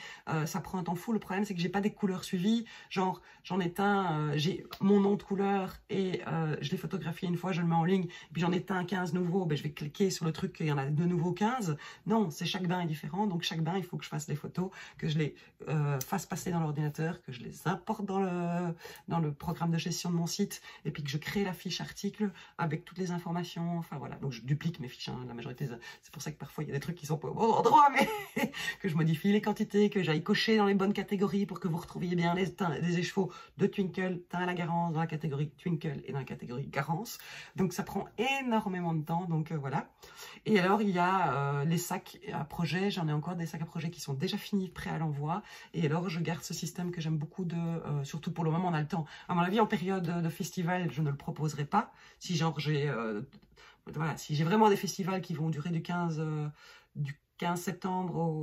Ça prend un temps fou. Le problème, c'est que j'ai pas des couleurs suivies. Genre, j'en éteins, j'ai mon nom de couleur et je l'ai photographié une fois, je le mets en ligne. Et puis j'en éteins 15 nouveaux. Ben, je vais cliquer sur le truc qu'il y en a de nouveaux 15. Non, c'est chaque bain est différent. Donc chaque bain, il faut que je fasse des photos, que je les fasse passer dans l'ordinateur, que je les importe dans le programme de gestion de mon site, et puis que je crée la fiche article avec toutes les informations. Enfin voilà. Donc je duplique mes fiches. Hein, la majorité, c'est pour ça que parfois il y a des trucs qui sont pas au bon endroit, mais que je modifie les quantités, que j'aille cocher dans les bonnes catégories pour que vous retrouviez bien les écheveaux de Twinkle, teint à la Garance dans la catégorie Twinkle et dans la catégorie Garance. Donc ça prend énormément de temps, donc voilà. Et alors il y a les sacs à projet, j'en ai encore des sacs à projet qui sont déjà finis, prêts à l'envoi. Et alors je garde ce système que j'aime beaucoup, surtout pour le moment on a le temps. À mon avis en période de festival je ne le proposerai pas. Si genre voilà, si j'ai vraiment des festivals qui vont durer du 15 septembre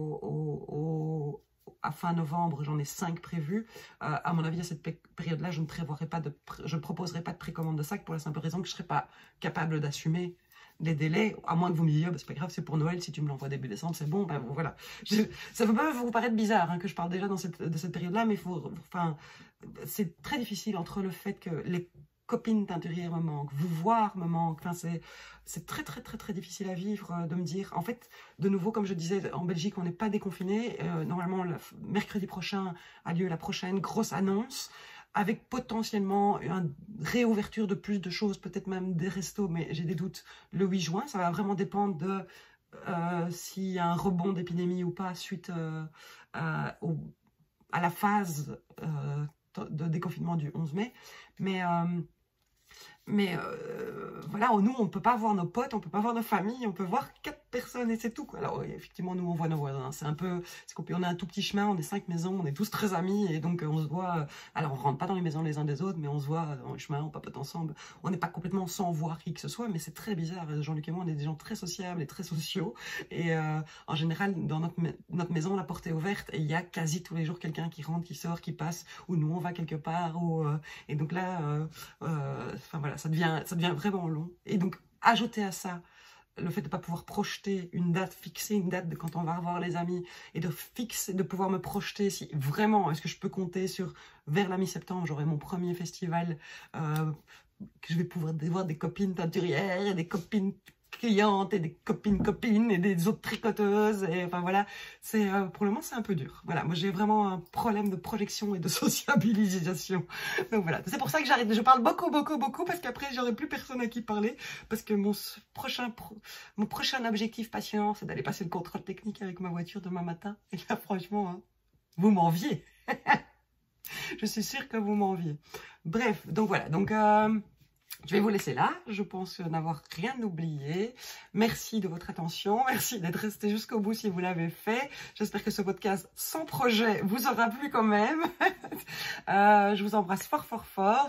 à fin novembre, j'en ai 5 prévus. À mon avis, à cette période-là, je ne proposerai pas de précommande de sacs pour la simple raison que je ne serai pas capable d'assumer les délais, à moins que vous me disiez, oh, c'est pas grave, c'est pour Noël, si tu me l'envoies début décembre, c'est bon, ben bon, voilà. Ça peut vous paraître bizarre hein, que je parle déjà de cette période-là, mais c'est très difficile entre le fait que les copines teinturières me manquent, vous voir me manque, enfin, c'est très difficile à vivre de me dire, en fait, de nouveau, comme je disais, en Belgique, on n'est pas déconfiné. Normalement, mercredi prochain a lieu la prochaine grosse annonce, avec potentiellement une réouverture de plus de choses, peut-être même des restos, mais j'ai des doutes, le 8 juin. Ça va vraiment dépendre de s'il y a un rebond d'épidémie ou pas suite à la phase de déconfinement du 11 mai. Mais voilà, nous, on ne peut pas voir nos potes, on ne peut pas voir nos familles, on peut voir 4 personnes et c'est tout, quoi. Alors, effectivement, nous, on voit nos voisins. C'est un peu... On a un tout petit chemin, on est 5 maisons, on est tous très amis et donc on se voit... alors, on rentre pas dans les maisons les uns des autres, mais on se voit dans le chemin, on papote ensemble. On n'est pas complètement sans voir qui que ce soit, mais c'est très bizarre. Jean-Luc et moi, on est des gens très sociables et très sociaux. Et en général, dans notre maison, la porte est ouverte et il y a quasi tous les jours quelqu'un qui rentre, qui sort, qui passe, ou nous, on va quelque part. Et donc là, enfin voilà, ça devient vraiment long. Et donc, ajouter à ça le fait de ne pas pouvoir projeter une date, fixer une date de quand on va revoir les amis et de pouvoir me projeter si vraiment, est-ce que je peux compter sur vers la mi-septembre, j'aurai mon premier festival, que je vais pouvoir voir des copines teinturières et des copines clientes et des copines et des autres tricoteuses et enfin voilà, c'est pour le moment c'est un peu dur. Voilà, moi j'ai vraiment un problème de projection et de sociabilisation. Donc voilà, c'est pour ça que j'arrête. Je parle beaucoup parce qu'après j'aurai plus personne à qui parler parce que mon prochain objectif passionnant c'est d'aller passer le contrôle technique avec ma voiture demain matin. Et là franchement, hein, vous m'enviez. Je suis sûre que vous m'enviez. Bref, donc voilà, donc je vais vous laisser là, je pense n'avoir rien oublié. Merci de votre attention, merci d'être resté jusqu'au bout si vous l'avez fait. J'espère que ce podcast sans projet vous aura plu quand même. Je vous embrasse fort.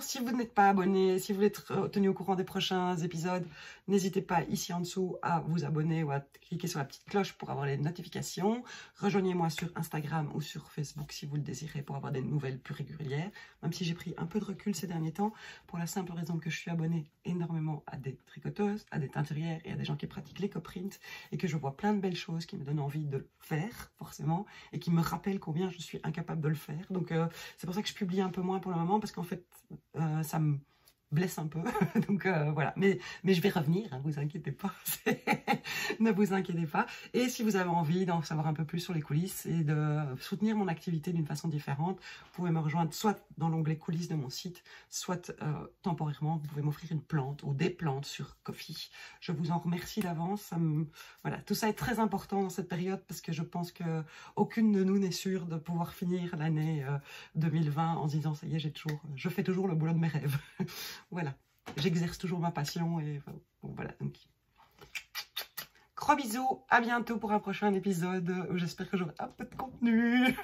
Si vous n'êtes pas abonné, si vous voulez être tenu au courant des prochains épisodes, n'hésitez pas ici en dessous à vous abonner ou à cliquer sur la petite cloche pour avoir les notifications. Rejoignez-moi sur Instagram ou sur Facebook si vous le désirez pour avoir des nouvelles plus régulières. Même si j'ai pris un peu de recul ces derniers temps, pour la simple raison que je suis abonnée énormément à des tricoteuses, à des teinturières et à des gens qui pratiquent l'éco-print et que je vois plein de belles choses qui me donnent envie de le faire, forcément, et qui me rappellent combien je suis incapable de le faire. Donc, c'est pour ça que je publie un peu moins pour le moment parce qu'en fait, ça me blesse un peu, donc voilà, mais je vais revenir, hein, vous inquiétez pas, ne vous inquiétez pas, et si vous avez envie d'en savoir un peu plus sur les coulisses et de soutenir mon activité d'une façon différente, vous pouvez me rejoindre soit dans l'onglet coulisses de mon site, soit temporairement, vous pouvez m'offrir une plante ou des plantes sur Ko-fi. Je vous en remercie d'avance, voilà, tout ça est très important dans cette période parce que je pense que aucune de nous n'est sûre de pouvoir finir l'année 2020 en se disant ça y est, je fais toujours le boulot de mes rêves. Voilà, j'exerce toujours ma passion et bon, voilà, donc gros bisous, à bientôt pour un prochain épisode où j'espère que j'aurai un peu de contenu.